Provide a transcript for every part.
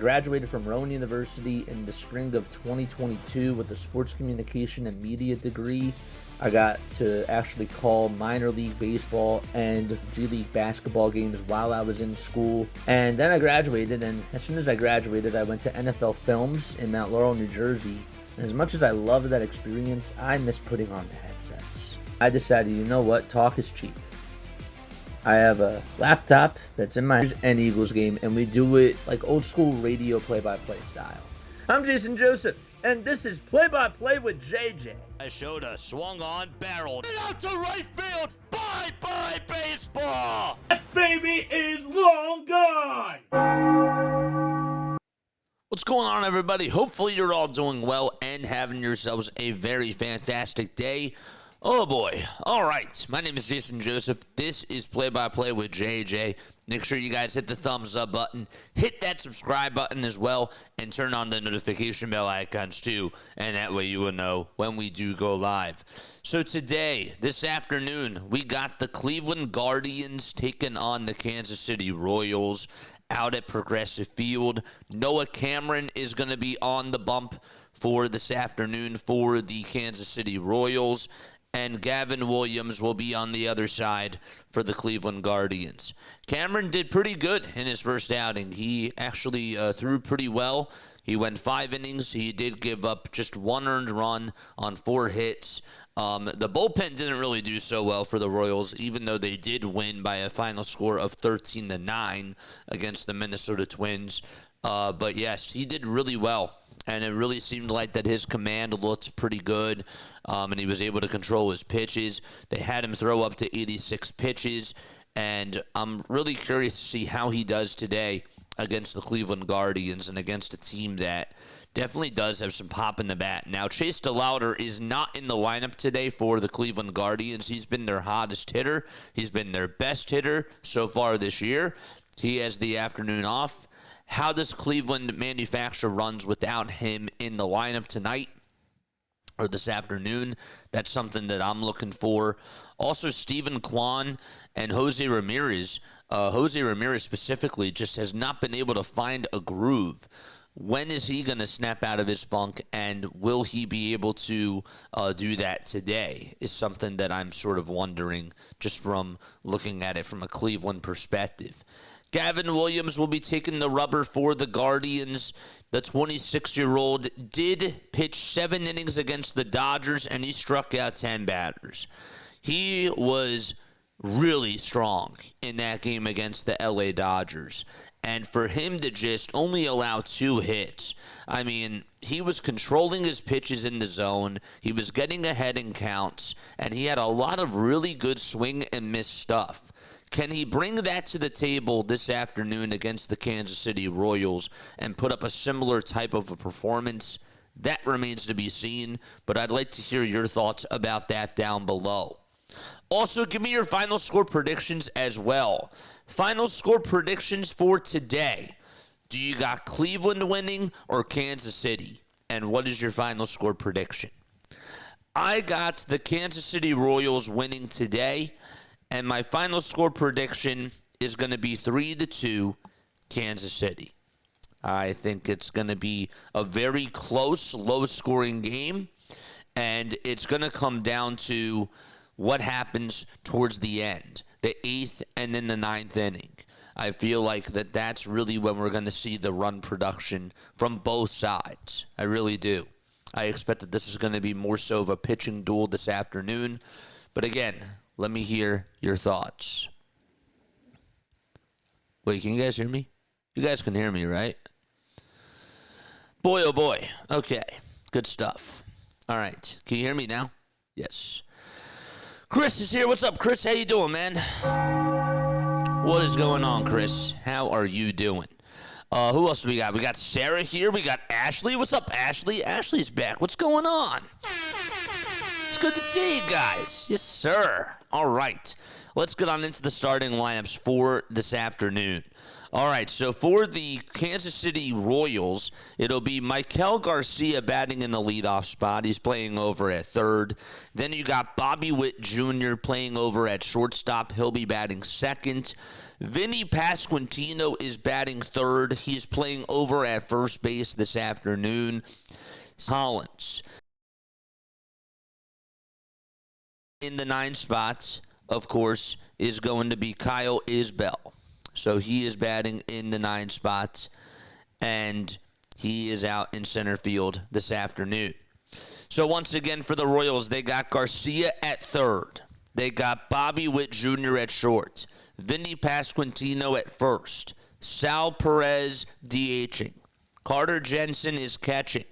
graduated from Rowan University in the spring of 2022 with a sports communication and media degree. I got to actually call minor league baseball and G League basketball games while I was in school. And then I graduated, and as soon as I graduated, I went to NFL Films in Mount Laurel, New Jersey. And as much as I loved that experience, I miss putting on the headsets. I decided, you know what, talk is cheap. I have a laptop that's in my and Eagles game, and we do it like old school radio play-by-play style. I'm Jason Joseph, and this is Play-by-Play with JJ. I showed a swung on barrel. Out to right field. Bye-bye baseball. That baby is long gone. What's going on, everybody? Hopefully you're all doing well and having yourselves a very fantastic day. Oh boy. All right. My name is Jason Joseph. This is Play-by-Play with JJ. Make sure you guys hit the thumbs up button, hit that subscribe button as well, and turn on the notification bell icons too, and that way you will know when we do go live. So today, this afternoon, we got the Cleveland Guardians taking on the Kansas City Royals out at Progressive Field. Noah Cameron is going to be on the bump for this afternoon for the Kansas City Royals, and Gavin Williams will be on the other side for the Cleveland Guardians. Cameron did pretty good in his first outing. He actually threw pretty well. He went 5 innings. He did give up just 1 earned run on 4 hits. The bullpen didn't really do so well for the Royals, even though they did win by a final score of 13-9 against the Minnesota Twins. But yes, he did really well. And it really seemed like that his command looked pretty good, and he was able to control his pitches. They had him throw up to 86 pitches, and I'm really curious to see how he does today against the Cleveland Guardians and against a team that definitely does have some pop in the bat. Now, Chase DeLauder is not in the lineup today for the Cleveland Guardians. He's been their hottest hitter. He's been their best hitter so far this year. He has the afternoon off. How does Cleveland manufacture runs without him in the lineup tonight or this afternoon? That's something that I'm looking for. Also, Steven Kwan and Jose Ramirez. Jose Ramirez specifically just has not been able to find a groove. When is he going to snap out of his funk, and will he be able to do that today is something that I'm sort of wondering just from looking at it from a Cleveland perspective. Gavin Williams will be taking the rubber for the Guardians. The 26-year-old did pitch 7 innings against the Dodgers, and he struck out 10 batters. He was really strong in that game against the LA Dodgers. And for him to just only allow 2 hits, I mean, he was controlling his pitches in the zone. He was getting ahead in counts, and he had a lot of really good swing and miss stuff. Can he bring that to the table this afternoon against the Kansas City Royals and put up a similar type of a performance? That remains to be seen, but I'd like to hear your thoughts about that down below. Also, give me your final score predictions as well. Final score predictions for today. Do you got Cleveland winning or Kansas City? And what is your final score prediction? I got the Kansas City Royals winning today. And my final score prediction is going to be 3-2 Kansas City. I think it's going to be a very close, low-scoring game. And it's going to come down to what happens towards the end, the 8th and then the 9th inning. I feel like that's really when we're going to see the run production from both sides. I really do. I expect that this is going to be more so of a pitching duel this afternoon. But again, let me hear your thoughts. Wait, can you guys hear me? You guys can hear me, right? Boy, oh boy. Okay, good stuff. All right, can you hear me now? Yes. Chris is here. What's up, Chris? How you doing, man? What is going on, Chris? How are you doing? Who else do we got? We got Sarah here. We got Ashley. What's up, Ashley? Ashley's back. What's going on? It's good to see you guys. Yes, sir. All right. Let's get on into the starting lineups for this afternoon. All right, so for the Kansas City Royals, it'll be Michael Garcia batting in the leadoff spot. He's playing over at third. Then you got Bobby Witt Jr. playing over at shortstop. He'll be batting second. Vinny Pasquantino is batting third. He's playing over at first base this afternoon. Collins. In the 9 spots, of course, is going to be Kyle Isbell. So he is batting in the 9 spots, and he is out in center field this afternoon. So once again for the Royals, they got Garcia at third. They got Bobby Witt Jr. at short. Vinny Pasquantino at first. Sal Perez DHing. Carter Jensen is catching.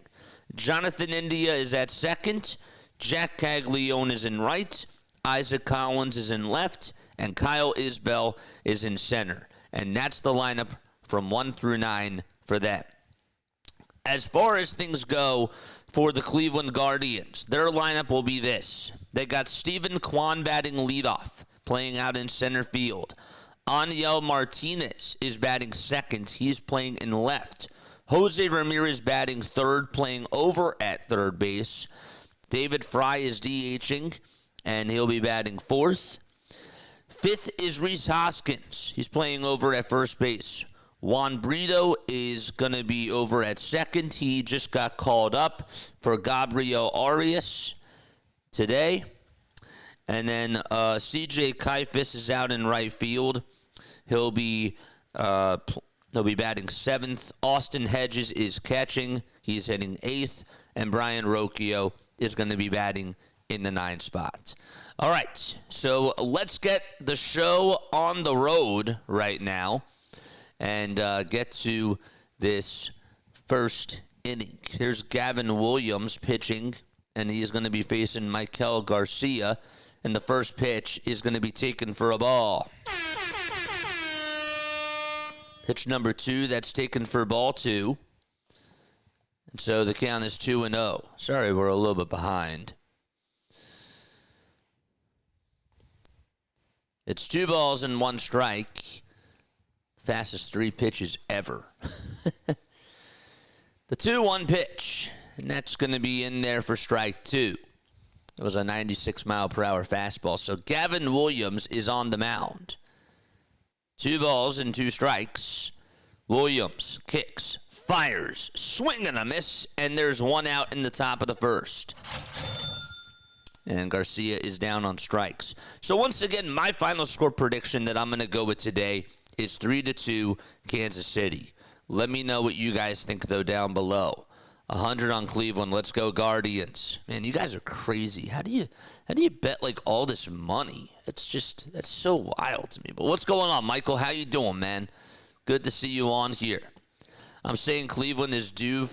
Jonathan India is at second. Jack Caglione is in right. Isaac Collins is in left. And Kyle Isbell is in center. And that's the lineup from 1 through 9 for them. As far as things go for the Cleveland Guardians, their lineup will be this. They got Stephen Kwan batting leadoff, playing out in center field. Aniel Martinez is batting second. He's playing in left. Jose Ramirez batting third, playing over at third base. David Fry is DHing, and he'll be batting fourth. Fifth is Rhys Hoskins. He's playing over at first base. Juan Brito is going to be over at second. He just got called up for Gabriel Arias today. And then C.J. Kifis is out in right field. He'll be batting seventh. Austin Hedges is catching. He's hitting eighth. And Brian Rocchio is going to be batting in the 9 spot. All right, so let's get the show on the road right now and get to this first inning. Here's Gavin Williams pitching, and he is going to be facing Michael Garcia, and the first pitch is going to be taken for a ball. Pitch number 2, that's taken for ball 2. And so the count is 2-0. Sorry, we're a little bit behind. It's 2 balls and 1 strike. Fastest 3 pitches ever. The 2-1 pitch, and that's going to be in there for strike 2. It was a 96-mile-per-hour fastball. So Gavin Williams is on the mound. 2 balls and 2 strikes. Williams kicks, fires, swing and a miss, and there's 1 out in the top of the first. And Garcia is down on strikes. So once again, my final score prediction that I'm going to go with today is 3-2 Kansas City. Let me know what you guys think, though, down below. 100 on Cleveland. Let's go Guardians. Man, you guys are crazy. How do you bet like all this money? That's so wild to me. But what's going on, Michael? How you doing, man? Good to see you on here. I'm saying Cleveland is due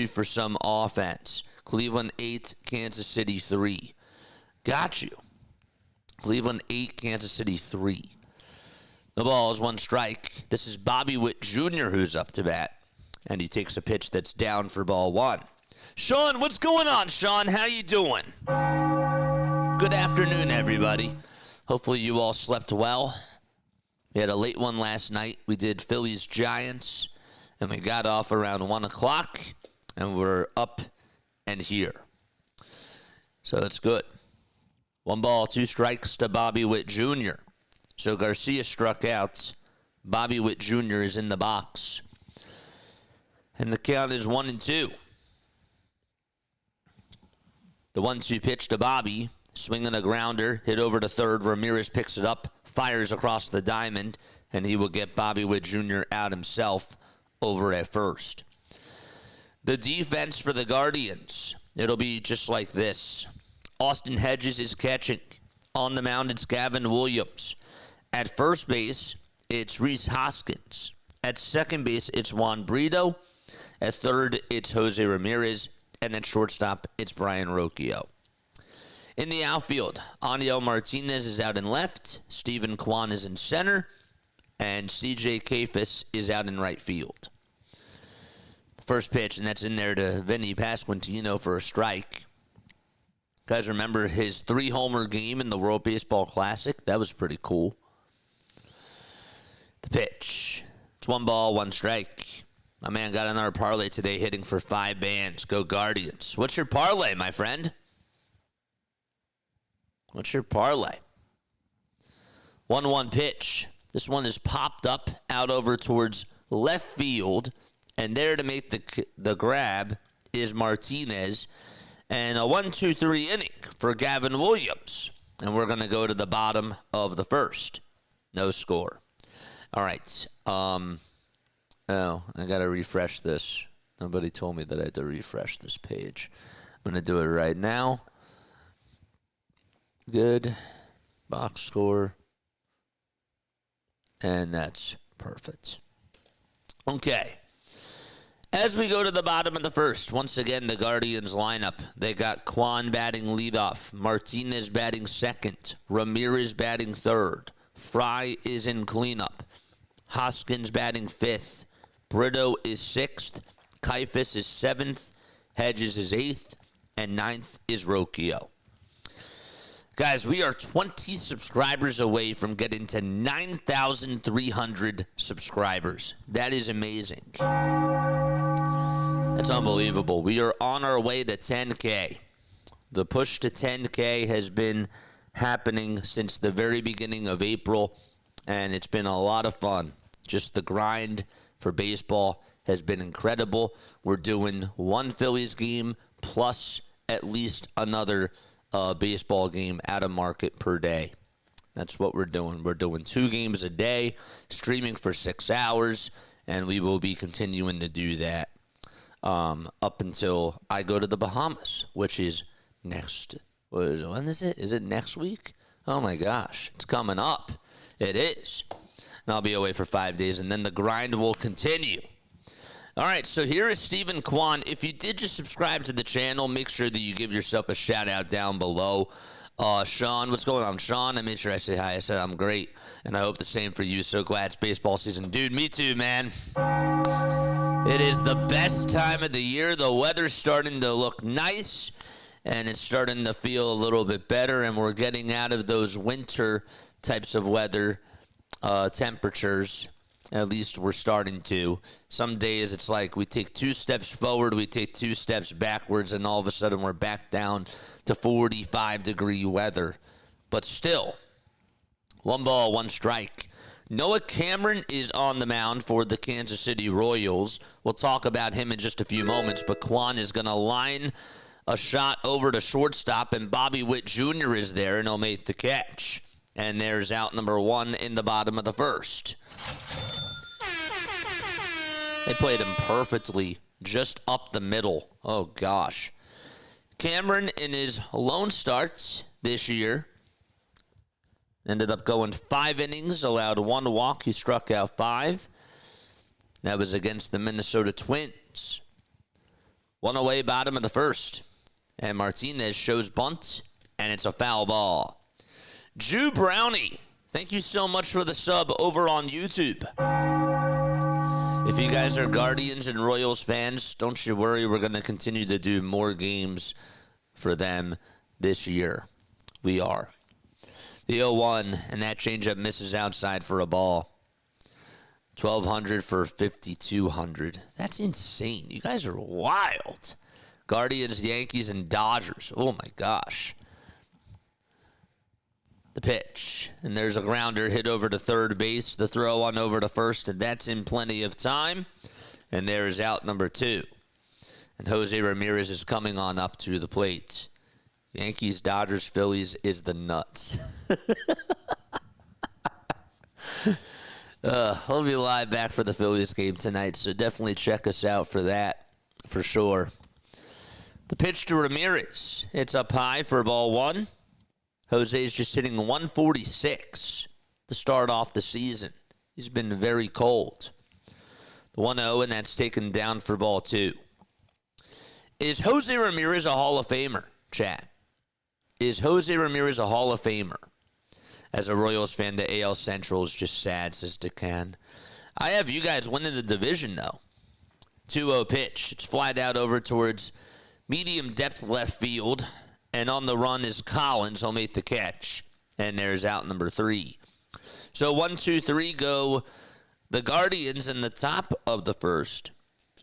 for some offense. Cleveland 8, Kansas City 3. Got you. Cleveland 8, Kansas City 3. The ball is 1 strike. This is Bobby Witt Jr. who's up to bat. And he takes a pitch that's down for ball 1. Sean, what's going on, Sean? How you doing? Good afternoon, everybody. Hopefully you all slept well. We had a late one last night. We did Phillies-Giants, and we got off around 1 o'clock, and we're up and here. So that's good. 1 ball, 2 strikes to Bobby Witt Jr. So Garcia struck out. Bobby Witt Jr. is in the box. And the count is 1-2. The 1-2 pitch to Bobby. Swinging a grounder. Hit over to third. Ramirez picks it up. Fires across the diamond. And he will get Bobby Witt Jr. out himself over at first. The defense for the Guardians. It'll be just like this. Austin Hedges is catching. On the mound, it's Gavin Williams. At first base, it's Rhys Hoskins. At second base, it's Juan Brito. At third, it's Jose Ramirez. And at shortstop, it's Brian Rocchio. In the outfield, Aniel Martinez is out in left. Stephen Kwan is in center. And C.J. Kifis is out in right field. First pitch, and that's in there to Vinny Pasquantino for a strike. Guys, remember his 3-homer game in the World Baseball Classic? That was pretty cool. The pitch. It's 1 ball, 1 strike. My man got another parlay today, hitting for 5 bands. Go Guardians. What's your parlay, my friend? What's your parlay? 1-1 pitch. This one is popped up out over towards left field, and there to make the grab is Martinez. And a 1-2-3 inning for Gavin Williams. And we're going to go to the bottom of the first. No score. All right. I got to refresh this. Nobody told me that I had to refresh this page. I'm going to do it right now. Good. Box score. And that's perfect. Okay. As we go to the bottom of the first, once again, the Guardians lineup. They got Kwan batting leadoff, Martinez batting second, Ramirez batting third, Fry is in cleanup, Hoskins batting fifth, Brito is sixth, Kifus is seventh, Hedges is eighth, and ninth is Rocchio. Guys, we are 20 subscribers away from getting to 9,300 subscribers. That is amazing. That's unbelievable. We are on our way to 10K. The push to 10K has been happening since the very beginning of April, and it's been a lot of fun. Just the grind for baseball has been incredible. We're doing one Phillies game plus at least another baseball game at a market per day. That's what we're doing. We're doing 2 games a day, streaming for 6 hours, and we will be continuing to do that up until I go to the Bahamas, which is next. When is it? Is it next week? Oh my gosh, it's coming up. It is. And I'll be away for 5 days, and then the grind will continue. All right, so here is Stephen Kwan. If you did just subscribe to the channel, make sure that you give yourself a shout-out down below. Sean, what's going on? Sean, I made sure I say hi. I said I'm great, and I hope the same for you. So glad it's baseball season. Dude, me too, man. It is the best time of the year. The weather's starting to look nice, and it's starting to feel a little bit better, and we're getting out of those winter types of weather temperatures. At least we're starting to. Some days it's like we take 2 steps forward, we take 2 steps backwards, and all of a sudden we're back down to 45-degree weather. But still, 1 ball, 1 strike. Noah Cameron is on the mound for the Kansas City Royals. We'll talk about him in just a few moments, but Kwan is going to line a shot over to shortstop, and Bobby Witt Jr. is there, and he'll make the catch. And there's out number 1 in the bottom of the first. They played him perfectly, just up the middle. Oh, gosh. Cameron, in his lone starts this year, ended up going 5 innings, allowed 1 walk. He struck out 5. That was against the Minnesota Twins. 1 away, bottom of the first. And Martinez shows bunt, and it's a foul ball. Jew Brownie, thank you so much for the sub over on YouTube. If you guys are Guardians and Royals fans, don't you worry. We're going to continue to do more games for them this year. We are. The 0-1, and that changeup misses outside for a ball. 1,200 for 5,200. That's insane. You guys are wild. Guardians, Yankees, and Dodgers. Oh, my gosh. The pitch, and there's a grounder hit over to third base. The throw on over to first, and that's in plenty of time. And there is out number 2. And Jose Ramirez is coming on up to the plate. Yankees, Dodgers, Phillies is the nuts. We'll be live back for the Phillies game tonight, so definitely check us out for that, for sure. The pitch to Ramirez. It's up high for ball 1. Jose's just hitting 146 to start off the season. He's been very cold. The 1-0, and that's taken down for ball 2. Is Jose Ramirez a Hall of Famer, chat? Is Jose Ramirez a Hall of Famer? As a Royals fan, the AL Central is just sad, says DeCan. I have you guys winning the division, though. 2-0 pitch. It's flied out over towards medium depth left field. And on the run is Collins. He'll make the catch. And there's out number 3. So 1, 2, 3 go the Guardians in the top of the first.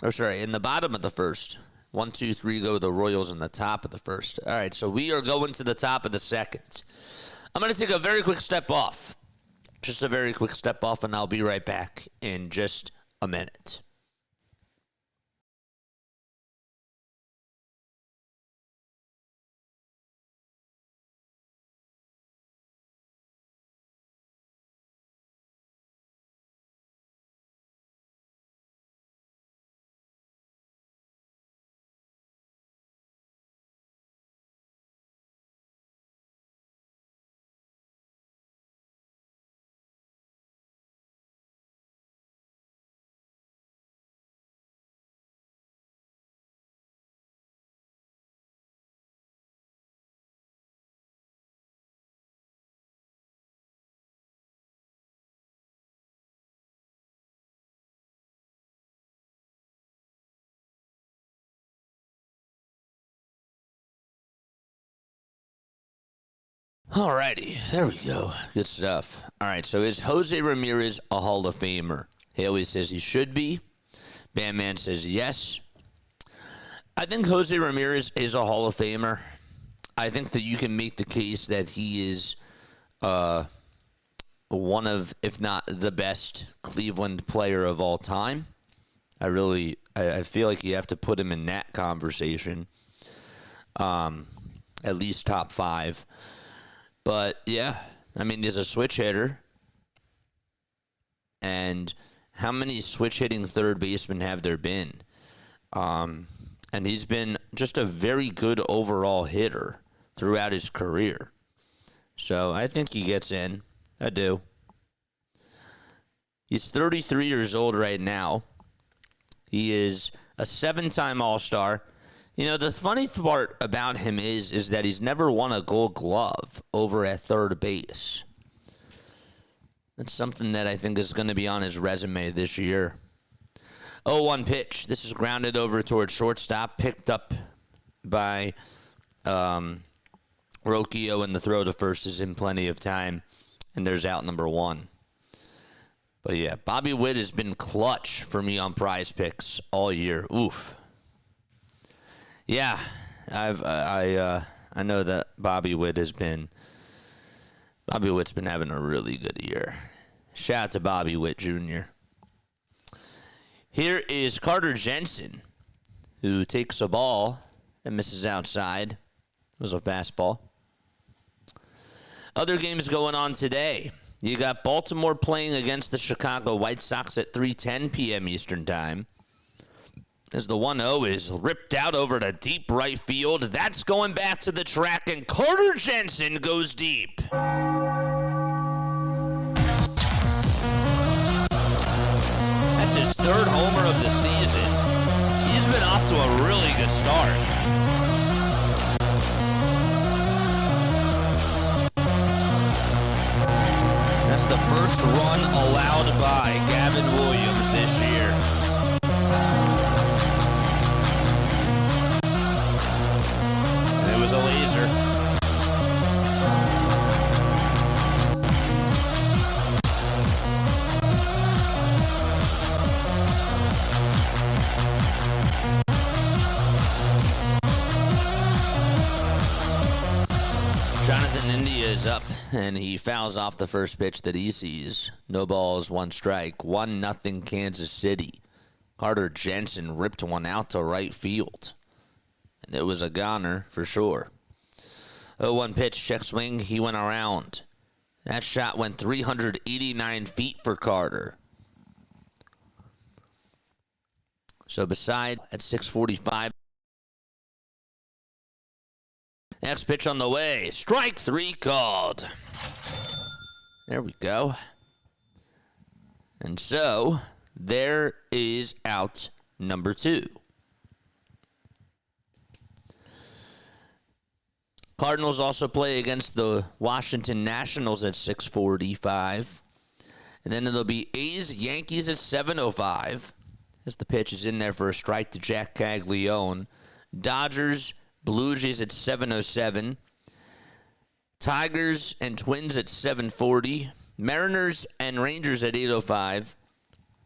In the bottom of the first. 1, 2, 3 go the Royals in the top of the first. All right, so we are going to the top of the second. I'm going to take a very quick step off. Just a very quick step off, and I'll be right back in just a minute. Alrighty, there we go. Good stuff. All right, so is Jose Ramirez a Hall of Famer? Haley says he should be. Bandman says yes. I think Jose Ramirez is a Hall of Famer. I think that you can make the case that he is one of, if not the best, Cleveland player of all time. I feel like you have to put him in that conversation. At least top 5. But, yeah, I mean, he's a switch hitter. And how many switch-hitting third basemen have there been? And he's been just a very good overall hitter throughout his career. So I think he gets in. I do. He's 33 years old right now. He is a 7-time All-Star. You know, the funny part about him is that he's never won a Gold Glove over at third base. That's something that I think is going to be on his resume this year. 0-1 pitch. This is grounded over towards shortstop. Picked up by Rocchio, and the throw to first is in plenty of time. And there's out number 1. But, yeah, Bobby Witt has been clutch for me on Prize Picks all year. Oof. Yeah, I know that Bobby Witt's been having a really good year. Shout out to Bobby Witt Jr. Here is Carter Jensen, who takes a ball and misses outside. It was a fastball. Other games going on today. You got Baltimore playing against the Chicago White Sox at 3:10 p.m. Eastern Time. As the 1-0 is ripped out over to deep right field. That's going back to the track, and Carter Jensen goes deep. That's his 3rd homer of the season. He's been off to a really good start. That's the first run allowed by Gavin Williams this year. It was a laser. Jonathan India is up, and he fouls off the first pitch that he sees. No balls, 1 strike. 1-0 Kansas City. Carter Jensen ripped one out to right field. And it was a goner for sure. 0-1 pitch, check swing. He went around. That shot went 389 feet for Carter. So beside at 6:45. Next pitch on the way. Strike 3 called. There we go. And so there is out number 2. Cardinals also play against the Washington Nationals at 6:45. And then it'll be A's Yankees at 7:05. As the pitch is in there for a strike to Jack Caglione. Dodgers, Blue Jays at 7:07. Tigers and Twins at 7:40. Mariners and Rangers at 8:05.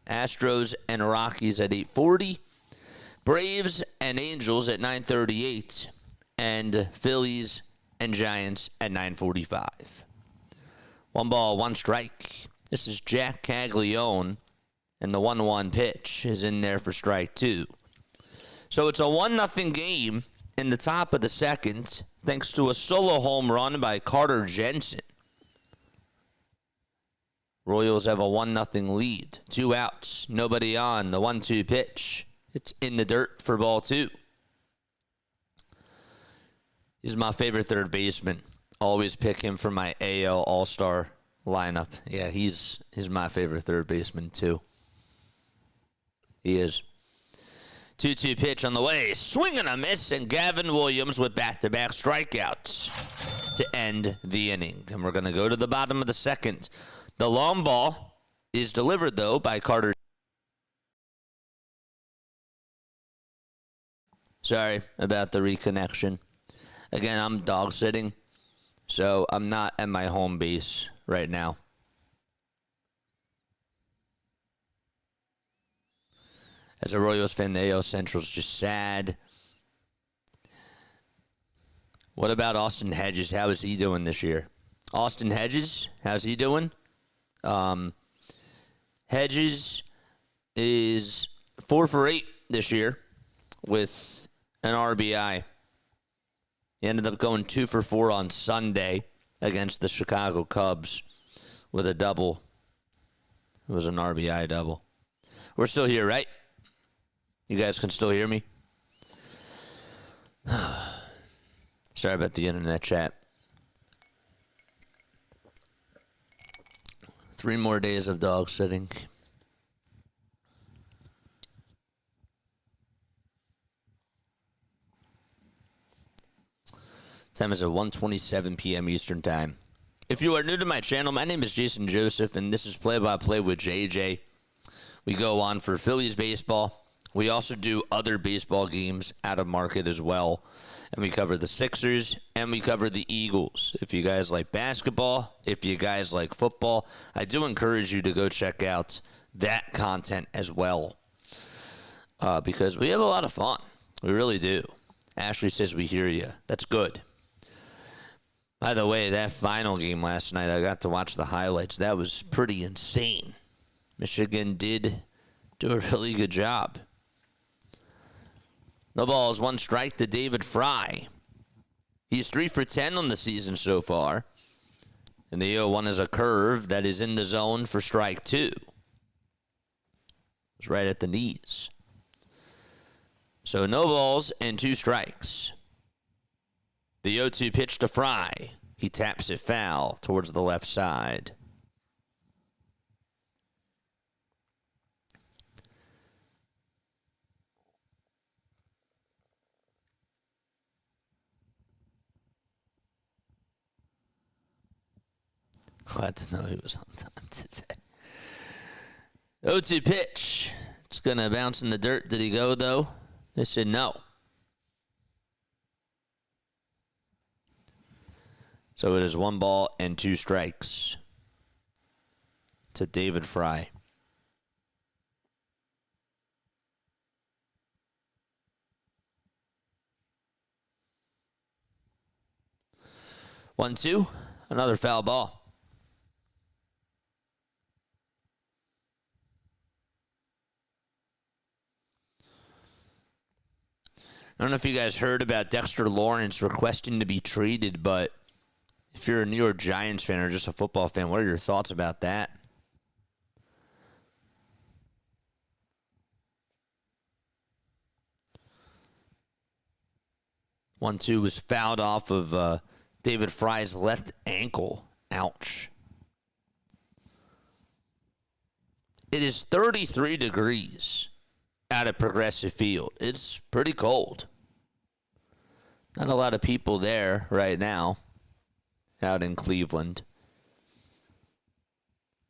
Astros and Rockies at 8:40. Braves and Angels at 9:38. And Phillies and Giants at 9:45. One ball, one strike. This is Jack Caglione, and the 1-1 pitch is in there for strike two. So it's a 1-0 game in the top of the second, thanks to a solo home run by Carter Jensen. Royals have a 1-0 lead. 2 outs, nobody on. The 1-2 pitch. It's in the dirt for ball two. He's my favorite third baseman. Always pick him for my AL All-Star lineup. Yeah, he's my favorite third baseman too. He is. 2-2 pitch on the way. Swing and a miss, and Gavin Williams with back-to-back strikeouts to end the inning. And we're going to go to the bottom of the second. The long ball is delivered, though, by Carter. Sorry about the reconnection. Again, I'm dog sitting, so I'm not at my home base right now. As a Royals fan, the AL Central's just sad. What about Austin Hedges? How is he doing this year? Austin Hedges, how's he doing? Hedges is 4 for 8 this year with an RBI. He ended up going 2 for 4 on Sunday against the Chicago Cubs with a double. It was an RBI double. We're still here, right? You guys can still hear me? Sorry about the internet chat. 3 more days of dog sitting. Time is at 1:27 p.m. Eastern Time. If you are new to my channel, my name is Jason Joseph, and this is Play-by-Play with JJ. We go on for Phillies baseball. We also do other baseball games out of market as well. And we cover the Sixers, and we cover the Eagles. If you guys like basketball, if you guys like football, I do encourage you to go check out that content as well. Because we have a lot of fun. We really do. Ashley says we hear you. That's good. By the way, that final game last night, I got to watch the highlights. That was pretty insane. Michigan did do a really good job. No balls, 1 strike to David Fry. He's 3 for 10 on the season so far. And the 0-1 is a curve that is in the zone for strike 2. It's right at the knees. So no balls and 2 strikes. The 0-2 pitch to Fry. He taps it foul towards the left side. Glad to know he was on time today. 0-2 pitch. It's going to bounce in the dirt. Did he go, though? They said no. So it is 1 ball and 2 strikes to David Fry. One, two, another foul ball. I don't know if you guys heard about Dexter Lawrence requesting to be traded, but if you're a New York Giants fan or just a football fan, what are your thoughts about that? One, two was fouled off of David Fry's left ankle. Ouch. It is 33 degrees out at Progressive Field. It's pretty cold. Not a lot of people there right now out in Cleveland.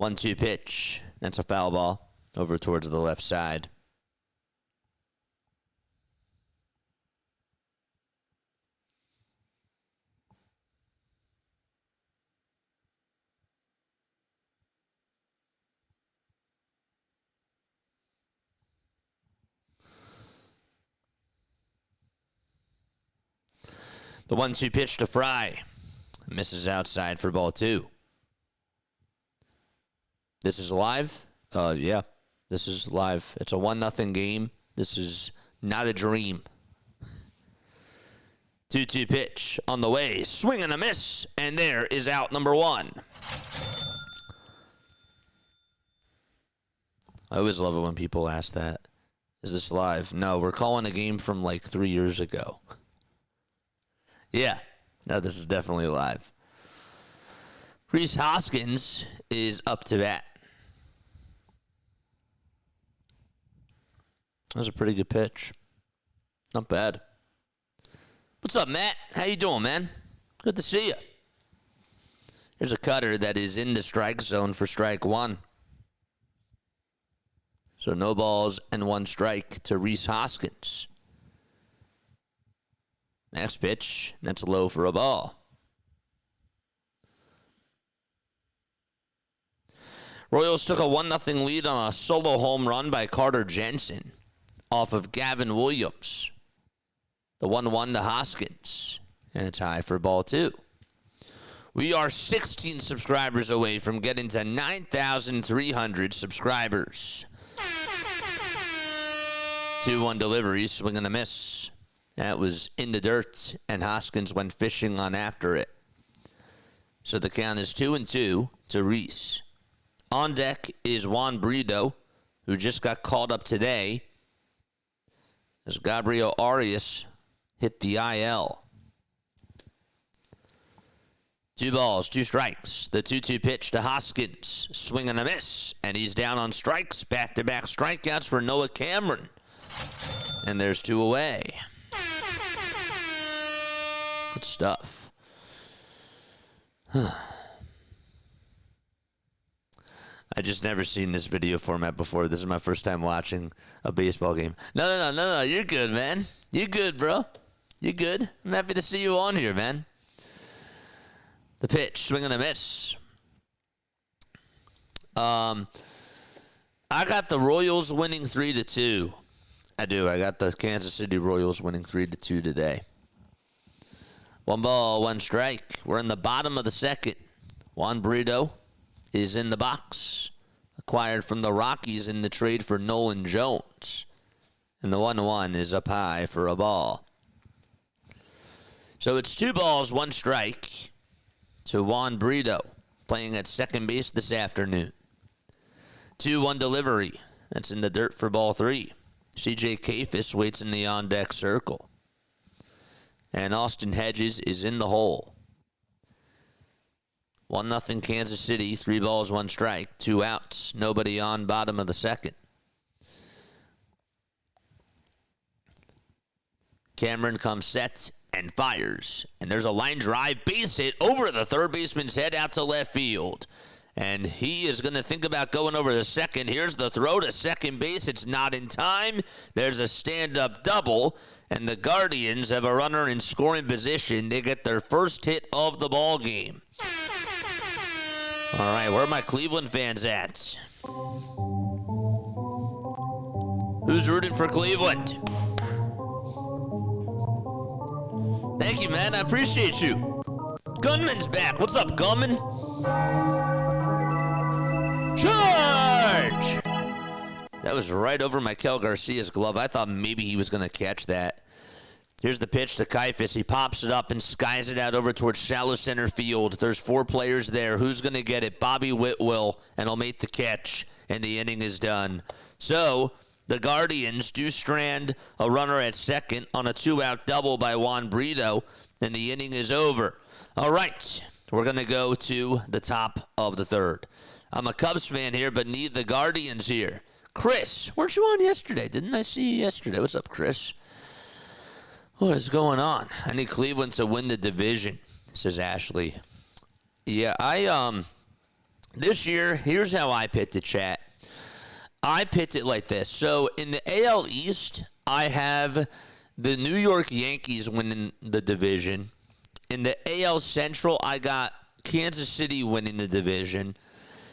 1-2 pitch. That's a foul ball over towards the left side. The 1-2 pitch to Fry. Misses outside for ball 2. This is live? Yeah, this is live. It's a 1-0 game. This is not a dream. 2-2 pitch on the way. Swing and a miss. And there is out number 1. I always love it when people ask that. Is this live? No, we're calling a game from like 3 years ago. Yeah. No, this is definitely live. Rhys Hoskins is up to bat. That was a pretty good pitch. Not bad. What's up, Matt? How you doing, man? Good to see you. Here's a cutter that is in the strike zone for strike 1. So no balls and 1 strike to Rhys Hoskins. Next pitch, that's low for a ball. Royals took a 1-0 lead on a solo home run by Carter Jensen off of Gavin Williams. The 1-1 to Hoskins. And it's high for ball 2. We are 16 subscribers away from getting to 9,300 subscribers. 2-1 delivery, swing and a miss. That was in the dirt, and Hoskins went fishing on after it. So the count is 2-2 to Rhys. On deck is Juan Brito, who just got called up today as Gabriel Arias hit the IL. 2 balls, 2 strikes. The 2-2 pitch to Hoskins. Swing and a miss. And he's down on strikes. Back-to-back strikeouts for Noah Cameron. And there's 2 away. Good stuff. I just never seen this video format before. This is my first time watching a baseball game. No. You're good, man. You're good, bro. You're good. I'm happy to see you on here, man. The pitch, swing and a miss. I got the Royals winning 3-2. I do. I got the Kansas City Royals winning 3-2 today. 1 ball, 1 strike. We're in the bottom of the second. Juan Brito is in the box. Acquired from the Rockies in the trade for Nolan Jones. And the 1-1 is up high for a ball. So it's 2 balls, 1 strike to Juan Brito, playing at second base this afternoon. 2-1 delivery. That's in the dirt for ball 3. CJ Kafis waits in the on-deck circle. And Austin Hedges is in the hole. 1-0 Kansas City, 3 balls, 1 strike, 2 outs, nobody on, bottom of the second. Cameron comes set and fires. And there's a line drive, base hit over the third baseman's head out to left field. And he is going to think about going over the second. Here's the throw to second base. It's not in time. There's a stand-up double. And the Guardians have a runner in scoring position. They get their first hit of the ball game. All right, where are my Cleveland fans at? Who's rooting for Cleveland? Thank you, man. I appreciate you. Gunman's back. What's up, Gunman? Charge! That was right over Maikel Garcia's glove. I thought maybe he was going to catch that. Here's the pitch to Kifis. He pops it up and skies it out over towards shallow center field. There's 4 players there. Who's going to get it? Bobby Witt will, and he'll make the catch, and the inning is done. So the Guardians do strand a runner at second on a 2-out double by Juan Brito, and the inning is over. All right, we're going to go to the top of the third. I'm a Cubs fan here, but need the Guardians here. Chris, weren't you on yesterday? Didn't I see you yesterday? What's up, Chris? What is going on? I need Cleveland to win the division, says Ashley. Yeah, this year, here's how I picked it, chat. I picked it like this. So in the AL East, I have the New York Yankees winning the division. In the AL Central, I got Kansas City winning the division.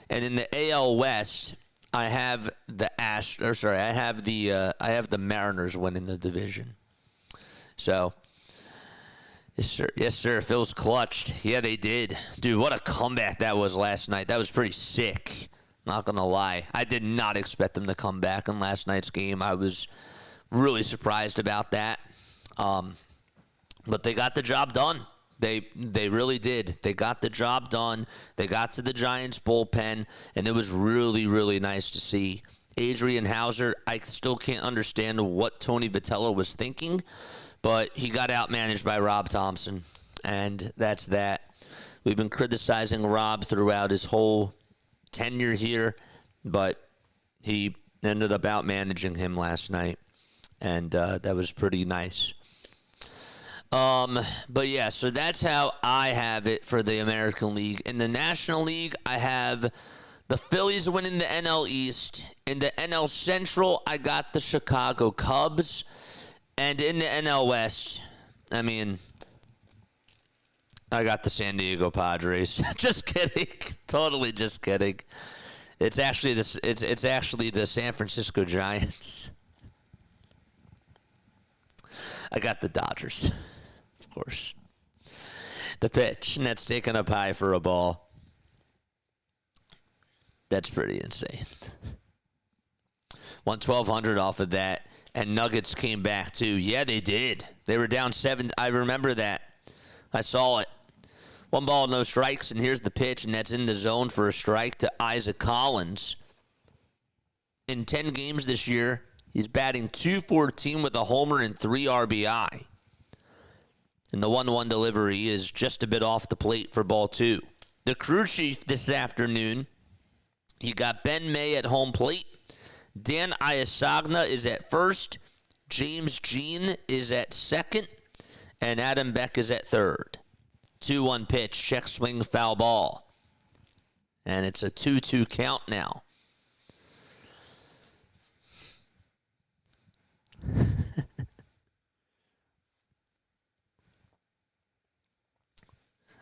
And in the AL West, I have the I have the Mariners winning the division. So, yes, sir. Phil's clutched. Yeah, they did. Dude, what a comeback that was last night. That was pretty sick. Not going to lie. I did not expect them to come back in last night's game. I was really surprised about that. But they got the job done. They really did. They got the job done. They got to the Giants bullpen, and it was really, really nice to see. Adrian Hauser, I still can't understand what Tony Vitello was thinking, but he got outmanaged by Rob Thompson, and that's that. We've been criticizing Rob throughout his whole tenure here, but he ended up outmanaging him last night, and that was pretty nice. But yeah, so that's how I have it for the American League. In the National League, I have the Phillies winning the NL East. In the NL Central, I got the Chicago Cubs. And in the NL West, I mean, I got the San Diego Padres. Just kidding. Totally just kidding. It's actually the San Francisco Giants. I got the Dodgers. Of course. The pitch, and that's taken up high for a ball. That's pretty insane. Won 1,200 off of that, and Nuggets came back too. Yeah, they did. They were down 7. I remember that. I saw it. 1 ball, no strikes, and here's the pitch, and that's in the zone for a strike to Isaac Collins. In 10 games this year, he's batting .214 with a homer and 3 RBI. And the 1-1 delivery is just a bit off the plate for ball 2. The crew chief this afternoon, you got Ben May at home plate. Dan Iasagna is at first. James Jean is at second. And Adam Beck is at third. 2-1 pitch, check swing, foul ball. And it's a 2-2 count now.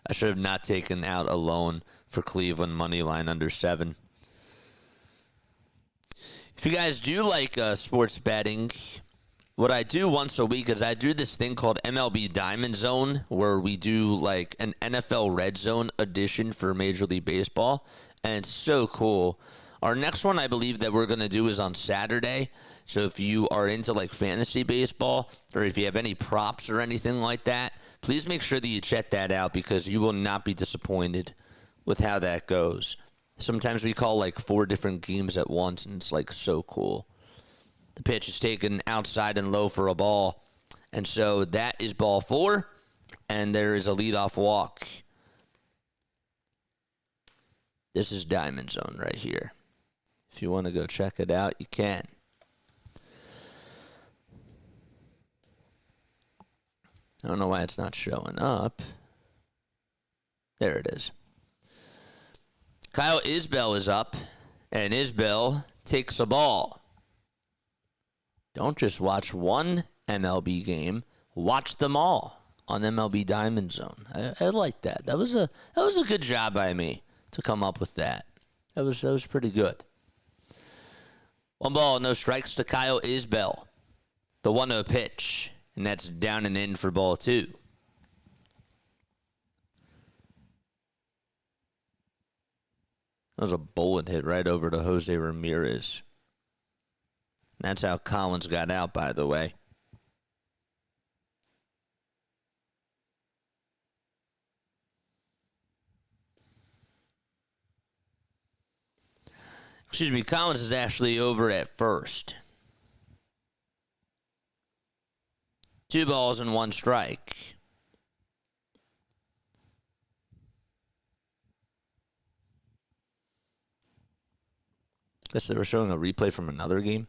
I should have not taken out a loan for Cleveland money line under 7. If you guys do like sports betting, what I do once a week is I do this thing called MLB Diamond Zone, where we do like an NFL Red Zone edition for Major League Baseball, and it's so cool. Our next one I believe that we're going to do is on Saturday. So if you are into like fantasy baseball, or if you have any props or anything like that, please make sure that you check that out, because you will not be disappointed with how that goes. Sometimes we call like 4 different games at once, and it's like so cool. The pitch is taken outside and low for a ball. And so that is ball 4, and there is a leadoff walk. This is Diamond Zone right here. If you want to go check it out, you can. I don't know why it's not showing up. There it is. Kyle Isbell is up, and Isbell takes a ball. Don't just watch one MLB game. Watch them all on MLB Diamond Zone. I like that. That was a good job by me to come up with that. That was pretty good. 1 ball, no strikes to Kyle Isbell. The 1-0 pitch. And that's down and in for ball 2. That was a bullet hit right over to Jose Ramirez. And that's how Collins got out, by the way. Excuse me, Collins is actually over at first. 2 balls and 1 strike. Guess they were showing a replay from another game.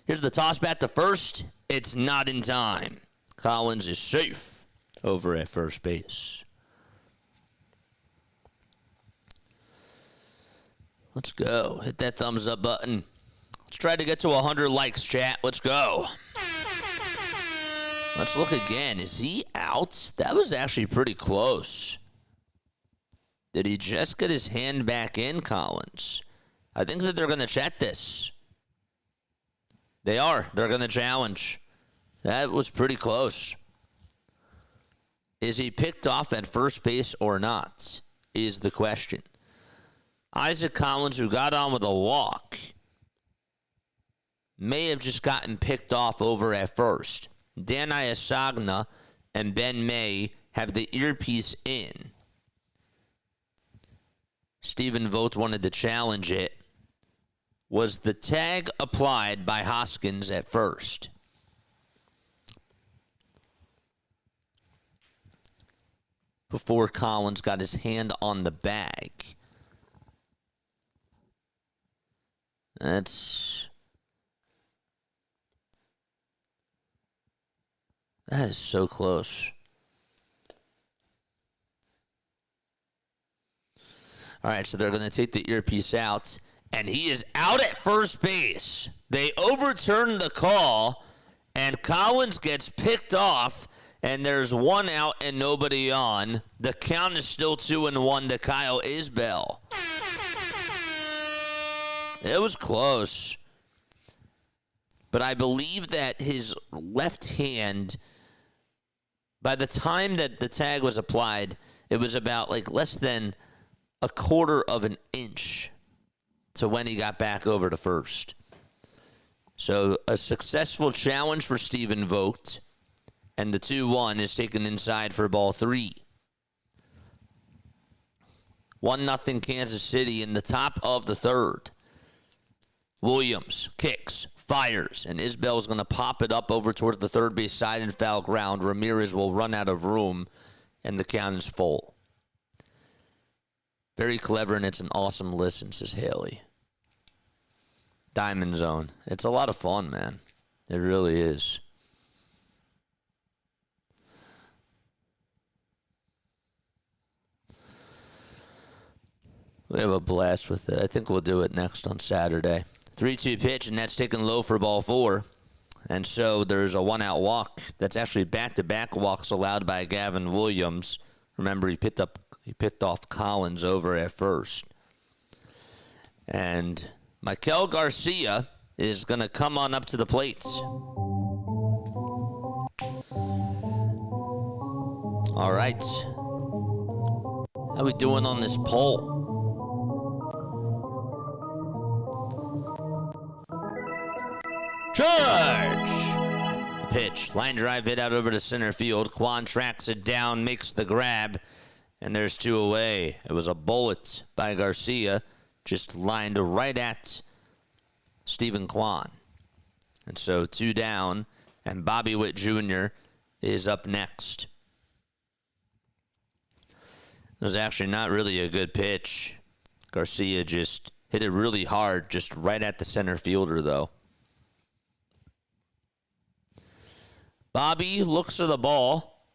Here's the toss bat to first. It's not in time. Collins is safe over at first base. Let's go. Hit that thumbs up button. Let's try to get to 100 likes, chat. Let's go. Let's look again. Is he out? That was actually pretty close. Did he just get his hand back in, Collins? I think that they're going to check this. They are. They're going to challenge. That was pretty close. Is he picked off at first base or not, is the question. Isaac Collins, who got on with a walk, may have just gotten picked off over at first. Dan Iasagna and Ben May have the earpiece in. Stephen Vogt wanted to challenge it. Was the tag applied by Hoskins at first? Before Collins got his hand on the bag. That is so close. All right, so they're going to take the earpiece out, and he is out at first base. They overturn the call, and Collins gets picked off, and there's one out and nobody on. The count is still 2-1 to Kyle Isbell. It was close. But I believe that his left hand, by the time that the tag was applied, it was about less than a quarter of an inch to when he got back over to first. So a successful challenge for Stephen Vogt, and the 2-1 is taken inside for ball 3. 1-0 Kansas City in the top of the third. Williams kicks, fires, and Isbell is going to pop it up over towards the third base side and foul ground. Ramirez will run out of room, and the count is full. Very clever, and it's an awesome listen, says Haley. Diamond Zone. It's a lot of fun, man. It really is. We have a blast with it. I think we'll do it next on Saturday. 3-2 pitch, and that's taken low for ball 4. And so there's a 1-out walk. That's actually back-to-back walks allowed by Gavin Williams. Remember, he picked off Collins over at first. And Mikel Garcia is going to come on up to the plate. All right. How we doing on this poll? Charge! The pitch. Line drive hit out over to center field. Kwan tracks it down, makes the grab, and there's 2 away. It was a bullet by Garcia, just lined right at Stephen Kwan. And so 2 down, and Bobby Witt Jr. is up next. It was actually not really a good pitch. Garcia just hit it really hard, just right at the center fielder, though. Bobby looks at the ball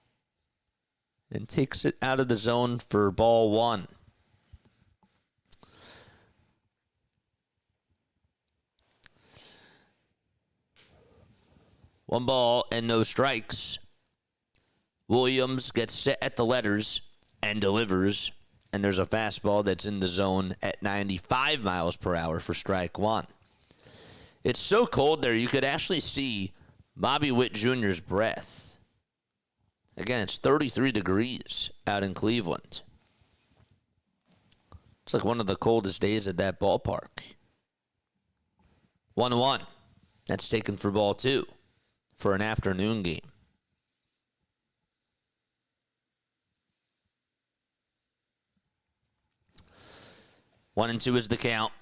and takes it out of the zone for ball 1. One ball and no strikes. Williams gets set at the letters and delivers, and there's a fastball that's in the zone at 95 miles per hour for strike 1. It's so cold there, you could actually see Bobby Witt Jr.'s breath. Again, it's 33 degrees out in Cleveland. It's like one of the coldest days at that ballpark. 1-1. That's taken for ball 2 for an afternoon game. One and 2 is the count.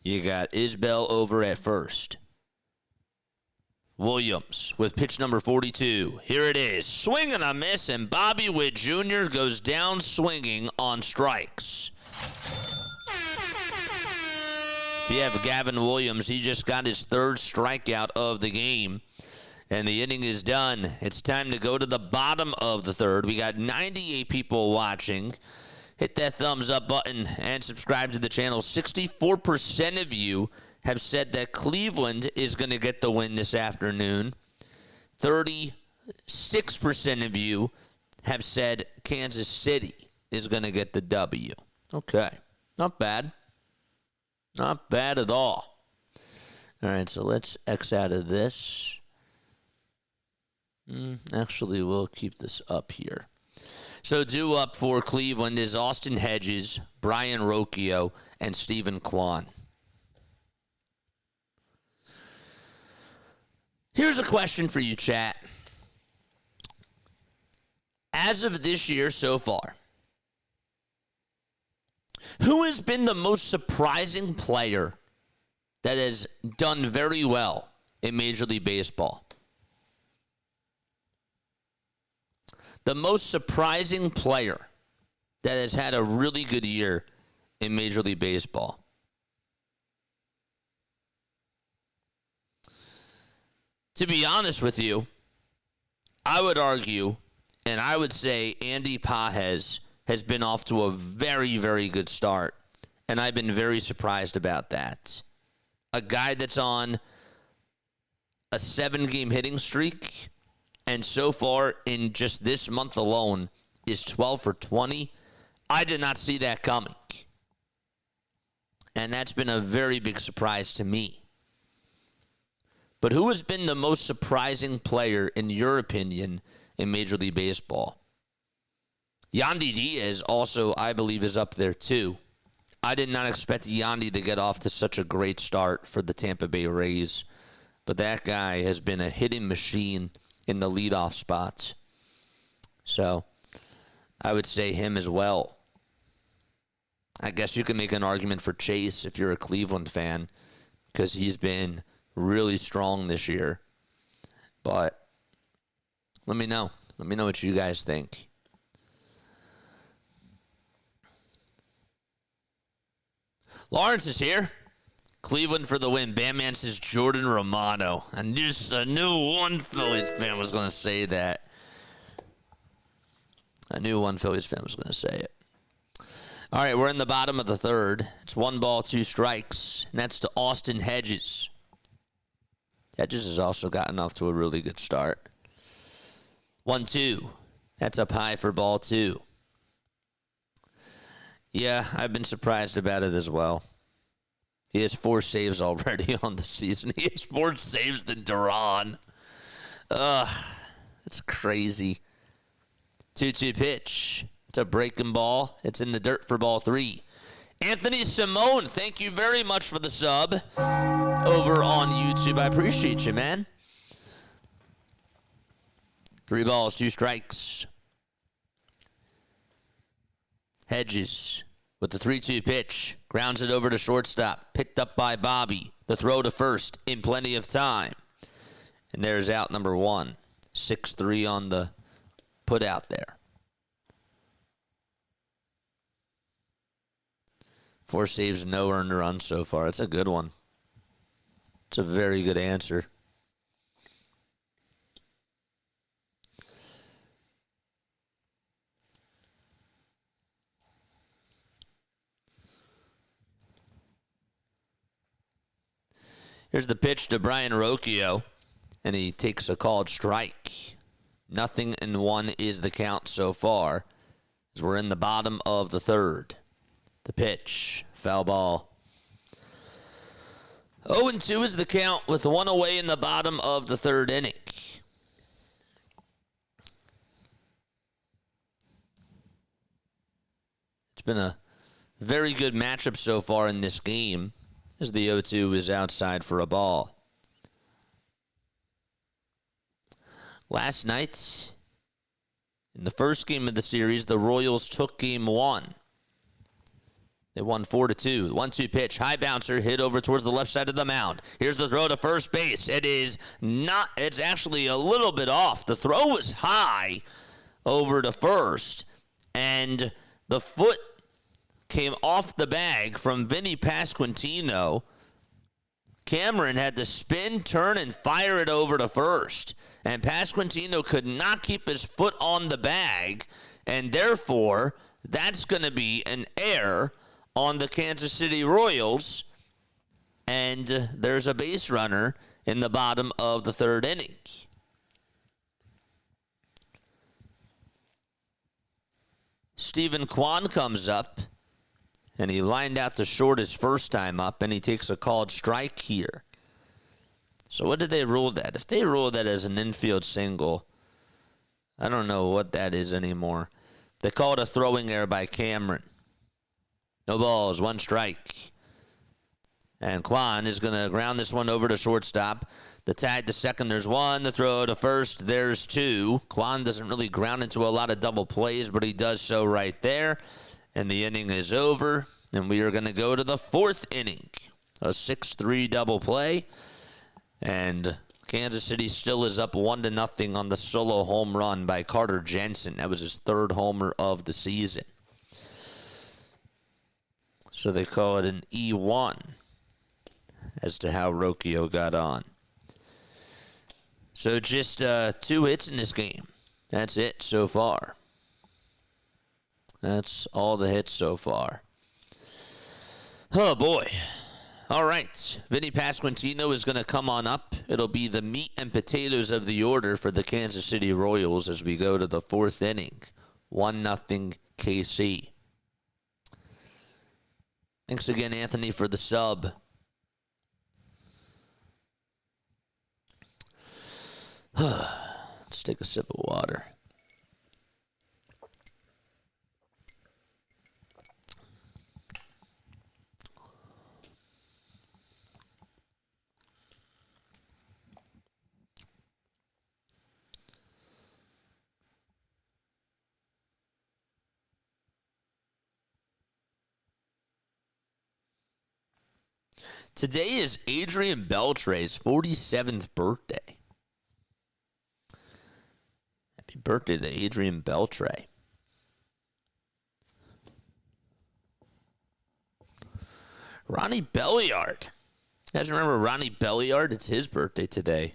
You got Isbell over at first. Williams with pitch number 42. Here it is. Swing and a miss, and Bobby Witt Jr. goes down swinging on strikes. If you have Gavin Williams, he just got his 3rd strikeout of the game, and the inning is done. It's time to go to the bottom of the 3rd. We got 98 people watching. Hit that thumbs up button and subscribe to the channel. 64% of you have said that Cleveland is going to get the win this afternoon. 36% of you have said Kansas City is going to get the W. Okay, not bad. Not bad at all. All right, so let's X out of this. Actually, we'll keep this up here. So due up for Cleveland is Austin Hedges, Brian Rocchio, and Stephen Kwan. Here's a question for you, chat. As of this year so far, who has been the most surprising player that has done very well in Major League Baseball? The most surprising player that has had a really good year in Major League Baseball. To be honest with you, I would argue, and I would say Andy Pages has been off to a very, very good start, and I've been very surprised about that. A guy that's on a 7-game hitting streak, and so far in just this month alone is 12 for 20. I did not see that coming. And that's been a very big surprise to me. But who has been the most surprising player, in your opinion, in Major League Baseball? Yandy Diaz also, I believe, is up there too. I did not expect Yandy to get off to such a great start for the Tampa Bay Rays. But that guy has been a hitting machine in the leadoff spots. So I would say him as well. I guess you can make an argument for Chase if you're a Cleveland fan, because he's been really strong this year. But let me know. Let me know what you guys think. Lawrence is here. Cleveland for the win. Batman says Jordan Romano. I knew one Phillies fan was going to say that. I knew one Phillies fan was going to say it. All right, we're in the bottom of the third. It's 1 ball, 2 strikes, and that's to Austin Hedges. Hedges has also gotten off to a really good start. 1-2. That's up high for ball 2. Yeah, I've been surprised about it as well. He has 4 saves already on the season. He has more saves than Duran. That's crazy. 2-2 pitch. It's a breaking ball. It's in the dirt for ball 3. Anthony Simone, thank you very much for the sub over on YouTube. I appreciate you, man. 3 balls, 2 strikes. Hedges with the 3-2 pitch. Grounds it over to shortstop. Picked up by Bobby. The throw to first in plenty of time. And there's out number 1. 6-3 on the put out there. 4 saves, no earned runs so far. It's a good one. It's a very good answer. Here's the pitch to Brian Rocchio, and he takes a called strike. 0-1 is the count so far, as we're in the bottom of the third. The pitch, foul ball. 0-2 is the count with 1 away in the bottom of the third inning. It's been a very good matchup so far in this game, as the 0-2 is outside for a ball. Last night, in the first game of the series, the Royals took game 1. They won 4-2. 1-2 pitch, high bouncer, hit over towards the left side of the mound. Here's the throw to first base. It's actually a little bit off. The throw was high over to first, and the foot came off the bag from Vinny Pasquantino. Cameron had to spin, turn, and fire it over to first. And Pasquantino could not keep his foot on the bag, and therefore, that's going to be an error on the Kansas City Royals, and there's a base runner in the bottom of the third inning. Stephen Kwan comes up, and he lined out to short his first time up, and he takes a called strike here. So what did they rule that? If they rule that as an infield single, I don't know what that is anymore. They call it a throwing error by Cameron. No balls, 1 strike. And Quan is going to ground this one over to shortstop. The tag to second, there's 1. The throw to first, there's 2. Quan doesn't really ground into a lot of double plays, but he does so right there. And the inning is over. And we are going to go to the 4th inning. A 6-3 double play. And Kansas City still is up 1-0 on the solo home run by Carter Jensen. That was his 3rd homer of the season. So they call it an E1 as to how Rocchio got on. So just 2 hits in this game. That's it so far. That's all the hits so far. Oh, boy. All right. Vinny Pasquantino is going to come on up. It'll be the meat and potatoes of the order for the Kansas City Royals as we go to the 4th inning. 1-0 KC. Thanks again, Anthony, for the sub. Let's take a sip of water. Today is Adrian Beltre's 47th birthday. Happy birthday to Adrian Beltre. Ronnie Belliard. You guys remember Ronnie Belliard? It's his birthday today.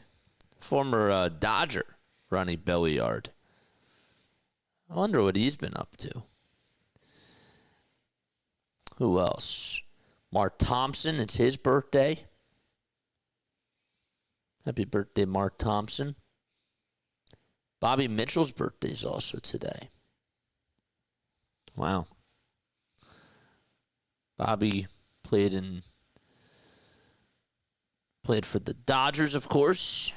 Former Dodger, Ronnie Belliard. I wonder what he's been up to. Who else? Mark Thompson, it's his birthday. Happy birthday, Mark Thompson. Bobby Mitchell's birthday is also today. Wow. Bobby played for the Dodgers, of course.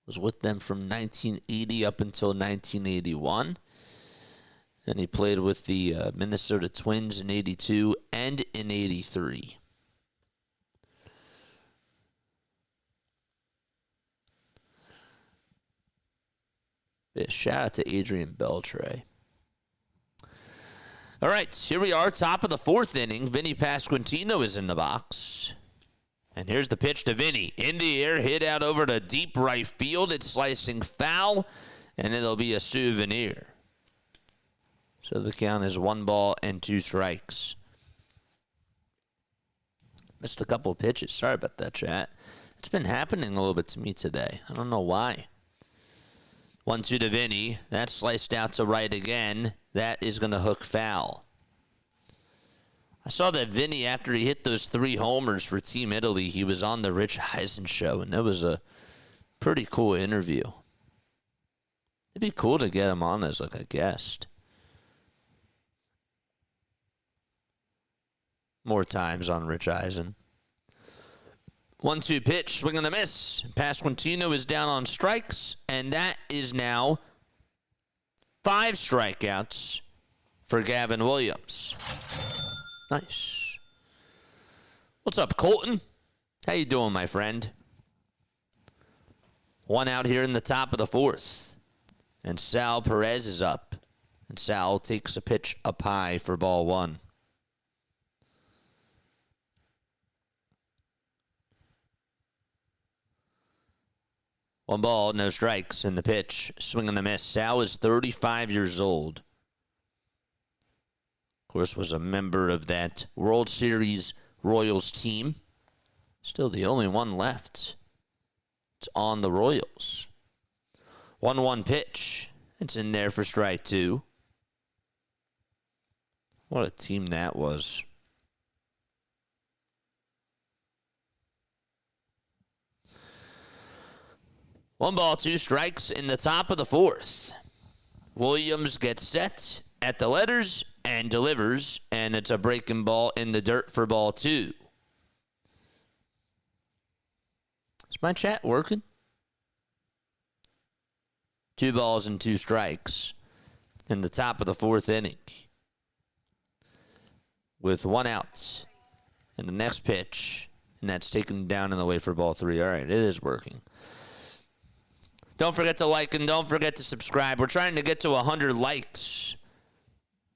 Was with them from 1980 up until 1981. And he played with the Minnesota Twins in 82 and in 83. Yeah, shout out to Adrian Beltre. All right, here we are, top of the 4th inning. Vinny Pasquantino is in the box. And here's the pitch to Vinny. In the air, hit out over to deep right field. It's slicing foul, and it'll be a souvenir. So the count is 1 ball and 2 strikes. Missed a couple of pitches. Sorry about that, chat. It's been happening a little bit to me today. I don't know why. 1-2 to Vinny. That's sliced out to right again. That is going to hook foul. I saw that Vinny, after he hit those 3 homers for Team Italy, he was on the Rich Eisen show, and that was a pretty cool interview. It'd be cool to get him on as like a guest. More times on Rich Eisen. 1-2 pitch, swing and a miss. Pasquantino is down on strikes, and that is now 5 strikeouts for Gavin Williams. Nice. What's up, Colton? How you doing, my friend? 1 out here in the top of the 4th. And Sal Perez is up. And Sal takes a pitch up high for ball 1. One ball, no strikes in the pitch. Swing and a miss. Sal is 35 years old. Of course, was a member of that World Series Royals team. Still the only one left. It's on the Royals. 1-1 pitch. It's in there for strike 2. What a team that was. One ball, 2 strikes in the top of the 4th. Williams gets set at the letters and delivers, and it's a breaking ball in the dirt for ball 2. Is my chat working? 2 balls and 2 strikes in the top of the 4th inning. With 1 out. And the next pitch, and that's taken down and away for ball 3. All right, it is working. Don't forget to like and don't forget to subscribe. We're trying to get to 100 likes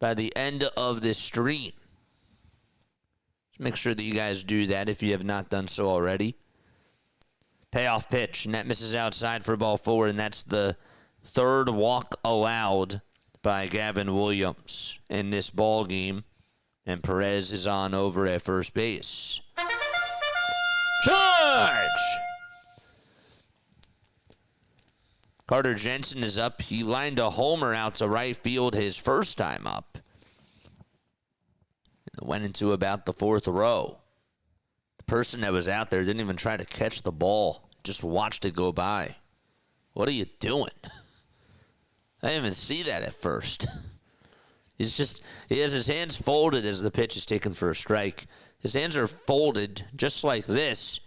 by the end of this stream. Just make sure that you guys do that if you have not done so already. Payoff pitch, and that misses outside for ball 4, and that's the 3rd walk allowed by Gavin Williams in this ball game. And Perez is on over at first base. Charge! Carter Jensen is up. He lined a homer out to right field his first time up. It went into about the 4th row. The person that was out there didn't even try to catch the ball. Just watched it go by. What are you doing? I didn't even see that at first. He has his hands folded as the pitch is taken for a strike. His hands are folded just like this.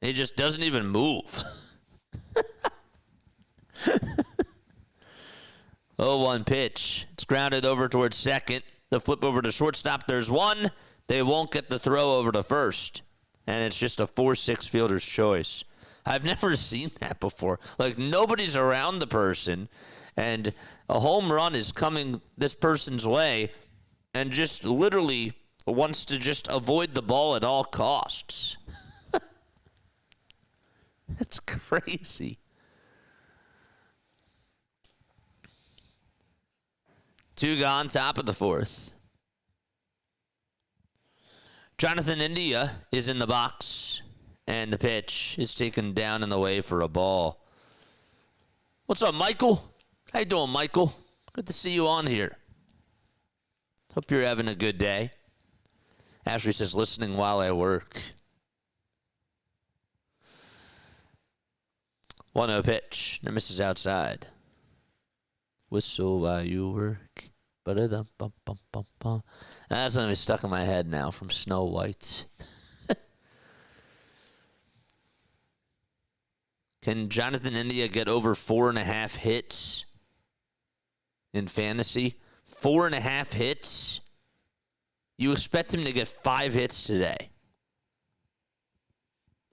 He just doesn't even move. 0-1 pitch. It's grounded over towards second. The flip over to shortstop. There's 1. They won't get the throw over to first. And it's just a 4-6 fielder's choice. I've never seen that before. Like, nobody's around the person, and a home run is coming this person's way, and just literally wants to just avoid the ball at all costs. That's crazy. 2 gone, top of the 4th. Jonathan India is in the box, and the pitch is taken down and away for a ball. What's up, Michael? How you doing, Michael? Good to see you on here. Hope you're having a good day. Ashley says, listening while I work. 1-0 pitch. That misses outside. Whistle while you work. Ba-da-dum-bum-bum-bum-bum. That's going to be stuck in my head now from Snow White. Can Jonathan India get over 4.5 hits in fantasy? 4.5 hits? You expect him to get 5 hits today.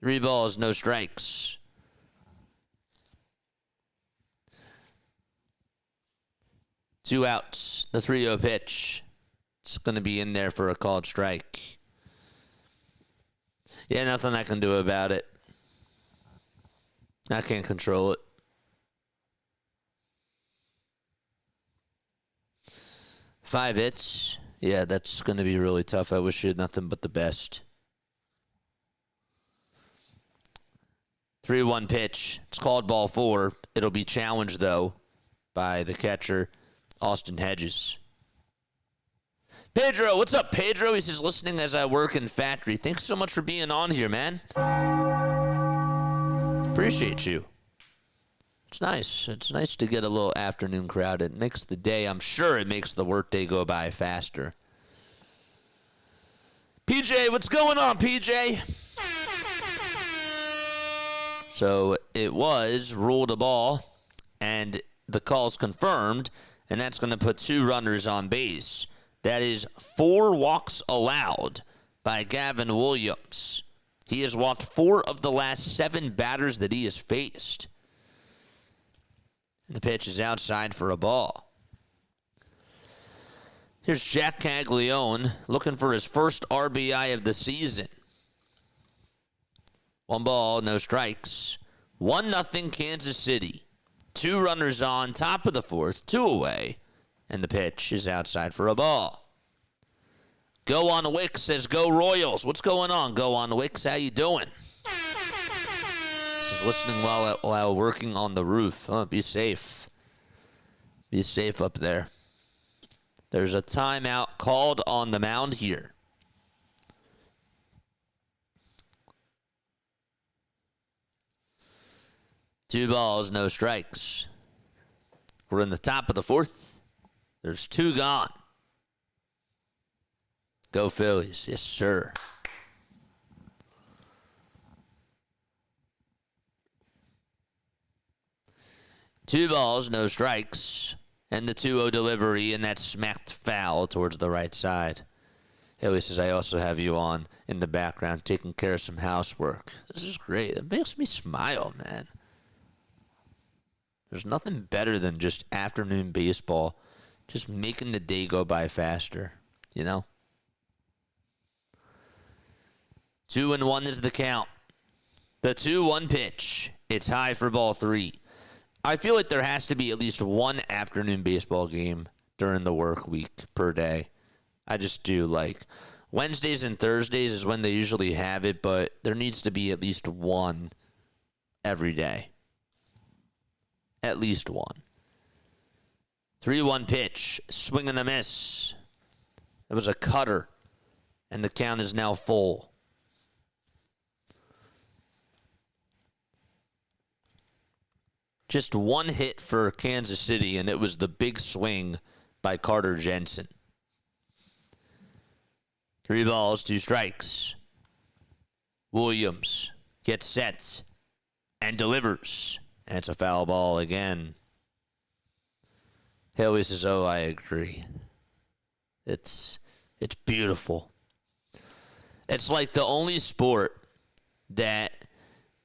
3 balls, no strikes. Two outs. The 3-0 pitch. It's going to be in there for a called strike. Yeah, nothing I can do about it. I can't control it. 5 hits. Yeah, that's going to be really tough. I wish you had nothing but the best. 3-1 pitch. It's called ball 4. It'll be challenged, though, by the catcher, Austin Hedges. Pedro, what's up, Pedro? He says, listening as I work in factory. Thanks so much for being on here, man. Appreciate you. It's nice. It's nice to get a little afternoon crowd. It makes the day, I'm sure it makes the workday go by faster. PJ, what's going on, PJ? So it was ruled a ball, and the call's confirmed, and that's going to put 2 runners on base. That is 4 walks allowed by Gavin Williams. He has walked 4 of the last 7 batters that he has faced. And the pitch is outside for a ball. Here's Jack Caglione looking for his first RBI of the season. 1 ball, no strikes. 1-0 Kansas City. 2 runners on, top of the 4th, 2 away. And the pitch is outside for a ball. Go on Wicks says, go Royals. What's going on, Go on Wicks? How you doing? This is listening while working on the roof. Oh, be safe. Be safe up there. There's a timeout called on the mound here. Two balls, no strikes. We're in the top of the 4th. There's 2 gone. Go Phillies. Yes, sir. 2 balls, no strikes. And the 2-0 delivery, and that smacked foul towards the right side. Haley says, I also have you on in the background taking care of some housework. This is great. It makes me smile, man. There's nothing better than just afternoon baseball, just making the day go by faster, you know? 2-1 is the count. The 2-1 pitch. It's high for ball 3. I feel like there has to be at least one afternoon baseball game during the work week per day. I just do. Like, Wednesdays and Thursdays is when they usually have it, but there needs to be at least one every day. At least one. 3-1 pitch. Swing and a miss. It was a cutter, and the count is now full. Just one hit for Kansas City, and it was the big swing by Carter Jensen. 3 balls, 2 strikes. Williams gets set and delivers. And it's a foul ball again. Haley says, oh, I agree. It's beautiful. It's like the only sport that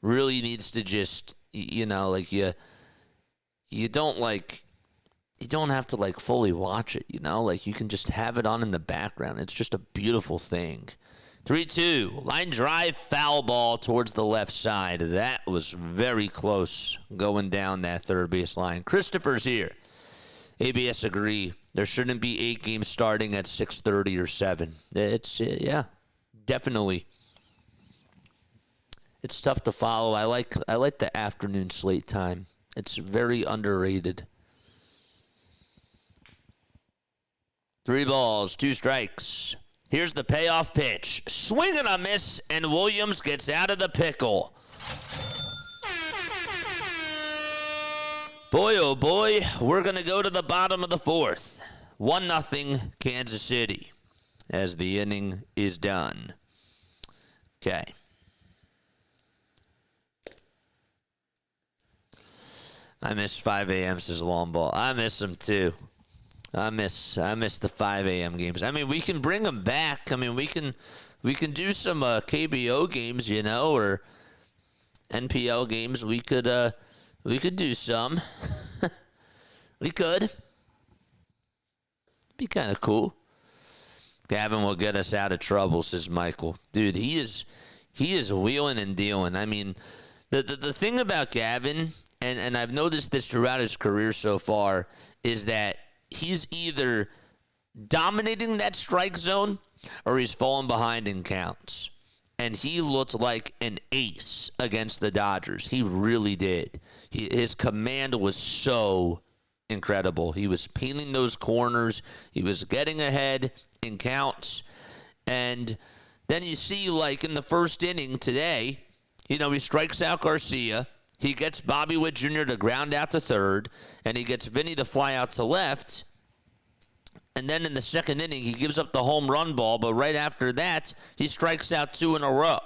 really needs to just, you know, like you don't have to like fully watch it, you know? Like you can just have it on in the background. It's just a beautiful thing. 3-2, line drive, foul ball towards the left side. That was very close going down that third base line. Christopher's here. ABS agree. There shouldn't be 8 games starting at 6:30 or 7. It's, yeah, definitely. It's tough to follow. I like the afternoon slate time. It's very underrated. 3 balls, 2 strikes. Here's the payoff pitch. Swing and a miss, and Williams gets out of the pickle. Boy, oh boy, we're going to go to the bottom of the 4th. 1-0 Kansas City as the inning is done. Okay. I miss 5 a.m. says long ball. I miss them too. I miss the 5 a.m. games. I mean, we can bring them back. I mean, we can do some KBO games, you know, or NPL games. We could do some. We could. Be kind of cool. Gavin will get us out of trouble, says Michael. Dude, he is wheeling and dealing. I mean, the thing about Gavin, and I've noticed this throughout his career so far, is that he's either dominating that strike zone or he's falling behind in counts. And he looked like an ace against the Dodgers. He really did. His command was so incredible. He was painting those corners. He was getting ahead in counts. And then you see, like, in the first inning today, you know, he strikes out Garcia. He gets Bobby Witt Jr. to ground out to third, and he gets Vinny to fly out to left. And then in the second inning, he gives up the home run ball, but right after that, he strikes out 2 in a row.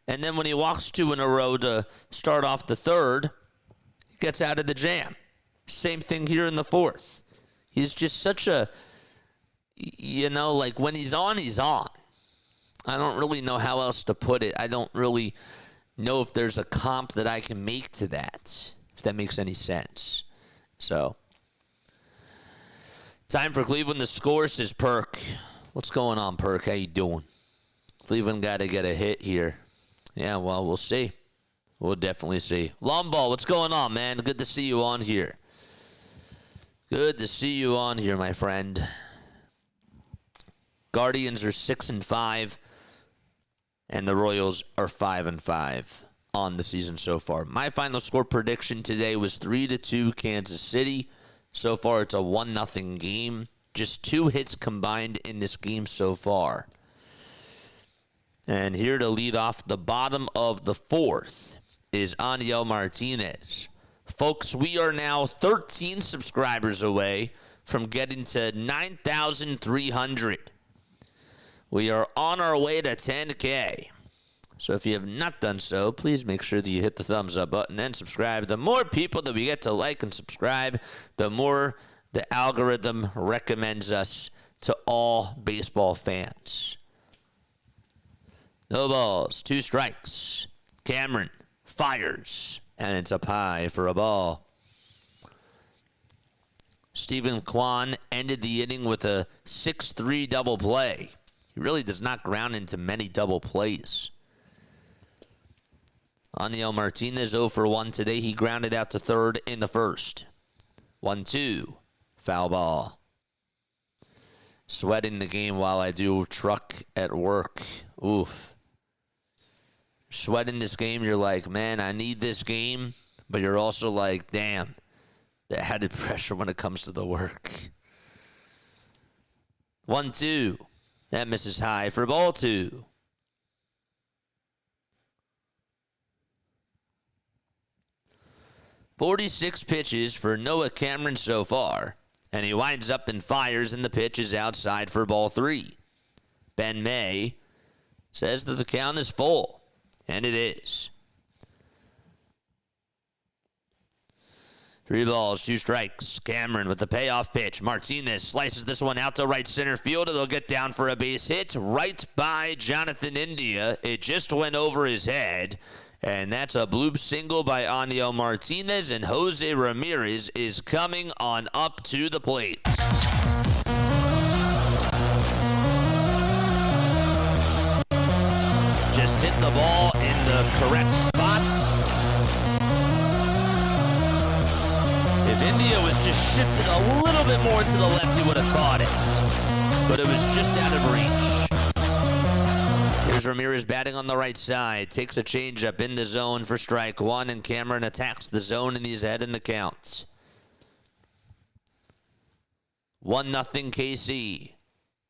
And then when he walks 2 in a row to start off the third, he gets out of the jam. Same thing here in the 4th. He's just such a, you know, like when he's on, he's on. I don't really know how else to put it. I don't really know if there's a comp that I can make to that, if that makes any sense. So, time for Cleveland to score, says Perk. What's going on, Perk? How you doing? Cleveland got to get a hit here. Yeah, well, we'll see. We'll definitely see. Long ball, what's going on, man? Good to see you on here. Good to see you on here, my friend. Guardians are 6-5. And the Royals are 5-5 on the season so far. My final score prediction today was 3-2 Kansas City. So far, it's a 1-0 game. Just 2 hits combined in this game so far. And here to lead off the bottom of the 4th is Aniel Martinez. Folks, we are now 13 subscribers away from getting to 9,300. We are on our way to 10K. So if you have not done so, please make sure that you hit the thumbs up button and subscribe. The more people that we get to like and subscribe, the more the algorithm recommends us to all baseball fans. No balls, 2 strikes. Cameron fires, and it's up high for a ball. Stephen Kwan ended the inning with a 6-3 double play. He really does not ground into many double plays. Aniel Martinez 0 for 1 today. He grounded out to third in the first. 1-2, foul ball. Sweating the game while I do truck at work. Oof. Sweating this game, you're like, man, I need this game. But you're also like, damn, the added pressure when it comes to the work. 1-2. That misses high for ball 2. "46 pitches for Noah Cameron so far, and he winds up and fires, and the pitch is outside for ball 3. Ben May says that the count is full, and it is. 3 balls, 2 strikes. Cameron with the payoff pitch. Martinez slices this one out to right center field. It'll get down for a base hit right by Jonathan India. It just went over his head. And that's a bloop single by Aniel Martinez. And Jose Ramirez is coming on up to the plate. Just hit the ball in the correct spots. If India was just shifted a little bit more to the left, he would have caught it. But it was just out of reach. Here's Ramirez batting on the right side. Takes a changeup in the zone for strike 1, and Cameron attacks the zone, and he's ahead in the count. 1-0 KC.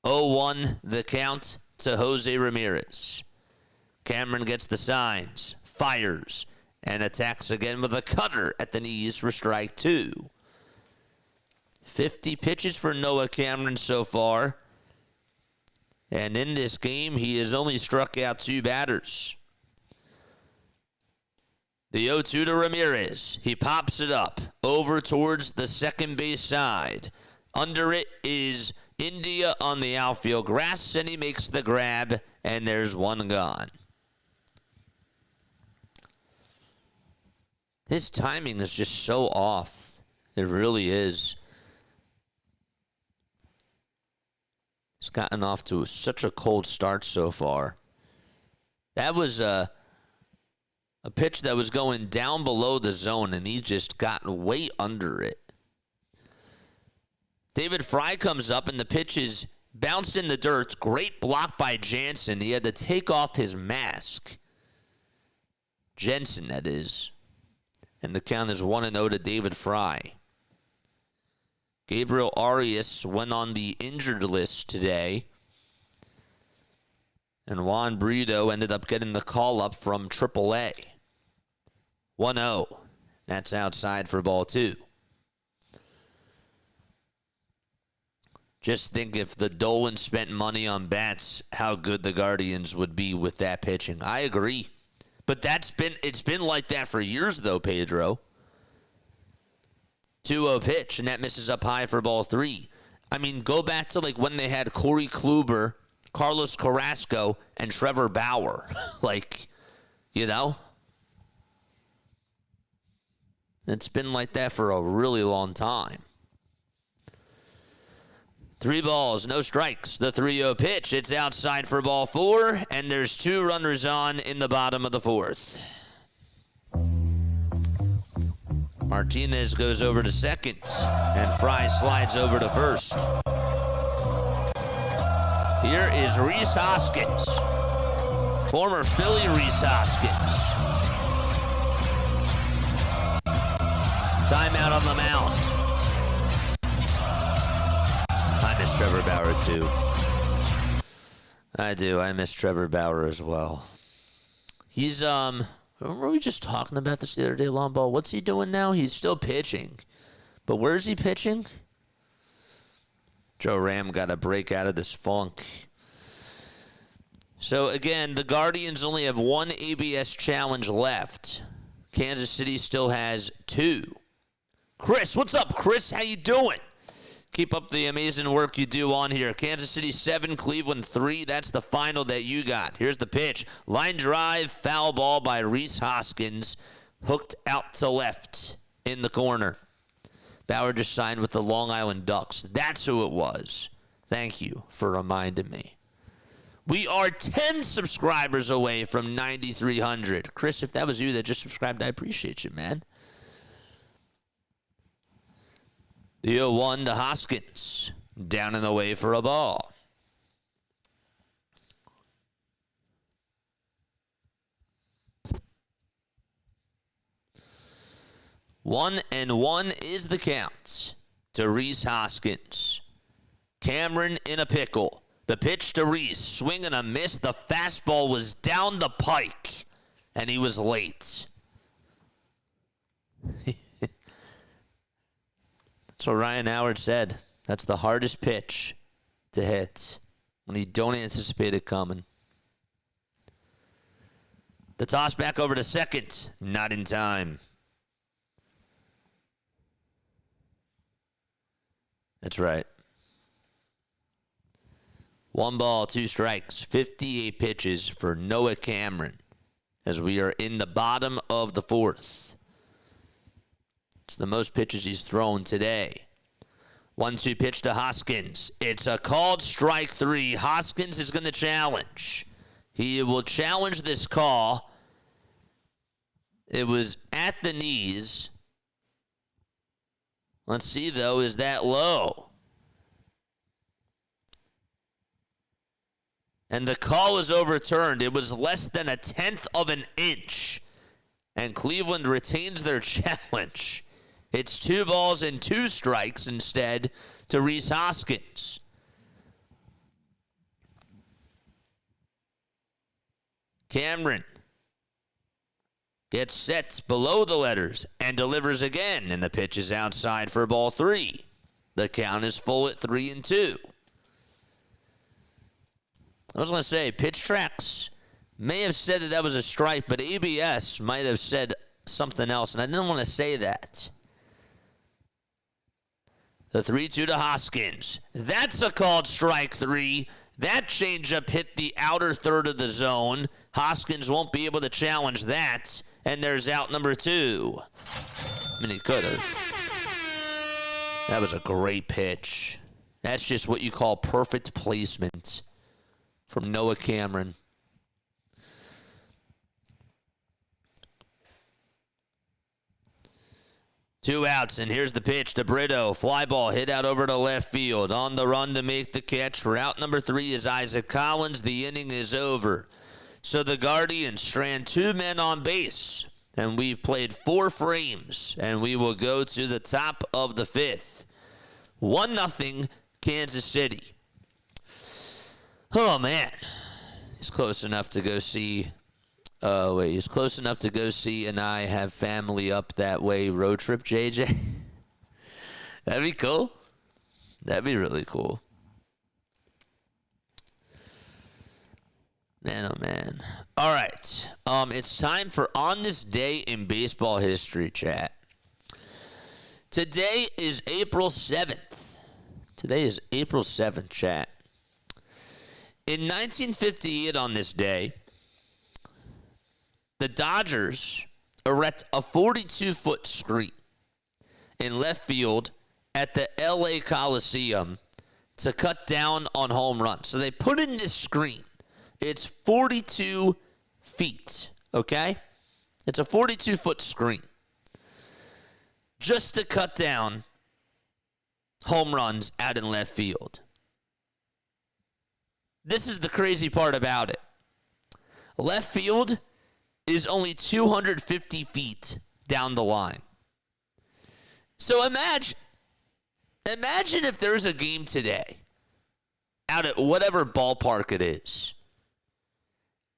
0-1 the count to Jose Ramirez. Cameron gets the signs, fires, and attacks again with a cutter at the knees for strike 2. 50 pitches for Noah Cameron so far. And in this game, he has only struck out 2 batters. The 0-2 to Ramirez. He pops it up over towards the second base side. Under it is India on the outfield grass, and he makes the grab, and there's 1 gone. His timing is just so off. It really is. He's gotten off to such a cold start so far. That was a pitch that was going down below the zone, and he just got way under it. David Fry comes up, and the pitch is bounced in the dirt. Great block by Jansen. He had to take off his mask. Jensen, that is. And the count is 1-0 to David Fry. Gabriel Arias went on the injured list today. And Juan Brito ended up getting the call up from AAA. 1-0. That's outside for ball 2. Just think if the Dolan spent money on bats, how good the Guardians would be with that pitching. I agree. But it's been like that for years, though, Pedro. 2-0 pitch, and that misses up high for ball 3. I mean, go back to like when they had Corey Kluber, Carlos Carrasco, and Trevor Bauer. You know? It's been like that for a really long time. 3 balls, no strikes. The 3-0 pitch. It's outside for ball 4, and there's 2 runners on in the bottom of the 4th. Martinez goes over to second, and Fry slides over to first. Here is Rhys Hoskins, former Philly Rhys Hoskins. Timeout on the mound. I miss Trevor Bauer, too. I do. I miss Trevor Bauer as well. He's, were we just talking about this the other day, Lomball? What's he doing now? He's still pitching. But where's he pitching? Joe Ram got to break out of this funk. So, again, the Guardians only have one ABS challenge left. Kansas City still has 2. Chris, what's up, Chris? How you doing? Keep up the amazing work you do on here. Kansas City 7, Cleveland 3. That's the final that you got. Here's the pitch. Line drive, foul ball by Rhys Hoskins. Hooked out to left in the corner. Bauer just signed with the Long Island Ducks. That's who it was. Thank you for reminding me. We are 10 subscribers away from 9,300. Chris, if that was you that just subscribed, I appreciate you, man. The 0-1 to Hoskins. Down and away for a ball. One and one is the count to Rhys Hoskins. Cameron in a pickle. The pitch to Rhys. Swing and a miss. The fastball was down the pike, and he was late. That's what Ryan Howard said. That's the hardest pitch to hit when you don't anticipate it coming. The toss back over to second. Not in time. That's right. 1 ball, 2 strikes, 58 pitches for Noah Cameron as we are in the bottom of the 4th. It's the most pitches he's thrown today. 1-2 pitch to Hoskins. It's a called strike 3. Hoskins is going to challenge. He will challenge this call. It was at the knees. Let's see, though, is that low? And the call was overturned. It was less than 1/10 of an inch. And Cleveland retains their challenge. It's 2 balls and 2 strikes instead to Rhys Hoskins. Cameron gets set below the letters and delivers again. And the pitch is outside for ball 3. The count is full at 3-2. I was going to say, Pitch Tracks may have said that was a strike, but ABS might have said something else, and I didn't want to say that. The 3-2 to Hoskins. That's a called strike 3. That changeup hit the outer third of the zone. Hoskins won't be able to challenge that, and there's out number 2. I mean, he could have. That was a great pitch. That's just what you call perfect placement from Noah Cameron. Two outs, and here's the pitch to Brito. Fly ball hit out over to left field. On the run to make the catch. Route number 3 is Isaac Collins. The inning is over. So the Guardians strand 2 men on base, and we've played 4 frames, and we will go to the top of the 5th. 1-0 Kansas City. Oh, man. He's close enough to go see. He's close enough to go see and I have family up that way road trip, JJ. That'd be cool. That'd be really cool. Man, oh, man. All right. It's time for On This Day in Baseball History, chat. Today is April 7th. Today is April 7th, chat. In 1958 on this day, the Dodgers erect a 42-foot screen in left field at the LA Coliseum to cut down on home runs. So they put in this screen. It's 42 feet, okay? It's a 42-foot screen just to cut down home runs out in left field. This is the crazy part about it. Left field is only 250 feet down the line. So imagine if there's a game today out at whatever ballpark it is,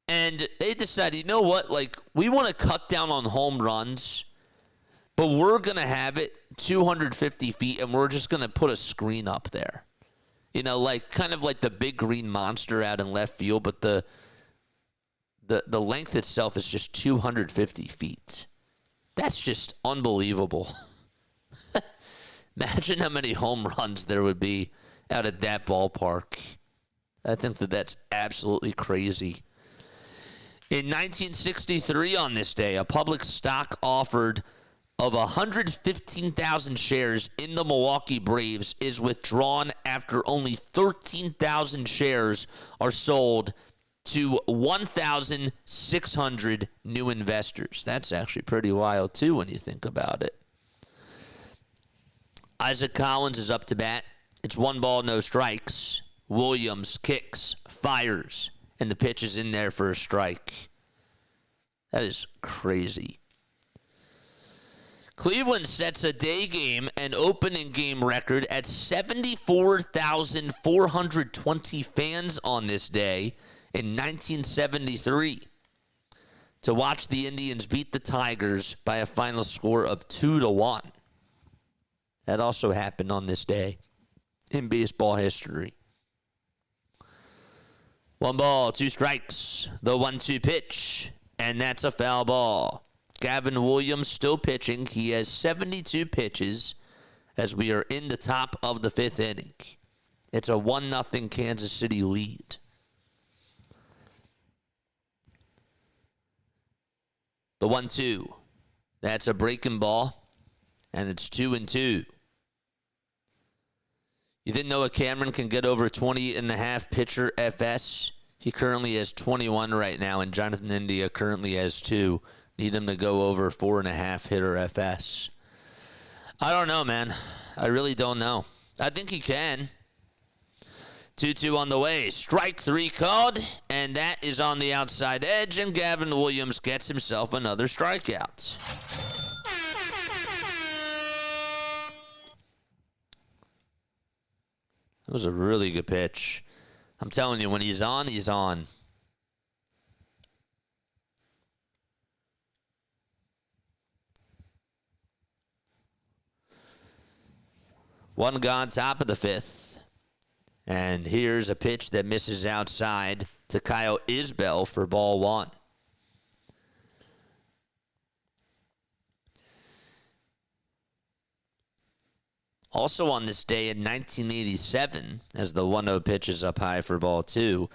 and they decide, you know what, like, we want to cut down on home runs, but we're going to have it 250 feet, and we're just going to put a screen up there. You know, like kind of like the big green monster out in left field, but the the length itself is just 250 feet. That's just unbelievable. Imagine how many home runs there would be out at that ballpark. I think that's absolutely crazy. In 1963, on this day, a public stock offered of 115,000 shares in the Milwaukee Braves is withdrawn after only 13,000 shares are sold to 1,600 new investors. That's actually pretty wild, too, when you think about it. Isaac Collins is up to bat. It's 1 ball, no strikes. Williams kicks, fires, and the pitch is in there for a strike. That is crazy. Cleveland sets a day game and opening game record at 74,420 fans on this day in 1973 to watch the Indians beat the Tigers by a final score of 2-1. That also happened on this day in baseball history. 1 ball, 2 strikes. The 1-2 pitch, and that's a foul ball. Gavin Williams still pitching. He has 72 pitches as we are in the top of the 5th inning. It's a 1-0 Kansas City lead. The 1-2. That's a breaking ball, and it's 2-2. You didn't know Cameron can get over 20.5 pitcher FS? He currently has 21 right now, and Jonathan India currently has 2. Need him to go over 4.5 hitter FS. I don't know, man. I really don't know. I think he can. 2-2 on the way. Strike 3 called, and that is on the outside edge, and Gavin Williams gets himself another strikeout. That was a really good pitch. I'm telling you, when he's on, he's on. One gone, top of the 5th. And here's a pitch that misses outside to Kyle Isbell for ball 1. Also on this day in 1987, as the 1-0 pitch is up high for ball 2,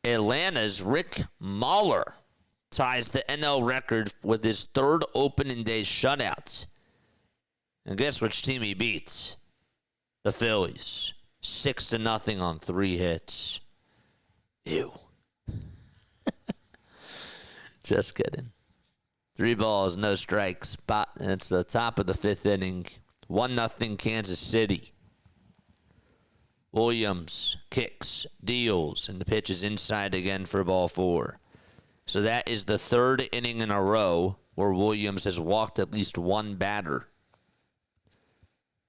Atlanta's Rick Mahler ties the NL record with his 3rd opening day shutout. And guess which team he beats? The Phillies. 6-0 on 3 hits. Ew. Just kidding. 3 balls, no strikes. It's the top of the 5th inning. 1-0 Kansas City. Williams kicks, deals, and the pitch is inside again for ball 4. So that is the 3rd inning in a row where Williams has walked at least 1 batter.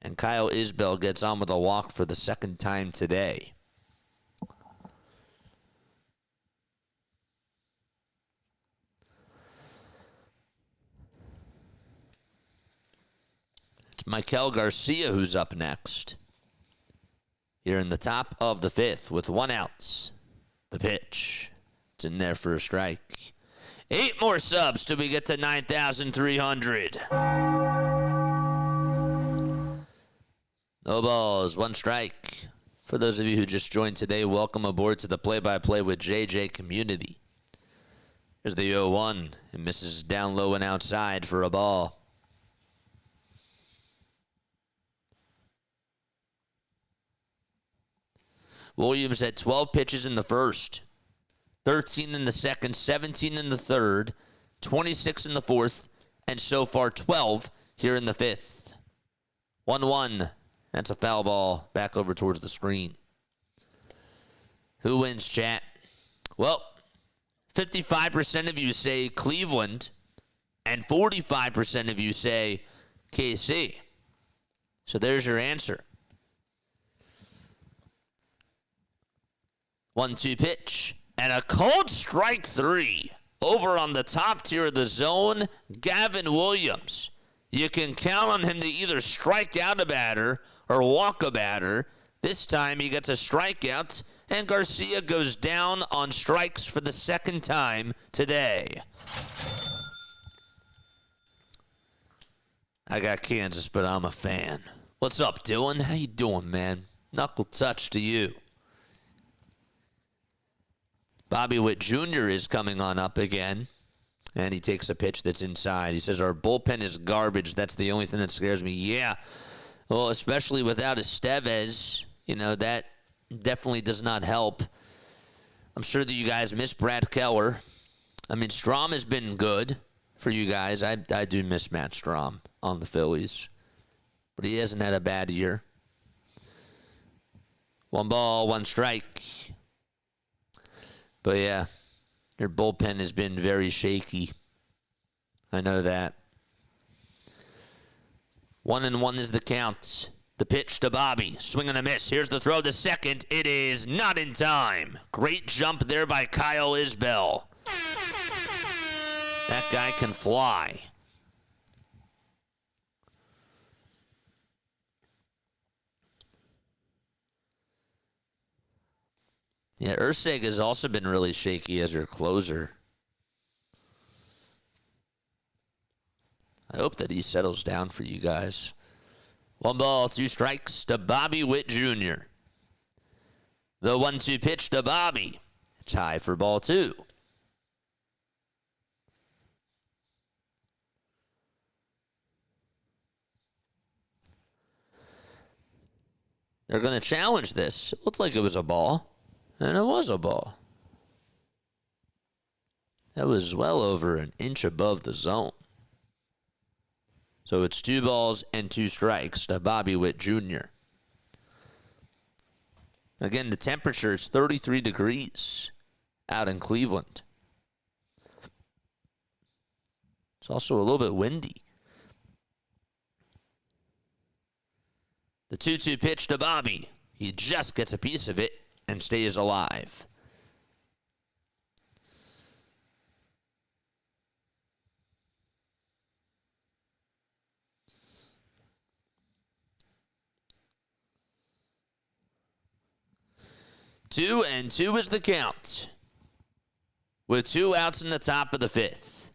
And Kyle Isbell gets on with a walk for the 2nd time today. It's Michael Garcia who's up next. Here in the top of the 5th with 1 out. The pitch. It's in there for a strike. 8 more subs till we get to 9,300. No balls, 1 strike. For those of you who just joined today, welcome aboard to the play-by-play with JJ community. Here's the 0-1. It misses down low and outside for a ball. Williams had 12 pitches in the 1st, 13 in the 2nd, 17 in the 3rd, 26 in the 4th, and so far 12 here in the 5th. 1-1. That's a foul ball back over towards the screen. Who wins, chat? Well, 55% of you say Cleveland, and 45% of you say KC. So there's your answer. 1-2 pitch, and a cold strike 3 over on the top tier of the zone, Gavin Williams. You can count on him to either strike out a batter or walk a batter. This time he gets a strikeout, and Garcia goes down on strikes for the second time today. I got Kansas, but I'm a fan. What's up, Dylan? How you doing, man? Knuckle touch to you. Bobby Witt Jr. is coming on up again, and he takes a pitch that's inside. He says, our bullpen is garbage. That's the only thing that scares me. Yeah, well, especially without Estevez, that definitely does not help. I'm sure that you guys miss Brad Keller. I mean, Strom has been good for you guys. I do miss Matt Strom on the Phillies, but he hasn't had a bad year. 1 ball, 1 strike. But yeah, your bullpen has been very shaky. I know that. 1-1 is the count. The pitch to Bobby. Swing and a miss. Here's the throw to second. It is not in time. Great jump there by Kyle Isbell. That guy can fly. Yeah, Urseg has also been really shaky as your closer. I hope that he settles down for you guys. 1 ball, 2 strikes to Bobby Witt Jr. The 1-2 pitch to Bobby. It's high for ball 2. They're going to challenge this. It looked like it was a ball. And it was a ball. That was well over an inch above the zone. So it's 2 balls and 2 strikes to Bobby Witt Jr. Again, the temperature is 33 degrees out in Cleveland. It's also a little bit windy. The 2-2 pitch to Bobby. He just gets a piece of it and stays alive. Two and 2 is the count, with 2 outs in the top of the 5th.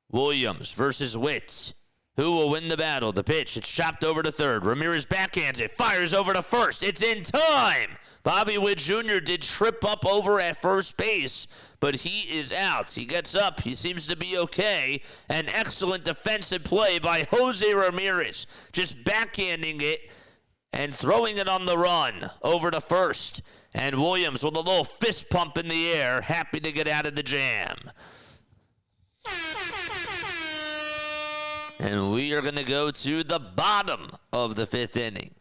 Williams versus Witt. Who will win the battle? The pitch, it's chopped over to third. Ramirez backhands it, fires over to first. It's in time. Bobby Witt Jr. did trip up over at first base, but he is out. He gets up. He seems to be okay. An excellent defensive play by Jose Ramirez, just backhanding it and throwing it on the run over to first. And Williams with a little fist pump in the air, happy to get out of the jam. And we are going to go to the bottom of the 5th inning.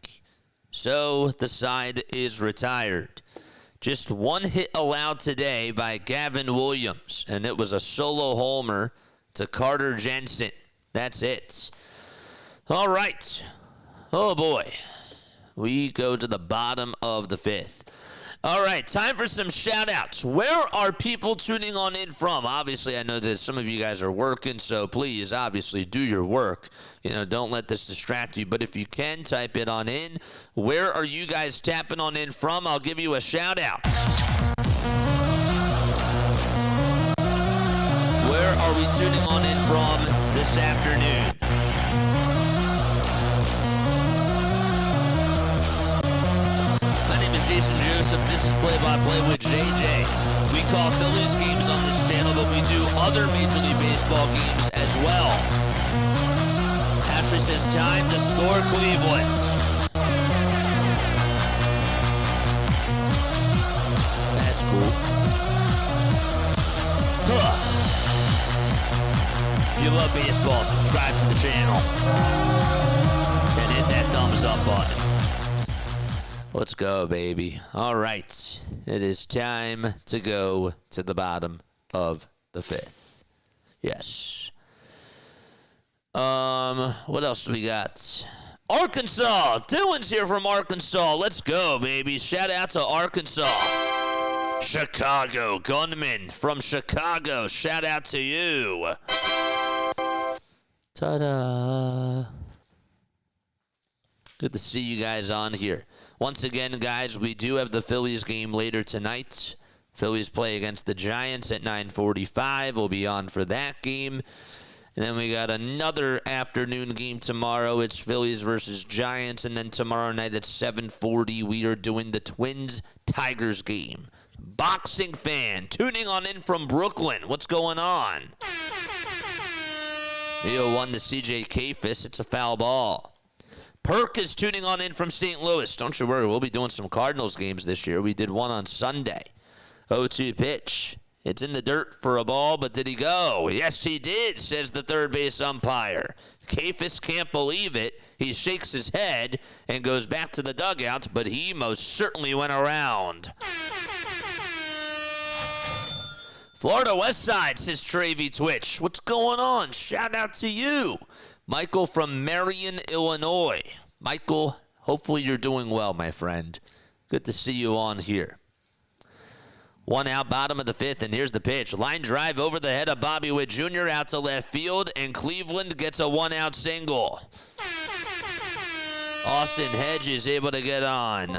So the side is retired. Just 1 hit allowed today by Gavin Williams, and it was a solo homer to Carter Jensen. That's it. All right. Oh, boy. We go to the bottom of the 5th. All right, time for some shout-outs. Where are people tuning on in from? Obviously, I know that some of you guys are working, so please, obviously, do your work. Don't let this distract you. But if you can, type it on in. Where are you guys tapping on in from? I'll give you a shout-out. Where are we tuning on in from this afternoon? Jason Joseph. This is Play-by-Play with JJ. We call Phillies games on this channel, but we do other Major League Baseball games as well. Ashley says, time to score Cleveland. That's cool. If you love baseball, subscribe to the channel and hit that thumbs up button. Let's go, baby. All right. It is time to go to the bottom of the 5th. Yes. What else do we got? Arkansas. Dylan's here from Arkansas. Let's go, baby. Shout out to Arkansas. Chicago. Gunman from Chicago. Shout out to you. Ta-da. Good to see you guys on here. Once again, guys, we do have the Phillies game later tonight. Phillies play against the Giants at 9:45. We'll be on for that game. And then we got another afternoon game tomorrow. It's Phillies versus Giants. And then tomorrow night at 7:40, we are doing the Twins-Tigers game. Boxing fan tuning on in from Brooklyn. What's going on? 1 to CJ Kafis. It's a foul ball. Perk is tuning on in from St. Louis. Don't you worry, we'll be doing some Cardinals games this year. We did one on Sunday. 0-2 pitch. It's in the dirt for a ball, but did he go? Yes, he did, says the third base umpire. Kafis can't believe it. He shakes his head and goes back to the dugout, but he most certainly went around. Florida West Side, says Travy Twitch. What's going on? Shout out to you. Michael from Marion, Illinois. Michael, hopefully you're doing well, my friend. Good to see you on here. 1 out, bottom of the 5th, and here's the pitch. Line drive over the head of Bobby Witt Jr. out to left field, and Cleveland gets a 1-out single. Austin Hedge is able to get on.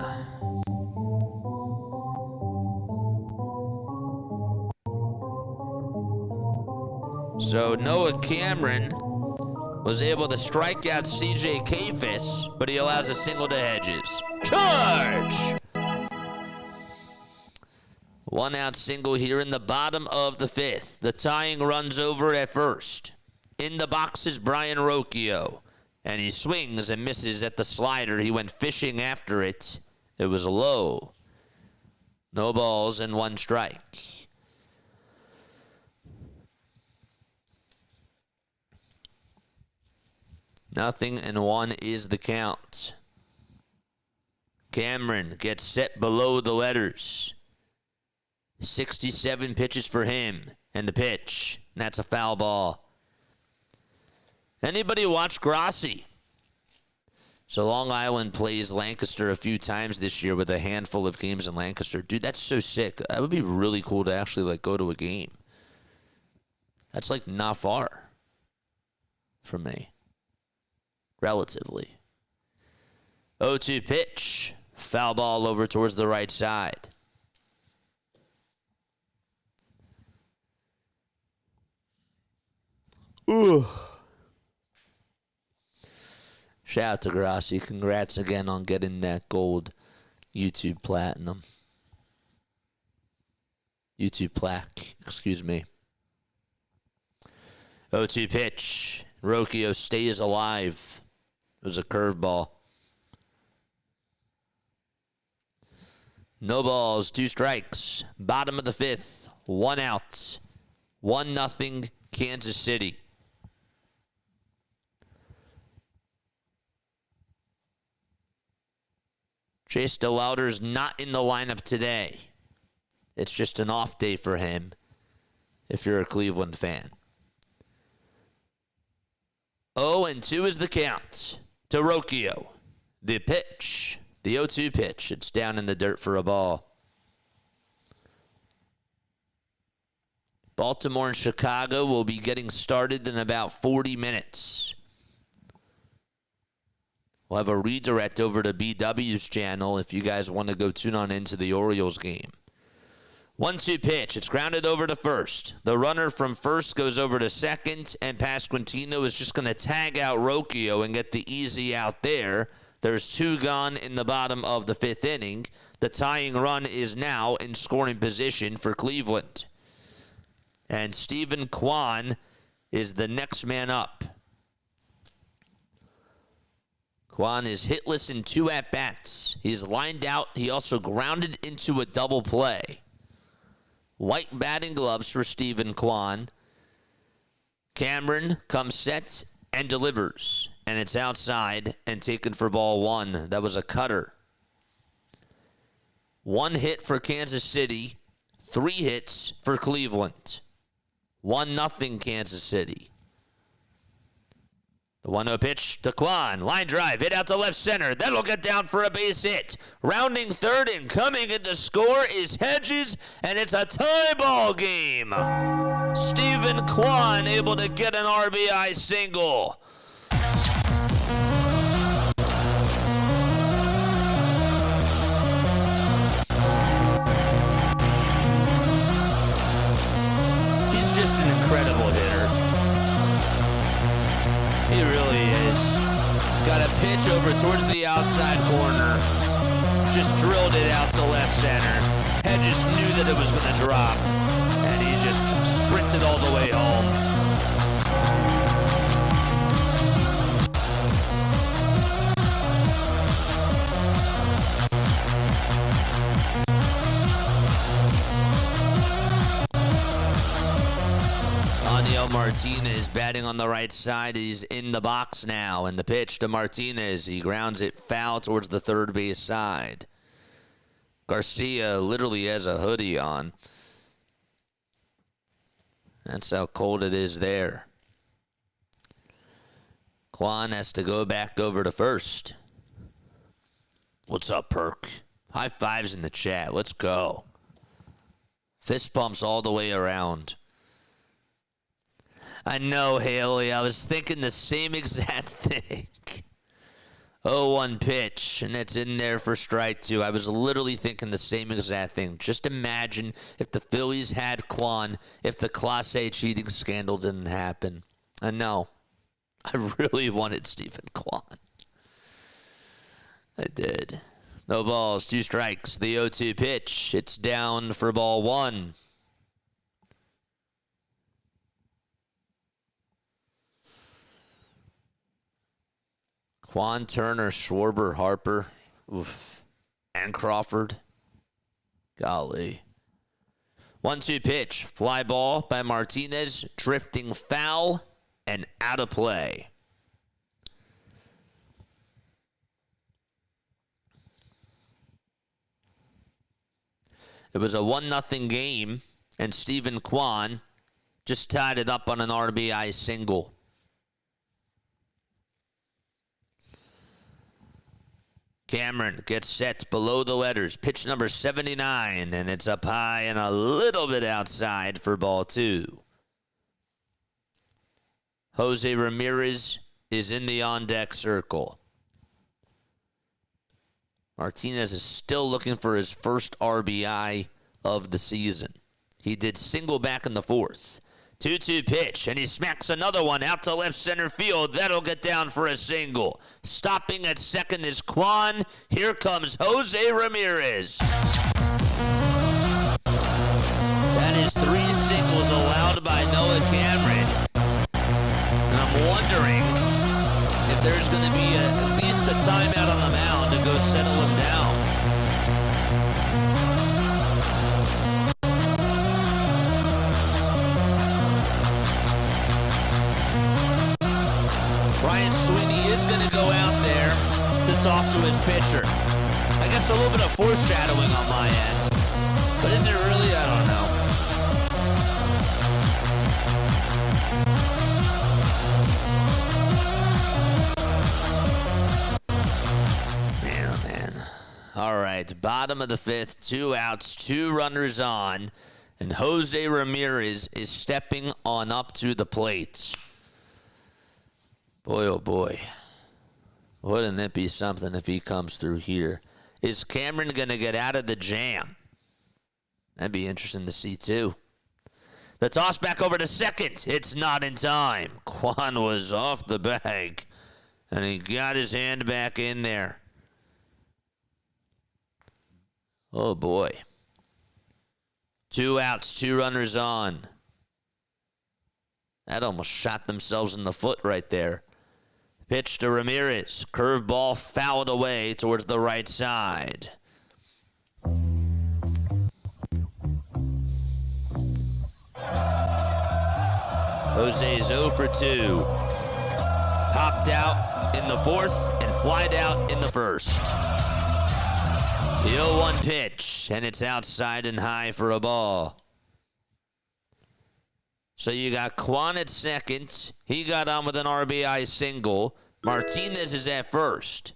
So Noah Cameron was able to strike out CJ Kafis, but he allows a single to Hedges. Charge! 1-out single here in the bottom of the 5th. The tying runs over at first. In the box is Brian Rocchio, and he swings and misses at the slider. He went fishing after it. It was low. No balls and 1 strike. Nothing and 1 is the count. Cameron gets set below the letters. 67 pitches for him. And the pitch. And that's a foul ball. Anybody watch Grossi? So Long Island plays Lancaster a few times this year with a handful of games in Lancaster. Dude, that's so sick. That would be really cool to actually go to a game. That's not far from me. Relatively. 0-2 pitch. Foul ball over towards the right side. Ooh. Shout out to Grossi. Congrats again on getting that gold YouTube platinum. YouTube plaque. Excuse me. 0-2 pitch. Rocchio stays alive. It was a curveball. No balls, 2 strikes. Bottom of the 5th. 1 out. 1-0 Kansas City. Chase DeLauder's not in the lineup today. It's just an off day for him if you're a Cleveland fan. 0-2 is the count to Rocchio. The pitch, the 0-2 pitch. It's down in the dirt for a ball. Baltimore and Chicago will be getting started in about 40 minutes. We'll have a redirect over to BW's channel if you guys want to go tune on into the Orioles game. 1-2 pitch. It's grounded over to first. The runner from first goes over to second, and Pasquantino is just going to tag out Rocchio and get the easy out there. There's 2 gone in the bottom of the 5th inning. The tying run is now in scoring position for Cleveland. And Stephen Kwan is the next man up. Kwan is hitless in 2 at-bats. He's lined out. He also grounded into a double play. White batting gloves for Stephen Kwan. Cameron comes set and delivers. And it's outside and taken for ball 1. That was a cutter. 1 hit for Kansas City. 3 hits for Cleveland. 1-0 Kansas City. The 1-0 pitch to Kwan. Line drive. Hit out to left center. That'll get down for a base hit. Rounding third and coming in to score is Hedges, and it's a tie ball game. Stephen Kwan able to get an RBI single. incredible hitter. He really is. Got a pitch over towards the outside corner. Just drilled it out to left center. Hedges knew that it was going to drop. And he just sprinted all the way home. Martinez batting on the right side. He's in the box now, and the pitch to Martinez. He grounds it foul towards the third base side. Garcia literally has a hoodie on. That's how cold it is there. Kwan has to go back over to first. What's up, Perk? High fives in the chat. Let's go. Fist bumps all the way around. I know, Haley. I was thinking the same exact thing. 0-1 pitch, and it's in there for strike two. I was literally thinking the same exact thing. Just imagine if the Phillies had Kwan, if the Clase A cheating scandal didn't happen. I know. I really wanted Stephen Kwan. I did. No balls, 2 strikes. The 0-2 pitch. It's down for ball 1. Kwan, Turner, Schwarber, Harper, oof, and Crawford. Golly. 1-2 pitch. Fly ball by Martinez, drifting foul and out of play. It was a 1-0 game, and Stephen Kwan just tied it up on an RBI single. Cameron gets set below the letters. Pitch number 79, and it's up high and a little bit outside for ball 2. Jose Ramirez is in the on-deck circle. Martinez is still looking for his first RBI of the season. He did single back in the 4th. 2-2 pitch, and he smacks another one out to left center field. That'll get down for a single. Stopping at second is Kwan. Here comes Jose Ramirez. That is 3 singles allowed by Noah Cameron. And I'm wondering if there's going to be at least a timeout on the mound to go settle him down. Brian Sweeney is going to go out there to talk to his pitcher. I guess a little bit of foreshadowing on my end. But is it really? I don't know. Man, oh man. All right, bottom of the 5th, 2 outs, 2 runners on. And Jose Ramirez is stepping on up to the plate. Boy, oh boy. Wouldn't it be something if he comes through here? Is Cameron going to get out of the jam? That'd be interesting to see, too. The toss back over to second. It's not in time. Kwan was off the bag, and he got his hand back in there. Oh, boy. 2 outs, 2 runners on. That almost shot themselves in the foot right there. Pitch to Ramirez. Curveball fouled away towards the right side. Jose is 0 for 2. Popped out in the 4th and flied out in the 1st. The 0-1 pitch, and it's outside and high for a ball. So you got Kwan at second. He got on with an RBI single. Martinez is at first.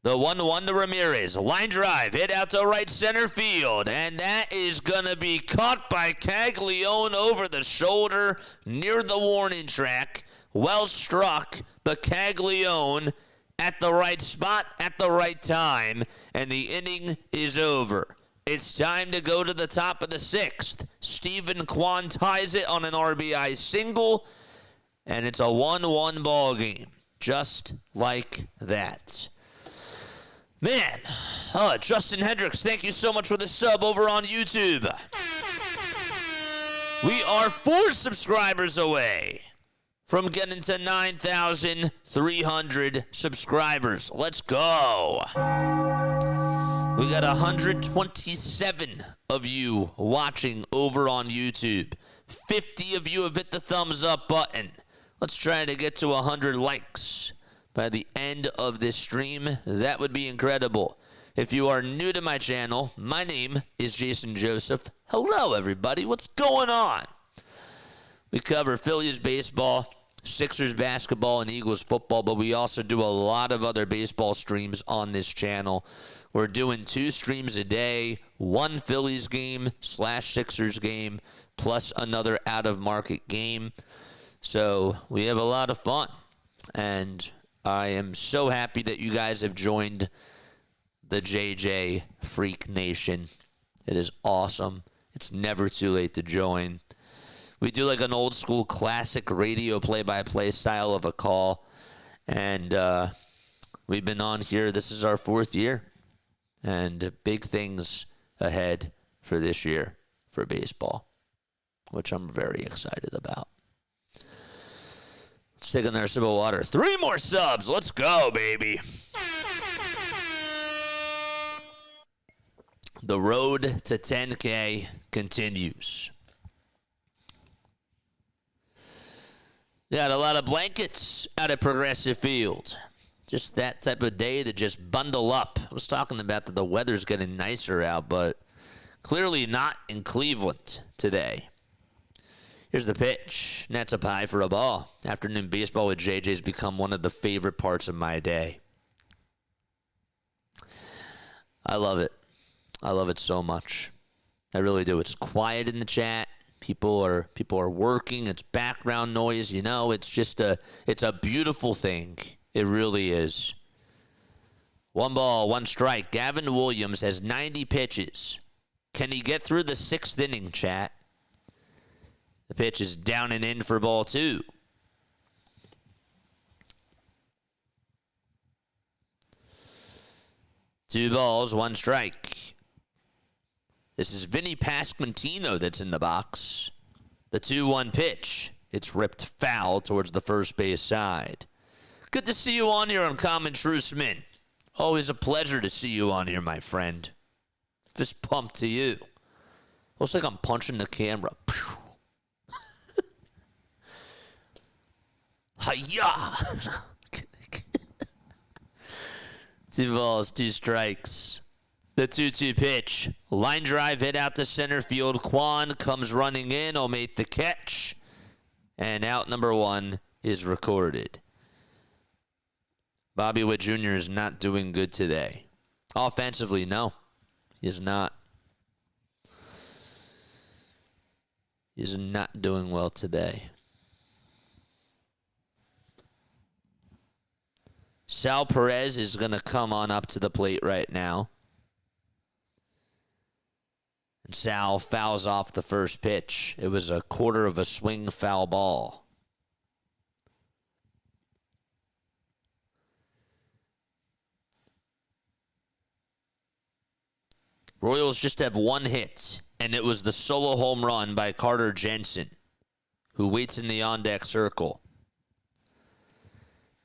The 1-1 to Ramirez. Line drive. Hit out to right center field. And that is going to be caught by Caglione over the shoulder near the warning track. Well struck, but Caglione at the right spot at the right time. And the inning is over. It's time to go to the top of the 6th. Stephen Kwan ties it on an RBI single, and it's a 1-1 ball game. Just like that. Man, Justin Hendricks, thank you so much for the sub over on YouTube. We are 4 subscribers away from getting to 9,300 subscribers. Let's go. We got 127 of you watching over on YouTube. 50 of you have hit the thumbs up button. Let's try to get to 100 likes by the end of this stream. That would be incredible. If you are new to my channel, my name is Jason Joseph. Hello, everybody. What's going on? We cover Phillies baseball, Sixers basketball, and Eagles football, but we also do a lot of other baseball streams on this channel. We're doing 2 streams a day, 1 Phillies game / Sixers game, plus another out-of-market game. So we have a lot of fun, and I am so happy that you guys have joined the JJ Freak Nation. It is awesome. It's never too late to join. We do like an old school classic radio play-by-play style of a call, and we've been on here. This is our 4th year, and big things ahead for this year for baseball, which I'm very excited about. Let's take another sip of water. 3 more subs. Let's go, baby. The road to 10K continues. Got a lot of blankets out at Progressive Field. Just that type of day to just bundle up. I was talking about that the weather's getting nicer out, but clearly not in Cleveland today. Here's the pitch. That's up high for a ball. Afternoon baseball with JJ has become one of the favorite parts of my day. I love it. I love it so much. I really do. It's quiet in the chat. People are working. It's background noise. You know, it's a beautiful thing. It really is. 1 ball, 1 strike. Gavin Williams has 90 pitches. Can he get through the 6th inning, chat? The pitch is down and in for ball 2. Two balls, 1 strike. This is Vinny Pasquantino that's in the box. The 2-1 pitch. It's ripped foul towards the first base side. Good to see you on here, Uncommon Truceman. Always a pleasure to see you on here, my friend. Fist pump to you. Looks like I'm punching the camera. Hi-ya! 2 balls, 2 strikes. The 2-2 pitch. Line drive hit out to center field. Kwan comes running in. Will make the catch. And out number 1 is recorded. Bobby Witt Jr. is not doing good today. Offensively, no. He is not. He is not doing well today. Sal Perez is going to come on up to the plate right now. And Sal fouls off the first pitch. It was a quarter of a swing foul ball. Royals just have 1 hit, and it was the solo home run by Carter Jensen, who waits in the on-deck circle.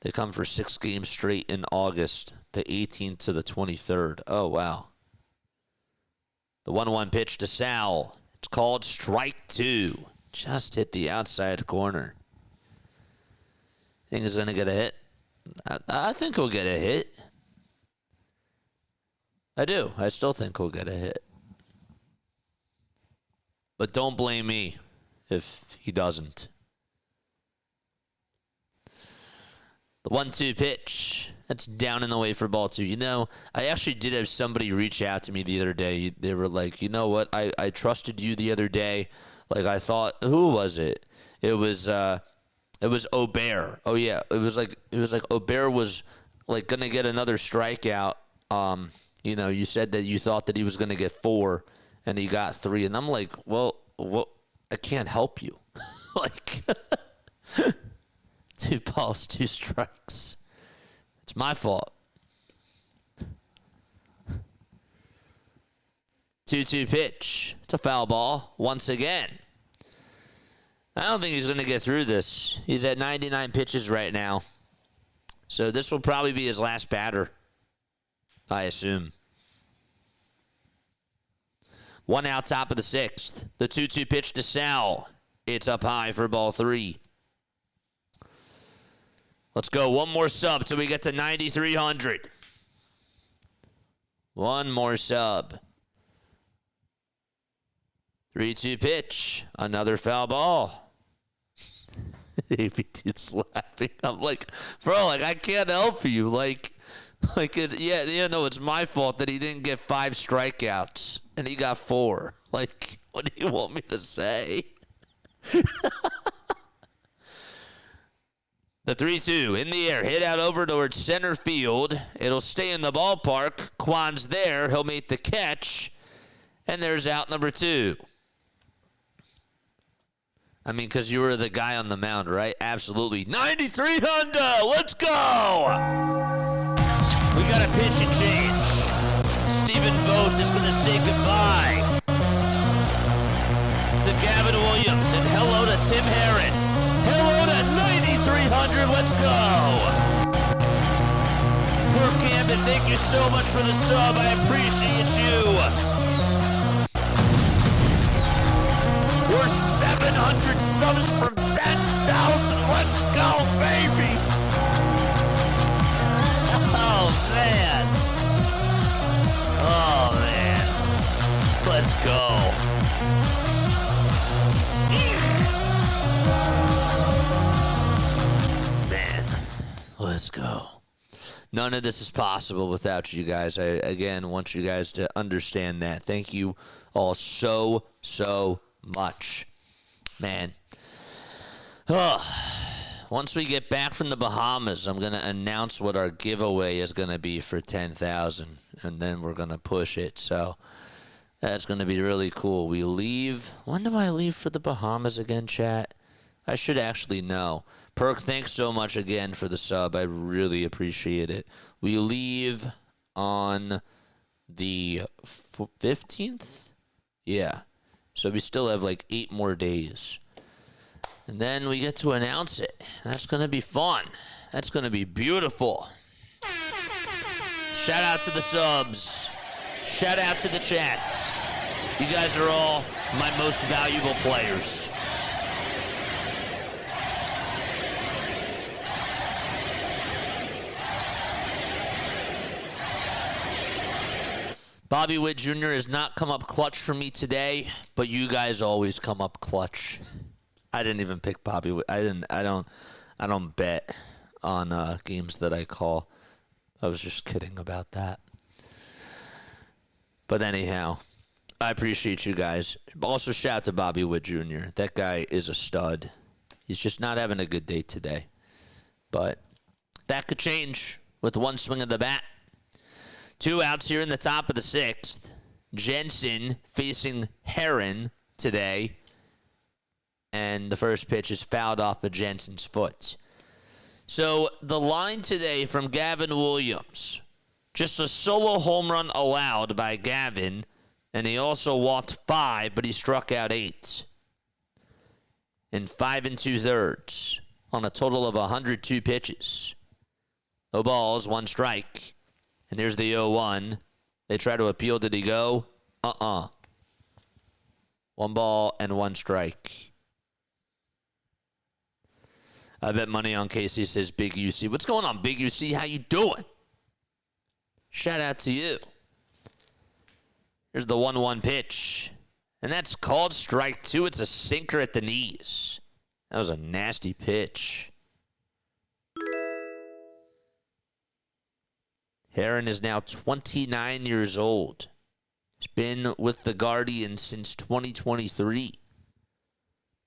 They come for 6 games straight in August, the 18th to the 23rd. Oh, wow. The 1-1 pitch to Sal. It's called strike 2. Just hit the outside corner. Think he's going to get a hit? I think he'll get a hit. I do. I still think he'll get a hit. But don't blame me if he doesn't. The 1-2 pitch. That's down and away for ball 2. You know, I actually did have somebody reach out to me the other day. They were like, you know what? I trusted you the other day. Like, I thought, who was it? It was Aubert. Oh yeah. It was like Aubert was like gonna get another strikeout You know, you said that you thought that he was going to get 4, and he got 3. And I'm like, well, I can't help you. Like, 2 balls, 2 strikes. It's my fault. 2-2 pitch. It's a foul ball once again. I don't think he's going to get through this. He's at 99 pitches right now. So this will probably be his last batter, I assume. 1 out, top of the 6th. The 2-2 pitch to Sal. It's up high for ball 3. Let's go. One more sub till we get to 9,300. One more sub. 3-2 pitch. Another foul ball. ABT's laughing. I'm like, bro, like, I can't help you. Like, it's my fault that he didn't get 5 strikeouts and he got 4. Like, what do you want me to say? The 3-2 in the air, hit out over towards center field. It'll stay in the ballpark. Kwan's there. He'll make the catch. And there's out number 2. I mean, because you were the guy on the mound, right? Absolutely. 93 Honda. Let's go. We got a pitch and change. Stephen Vogt is going to say goodbye to Gavin Williams. And hello to Tim Herron. Hello to 9,300. Let's go. Poor Gambit, thank you so much for the sub. I appreciate you. We're 700 subs from 10,000. Let's go, baby. Oh, man. Oh, man. Let's go. Man, let's go. None of this is possible without you guys. I, again, want you guys to understand that. Thank you all so much. Man. Once we get back from the Bahamas, I'm going to announce what our giveaway is going to be for 10,000, and then we're going to push it. So that's going to be really cool. We leave. When do I leave for the Bahamas again, chat? I should actually know. Perk, thanks so much again for the sub. I really appreciate it. We leave on the 15th? Yeah. So we still have like 8 more days. And then we get to announce it. That's going to be fun. That's going to be beautiful. Shout out to the subs. Shout out to the chats. You guys are all my most valuable players. Bobby Witt Jr. has not come up clutch for me today, but you guys always come up clutch. I didn't even pick Bobby Witt. I don't bet on games that I call. I was just kidding about that. But anyhow, I appreciate you guys. Also, shout out to Bobby Witt Jr. That guy is a stud. He's just not having a good day today. But that could change with one swing of the bat. 2 outs here in the top of the 6th. Jensen facing Herron today. And the first pitch is fouled off of Jensen's foot. So the line today from Gavin Williams. Just a solo home run allowed by Gavin. And he also walked 5, but he struck out 8. In 5 2/3 on a total of 102 pitches. No balls, 1 strike. And there's the 0-1. They try to appeal. Did he go? 1 ball and 1 strike. I bet money on Casey, says Big UC. What's going on, Big UC? How you doing? Shout out to you. Here's the 1-1 pitch. And that's called strike 2. It's a sinker at the knees. That was a nasty pitch. Herron is now 29 years old. He's been with the Guardians since 2023.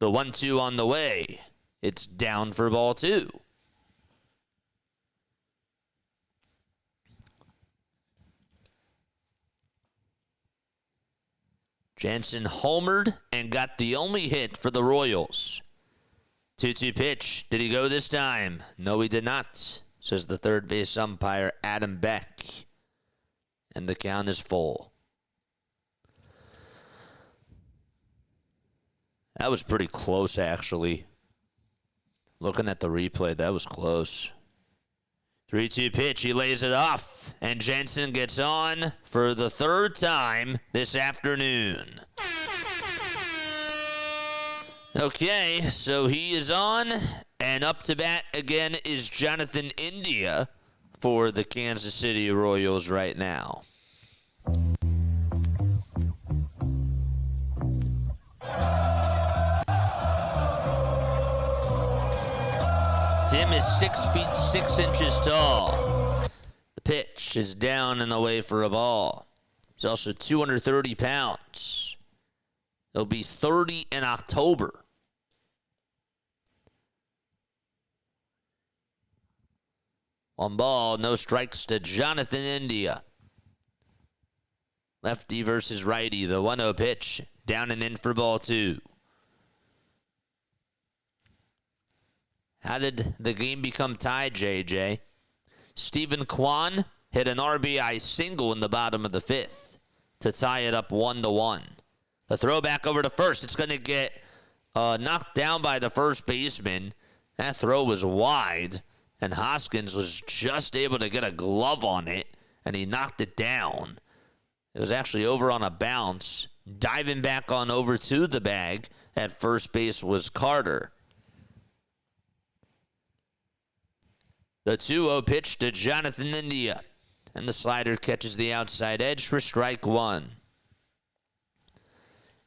The 1-2 on the way. It's down for ball 2. Jansen homered and got the only hit for the Royals. 2-2 pitch. Did he go this time? No, he did not, says the third base umpire, Adam Beck. And the count is full. That was pretty close, actually. Looking at the replay, that was close. 3-2 pitch. He lays it off. And Jansen gets on for the third time this afternoon. Okay, so he is on. And up to bat again is Jonathan India for the Kansas City Royals right now. Tim is 6 feet 6 inches tall. The pitch is down and away for a ball. He's also 230 pounds. He'll be 30 in October. One ball, no strikes to Jonathan India. Lefty versus righty. The 1-0 pitch. Down and in for ball 2. How did the game become tied, JJ? Stephen Kwan hit an RBI single in the bottom of the 5th to tie it up 1-1. The throw back over to first. It's going to get knocked down by the first baseman. That throw was wide, and Hoskins was just able to get a glove on it, and he knocked it down. It was actually over on a bounce. Diving back on over to the bag at first base was Carter. The 2-0 pitch to Jonathan India. And the slider catches the outside edge for strike 1.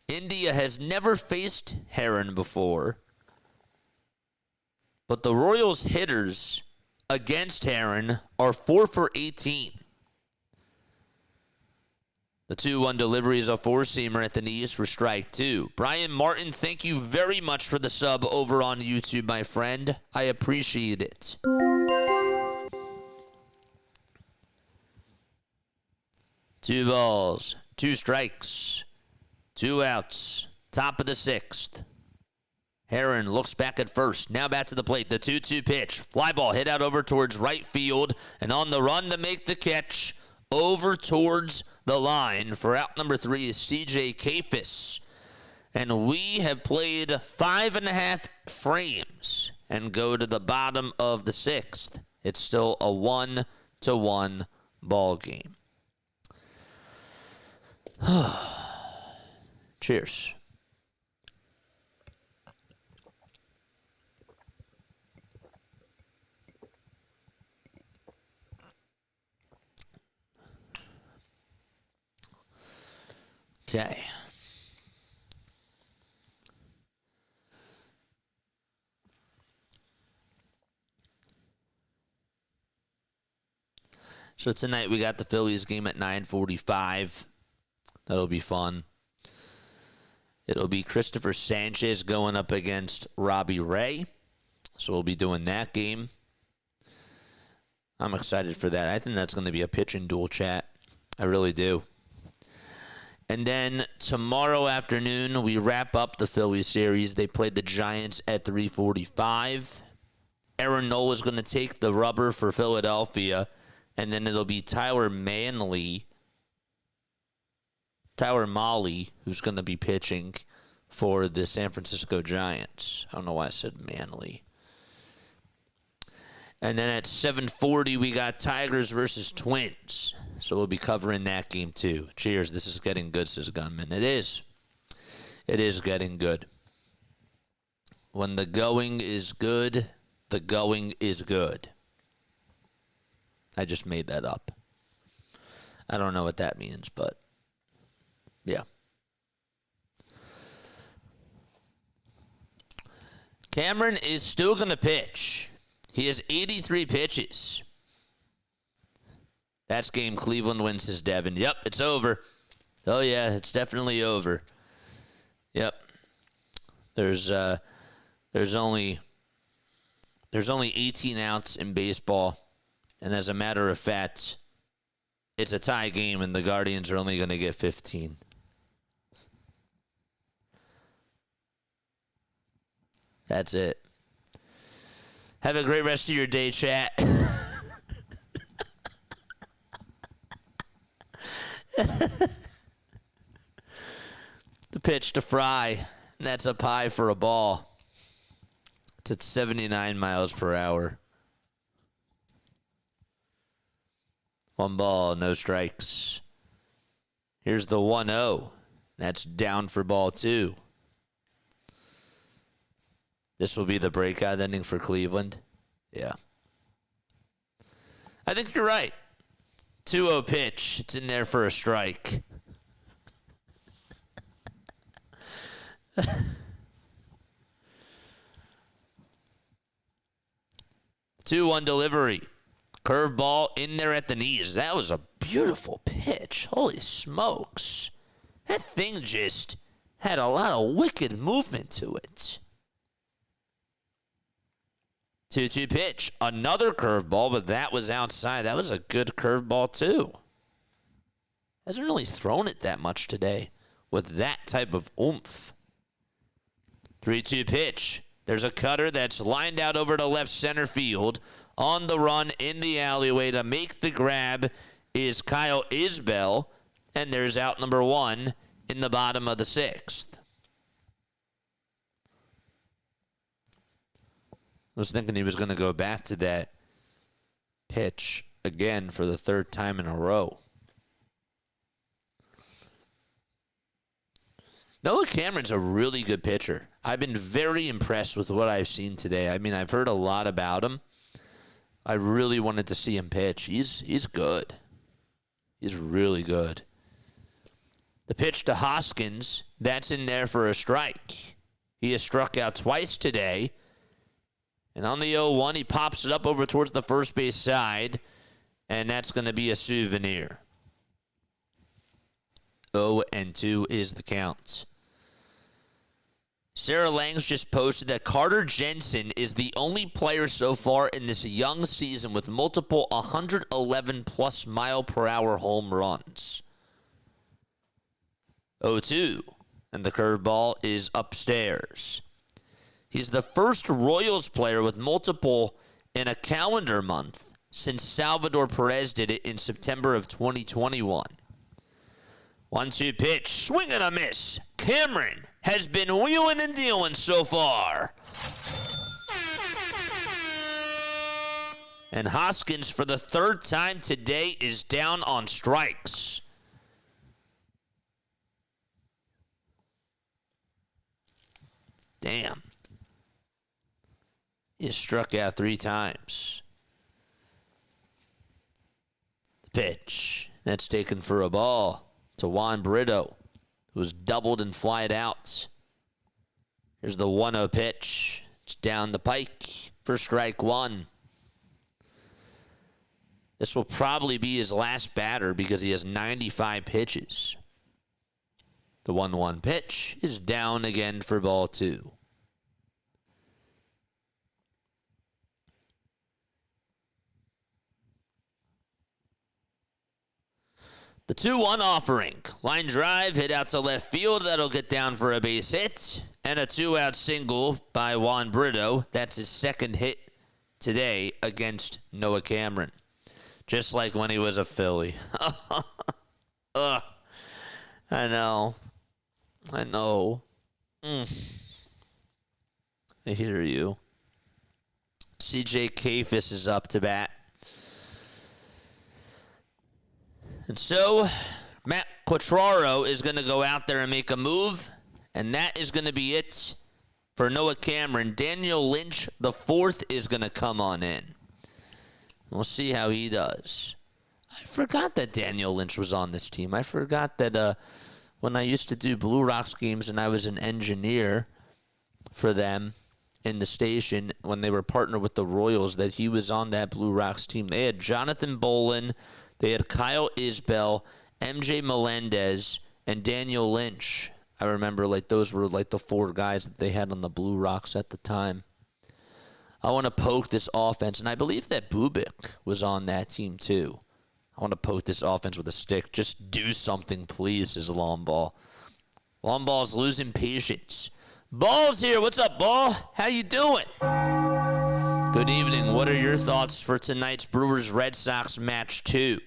India has never faced Heron before. But the Royals hitters against Heron are 4 for 18. The 2-1 delivery is a four-seamer at the knees for strike 2. Brian Martin, thank you very much for the sub over on YouTube, my friend. I appreciate it. 2 balls, 2 strikes, 2 outs, top of the 6th. Heron looks back at first, now back to the plate. The 2-2 pitch, fly ball hit out over towards right field, and on the run to make the catch over towards the line for out number 3 is C.J. Kafis. And we have played 5.5 frames and go to the bottom of the 6th. It's still a 1-1 ball game. Cheers. Okay. So tonight we got the Phillies game at 9:45. That'll be fun. It'll be Christopher Sanchez going up against Robbie Ray. So we'll be doing that game. I'm excited for that. I think that's going to be a pitching duel chat. I really do. And then tomorrow afternoon, we wrap up the Phillies series. They played the Giants at 3:45. Aaron Nola is going to take the rubber for Philadelphia. And then it'll be Tyler Mahle, who's going to be pitching for the San Francisco Giants. I don't know why I said Manly. And then at 7:40, we got Tigers versus Twins. So we'll be covering that game too. Cheers. This is getting good, says Gunman. It is. It is getting good. When the going is good, the going is good. I just made that up. I don't know what that means, but yeah. Cameron is still going to pitch. He has 83 pitches. That's game Cleveland wins, says Devin. Yep, it's over. Oh, yeah, it's definitely over. Yep. There's only 18 outs in baseball. And as a matter of fact, it's a tie game, and the Guardians are only going to get 15. That's it. Have a great rest of your day, chat. The pitch to Fry. And that's up high for a ball. It's at 79 miles per hour. 1 ball, no strikes. Here's the 1-0. That's down for ball 2. This will be the breakout inning for Cleveland. Yeah. I think you're right. 2-0 pitch. It's in there for a strike. 2-1 delivery. Curveball in there at the knees. That was a beautiful pitch. Holy smokes. That thing just had a lot of wicked movement to it. 2-2 pitch. Another curveball, but that was outside. That was a good curveball, too. Hasn't really thrown it that much today with that type of oomph. 3-2 pitch. There's a cutter that's lined out over to left center field. On the run in the alleyway to make the grab is Kyle Isbell. And there's out number 1 in the bottom of the 6th. I was thinking he was going to go back to that pitch again for the 3rd time in a row. Noah Cameron's a really good pitcher. I've been very impressed with what I've seen today. I mean, I've heard a lot about him. I really wanted to see him pitch. He's good. He's really good. The pitch to Hoskins, that's in there for a strike. He has struck out twice today. And on the 0-1, he pops it up over towards the first base side. And that's going to be a souvenir. 0-2 is the count. Sarah Langs just posted that Carter Jensen is the only player so far in this young season with multiple 111-plus mile-per-hour home runs. 0-2, and the curveball is upstairs. He's the first Royals player with multiple in a calendar month since Salvador Perez did it in September of 2021. 1-2 pitch, swing and a miss. Cameron has been wheeling and dealing so far. And Hoskins, for the 3rd time today, is down on strikes. Damn. He struck out 3 times. The pitch. That's taken for a ball to Juan Brito, who was doubled and flied out. Here's the 1-0 pitch. It's down the pike for strike 1. This will probably be his last batter because he has 95 pitches. The 1-1 pitch is down again for ball 2. The 2-1 offering. Line drive, hit out to left field. That'll get down for a base hit. And a 2-out single by Juan Brito. That's his 2nd hit today against Noah Cameron. Just like when he was a Philly. I know. I hear you. CJ Kafis is up to bat. And so, Matt Quatraro is going to go out there and make a move. And that is going to be it for Noah Cameron. Daniel Lynch, the 4th, is going to come on in. We'll see how he does. I forgot that Daniel Lynch was on this team. I forgot that when I used to do Blue Rocks games and I was an engineer for them in the station when they were partnered with the Royals, that he was on that Blue Rocks team. They had Jonathan Bolin. They had Kyle Isbell, MJ Melendez, and Daniel Lynch. I remember those were the 4 guys that they had on the Blue Rocks at the time. I want to poke this offense, and I believe that Bubik was on that team too. I want to poke this offense with a stick. Just do something, please, says Long Ball. Long Ball's losing patience. Ball's here. What's up, Ball? How you doing? Good evening. What are your thoughts for tonight's Brewers-Red Sox match 2?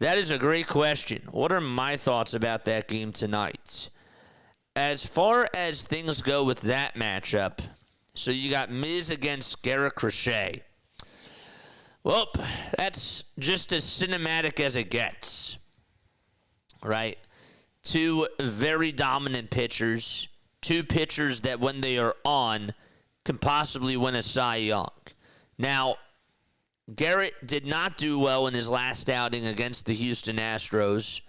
That is a great question. What are my thoughts about that game tonight? As far as things go with that matchup, so you got Miz against Garrett Crochet. Well, that's just as cinematic as it gets, right? Two very dominant pitchers, two pitchers that when they are on can possibly win a Cy Young. Now, Garrett did not do well in his last outing against the Houston Astros.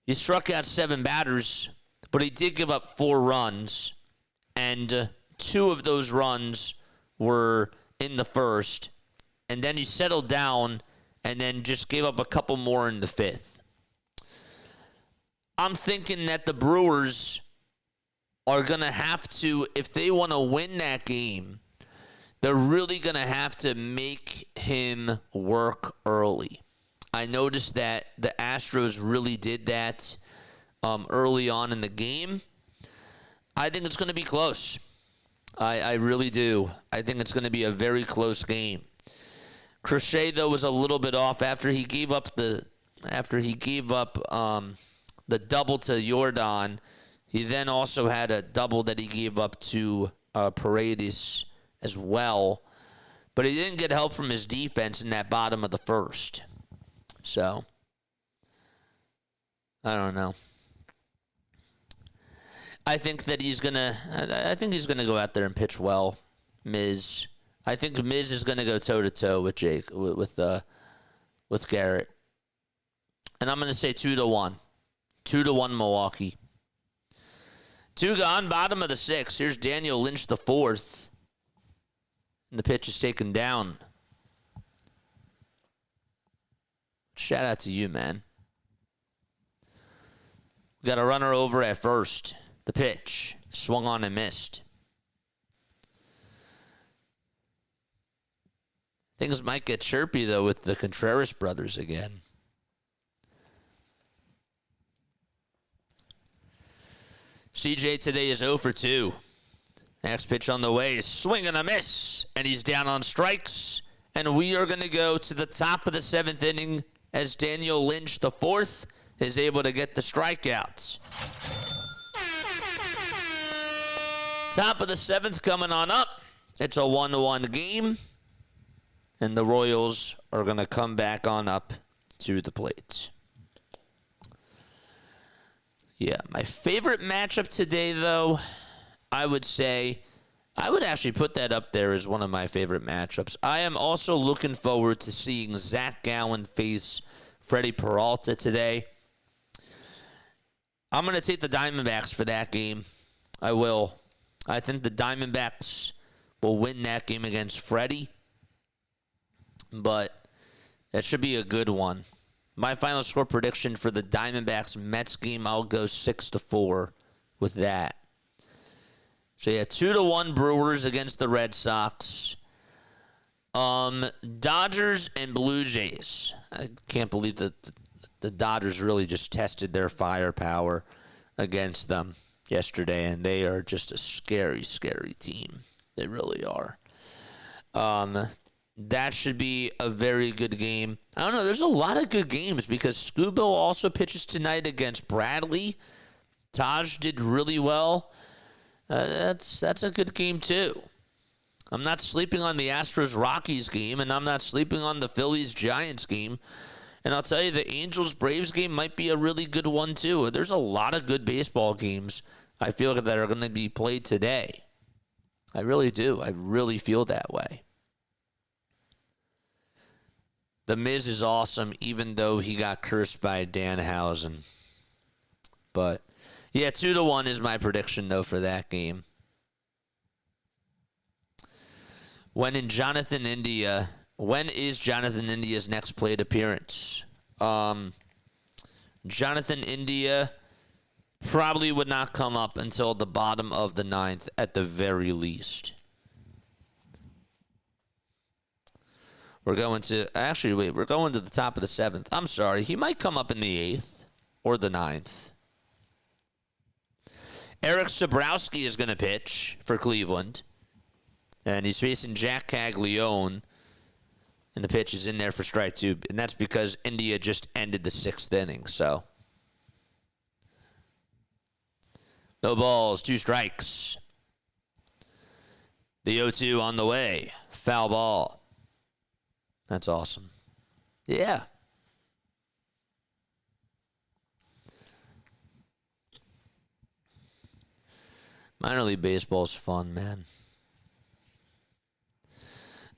He struck out 7 batters, but he did give up 4 runs, and 2 of those runs were in the first, and then he settled down and then just gave up a couple more in the 5th. I'm thinking that the Brewers are going to have to, if they want to win that game, they're really going to have to make him work early. I noticed that the Astros really did that early on in the game. I think it's going to be close. I really do. I think it's going to be a very close game. Crochet, though, was a little bit off after he gave up the double to Jordan. He then also had a double that he gave up to Paredes as well. But he didn't get help from his defense in that bottom of the first. So, I don't know. I think he's gonna go out there and pitch well, Miz. I think Miz is gonna go toe to toe with Garrett, and I'm gonna say 2-1, 2-1 Milwaukee. 2 gone, bottom of the 6th. Here's Daniel Lynch the 4th, and the pitch is taken down. Shout out to you, man. We got a runner over at first. The pitch swung on and missed. Things might get chirpy, though, with the Contreras brothers again. CJ today is 0 for 2. Next pitch on the way is swing and a miss, and he's down on strikes. And we are going to go to the top of the 7th inning as Daniel Lynch, the 4th, is able to get the strikeouts. Top of the 7th coming on up. It's a 1-1 game. And the Royals are going to come back on up to the plate. Yeah, my favorite matchup today, though, I would actually put that up there as one of my favorite matchups. I am also looking forward to seeing Zach Gallen face Freddie Peralta today. I'm going to take the Diamondbacks for that game. I will. I think the Diamondbacks will win that game against Freddie. But that should be a good one. My final score prediction for the Diamondbacks-Mets game, I'll go 6-4 with that. So, yeah, 2-1 Brewers against the Red Sox. Dodgers and Blue Jays. I can't believe that the Dodgers really just tested their firepower against them yesterday, and they are just a scary, scary team. They really are. That should be a very good game. I don't know. There's a lot of good games because Scubo also pitches tonight against Bradley. Taj did really well. That's a good game, too. I'm not sleeping on the Astros-Rockies game, and I'm not sleeping on the Phillies-Giants game. And I'll tell you, the Angels-Braves game might be a really good one, too. There's a lot of good baseball games, I feel, that are going to be played today. I really do. I really feel that way. The Miz is awesome, even though he got cursed by Danhausen. But, yeah, 2-1 is my prediction, though, for that game. When is Jonathan India's next plate appearance? Jonathan India probably would not come up until the bottom of the 9th at the very least. We're going to the top of the 7th. I'm sorry. He might come up in the 8th or the 9th. Eric Sabrowski is going to pitch for Cleveland. And he's facing Jack Caglione. And the pitch is in there for strike 2. And that's because India just ended the 6th inning. So, no balls, 2 strikes. The 0-2 on the way. Foul ball. That's awesome. Yeah. Minor league baseball is fun, man.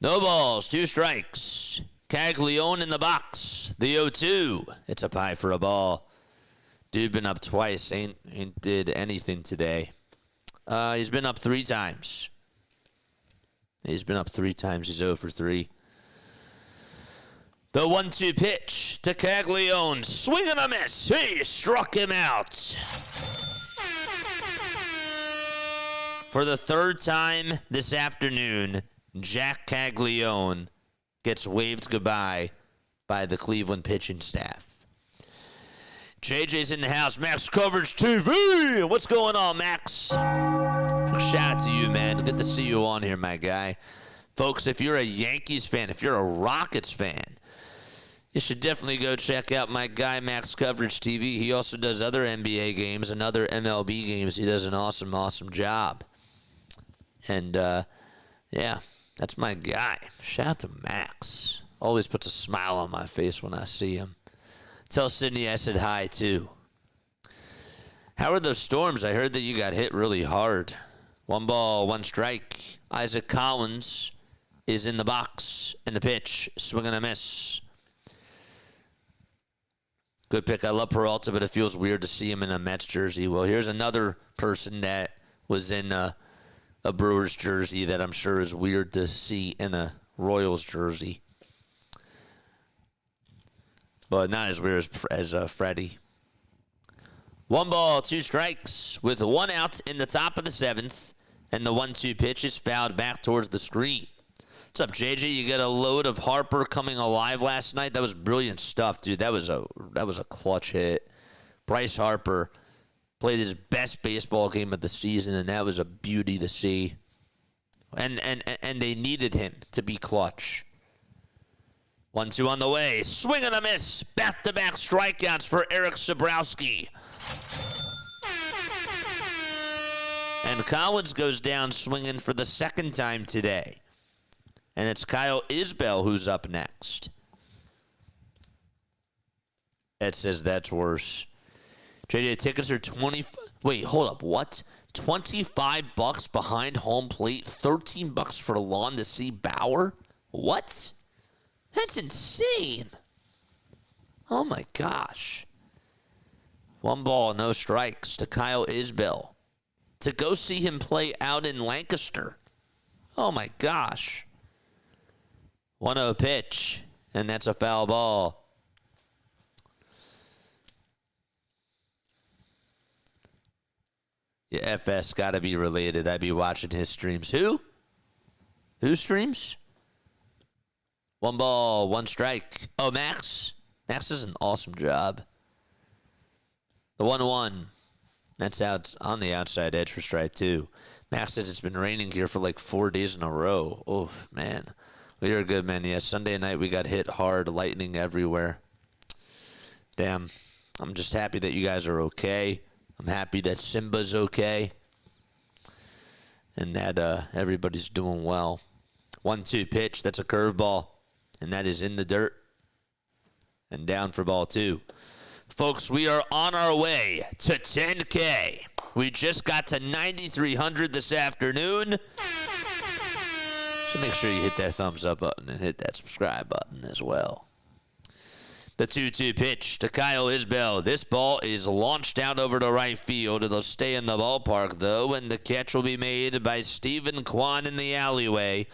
No balls, 2 strikes. Caglione in the box. The 0-2. It's up high for a ball. Dude been up twice. Ain't did anything today. He's been up 3 times. He's 0 for 3. The 1-2 pitch to Caglione. Swing and a miss. He struck him out. For the 3rd time this afternoon, Jack Caglione gets waved goodbye by the Cleveland pitching staff. JJ's in the house. Max Coverage TV. What's going on, Max? Shout out to you, man. Good to see you on here, my guy. Folks, if you're a Yankees fan, if you're a Rockets fan, you should definitely go check out my guy, Max Coverage TV. He also does other NBA games and other MLB games. He does an awesome, awesome job. And, yeah, that's my guy. Shout out to Max. Always puts a smile on my face when I see him. Tell Sydney I said hi, too. How are those Storms? I heard that you got hit really hard. 1 ball, 1 strike. Isaac Collins is in the box. And the pitch, swing and a miss. Good pick. I love Peralta, but it feels weird to see him in a Mets jersey. Well, here's another person that was in a Brewers jersey that I'm sure is weird to see in a Royals jersey. But not as weird as Freddie. 1 ball, 2 strikes with 1 out in the top of the 7th. And the 1-2 pitch is fouled back towards the screen. What's up, JJ? You got a load of Harper coming alive last night. That was brilliant stuff, dude. That was a clutch hit. Bryce Harper played his best baseball game of the season, and that was a beauty to see. And they needed him to be clutch. 1-2 on the way. Swing and a miss. Back-to-back strikeouts for Eric Sabrowski. And Collins goes down swinging for the 2nd time today. And it's Kyle Isbell who's up next. Ed says that's worse. JJ, tickets are 20. Wait, hold up. What? $25 behind home plate, $13 for lawn to see Bauer? What? That's insane. Oh my gosh. 1 ball, no strikes to Kyle Isbell. To go see him play out in Lancaster. Oh my gosh. 1-0 pitch, and that's a foul ball. Yeah, FS got to be related. I'd be watching his streams. Who? Who streams? 1 ball, 1 strike. Oh, Max? Max does an awesome job. The 1-1. That's out on the outside edge for strike 2. Max says it's been raining here for like 4 days in a row. Oh, man. We are good, man. Yeah, Sunday night we got hit hard, lightning everywhere. Damn. I'm just happy that you guys are okay. I'm happy that Simba's okay. And that everybody's doing well. 1-2 pitch. That's a curveball. And that is in the dirt. And down for ball 2. Folks, we are on our way to 10K. We just got to 9,300 this afternoon. So make sure you hit that thumbs up button and hit that subscribe button as well. The 2-2 pitch to Kyle Isbell. This ball is launched out over to right field. It'll stay in the ballpark, though, and the catch will be made by Stephen Kwan in the alleyway.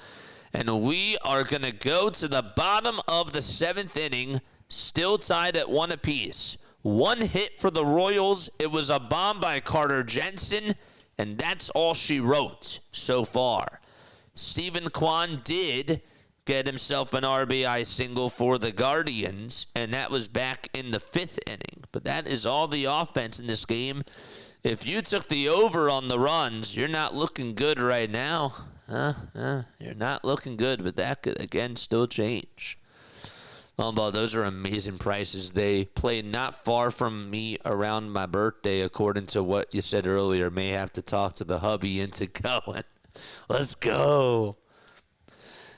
And we are going to go to the bottom of the 7th inning, still tied at 1 apiece. 1 hit for the Royals. It was a bomb by Carter Jensen, and that's all she wrote so far. Stephen Kwan did get himself an RBI single for the Guardians, and that was back in the 5th inning. But that is all the offense in this game. If you took the over on the runs, you're not looking good right now. You're not looking good, but that could, again, still change. Those are amazing prices. They play not far from me around my birthday, according to what you said earlier. May have to talk to the hubby into going. Let's go.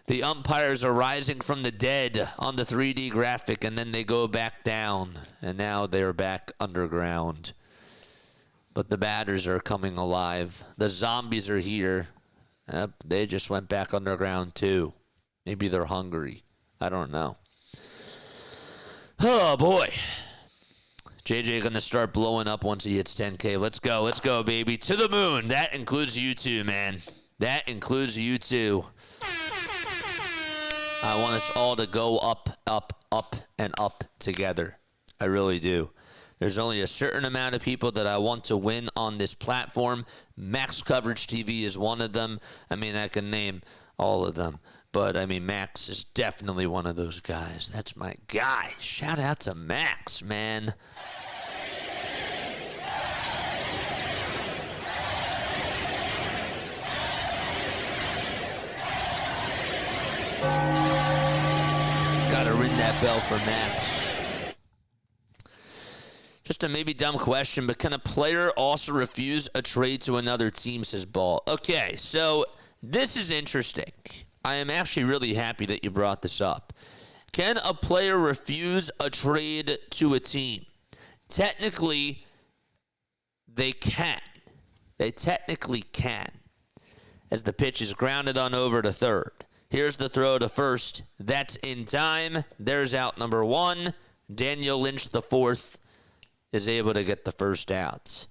The umpires are rising from the dead on the 3D graphic, and then they go back down, and now they're back underground. But the batters are coming alive. The zombies are here. They just went back underground, too. Maybe they're hungry. I don't know. Oh, boy. JJ going to start blowing up once he hits 10K. Let's go, baby. To the moon. That includes you, too, man. That includes you, too. I want us all to go up, up, up, and up together. I really do. There's only a certain amount of people that I want to win on this platform. Max Coverage TV is one of them. I mean, I can name all of them. But, I mean, Max is definitely one of those guys. That's my guy. Shout out to Max, man. Gotta ring that bell for Max. Just a maybe dumb question, but can a player also refuse a trade to another team, says Ball? Okay, so this is interesting. I am actually really happy that you brought this up. Can a player refuse a trade to a team? Technically, they can. They technically can. As the pitch is grounded on over to third. Here's the throw to first. That's in time. There's out number one. Daniel Lynch, the fourth, is able to get the first out.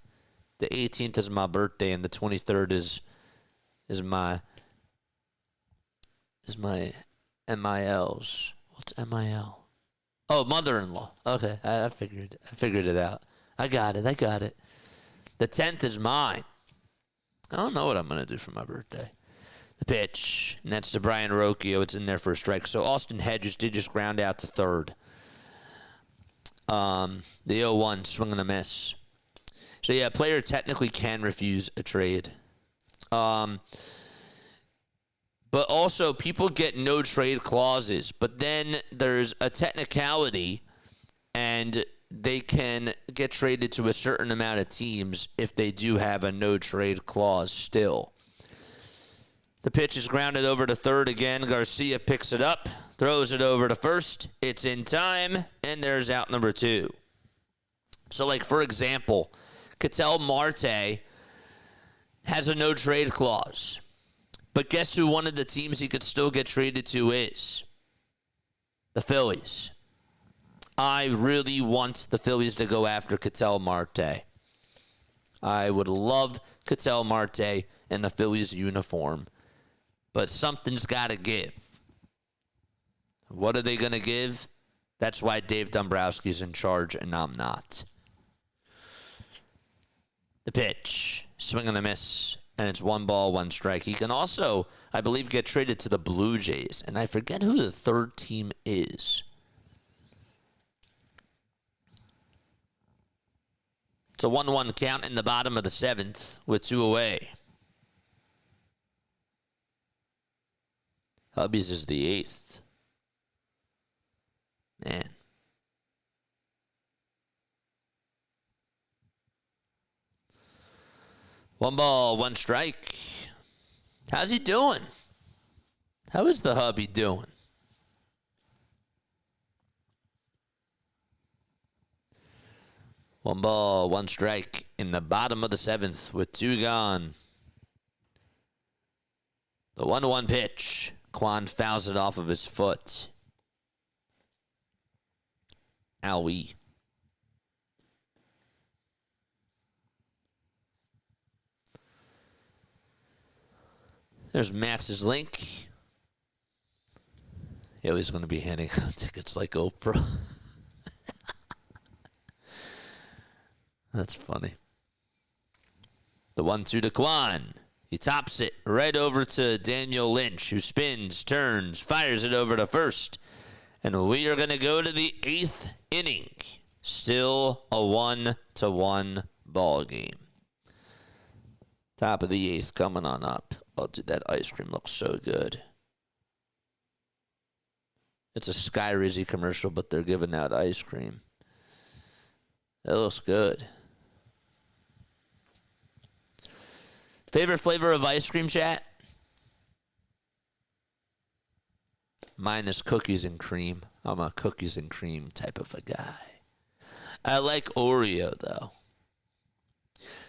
The 18th is my birthday, and the 23rd is my MILs. What's MIL? Oh, mother-in-law. Okay, I figured it out. I got it. The 10th is mine. I don't know what I'm gonna do for my birthday. The pitch, and that's to Brian Rocchio. It's in there for a strike. So Austin Hedges did just ground out to third. The 0-1, swing and a miss. So, yeah, a player technically can refuse a trade. But also, people get no trade clauses. But then there's a technicality, and they can get traded to a certain amount of teams if they do have a no trade clause still. The pitch is grounded over to third again. Garcia picks it up, throws it over to first. It's in time, and there's out number two. So, like, for example, Ketel Marte has a no-trade clause. But guess who one of the teams he could still get traded to is? The Phillies. I really want the Phillies to go after Ketel Marte. I would love Ketel Marte in the Phillies uniform. But something's got to give. What are they going to give? That's why Dave Dombrowski's in charge and I'm not. The pitch. Swing and a miss. And it's 1 ball, 1 strike. He can also, I believe, get traded to the Blue Jays. And I forget who the third team is. It's a 1-1 count in the bottom of the 7th with 2 away. Hubbies is the 8th. Man. One ball, 1 strike. How's he doing? How is the hubby doing? One ball, 1 strike in the bottom of the 7th with 2 gone. The 1-1 pitch. Quan fouls it off of his foot. Owie. There's Max's link. Yeah, he's going to be handing out tickets like Oprah. That's funny. The 1-2 to Quan. He tops it right over to Daniel Lynch, who spins, turns, fires it over to first. And we are going to go to the 8th inning. Still a 1-1 ball game. Top of the 8th coming on up. Oh, dude, that ice cream looks so good. It's a Sky Rizzy commercial, but they're giving out ice cream. That looks good. Favorite flavor of ice cream, chat? Mine is cookies and cream. I'm a cookies and cream type of a guy. I like Oreo, though.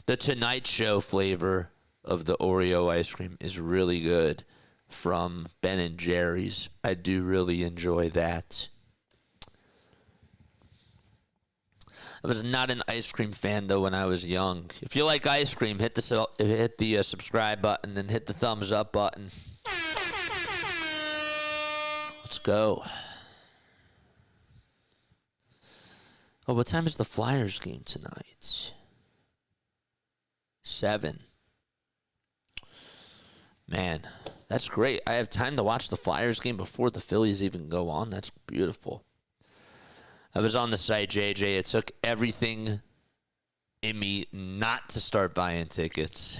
The Tonight Show flavor of the Oreo ice cream is really good from Ben & Jerry's. I do really enjoy that. I was not an ice cream fan, though, when I was young. If you like ice cream, hit the subscribe button and hit the thumbs up button. Let's go. Oh, what time is the Flyers game tonight? 7. Man, that's great. I have time to watch the Flyers game before the Phillies even go on. That's beautiful. I was on the site, JJ. It took everything in me not to start buying tickets.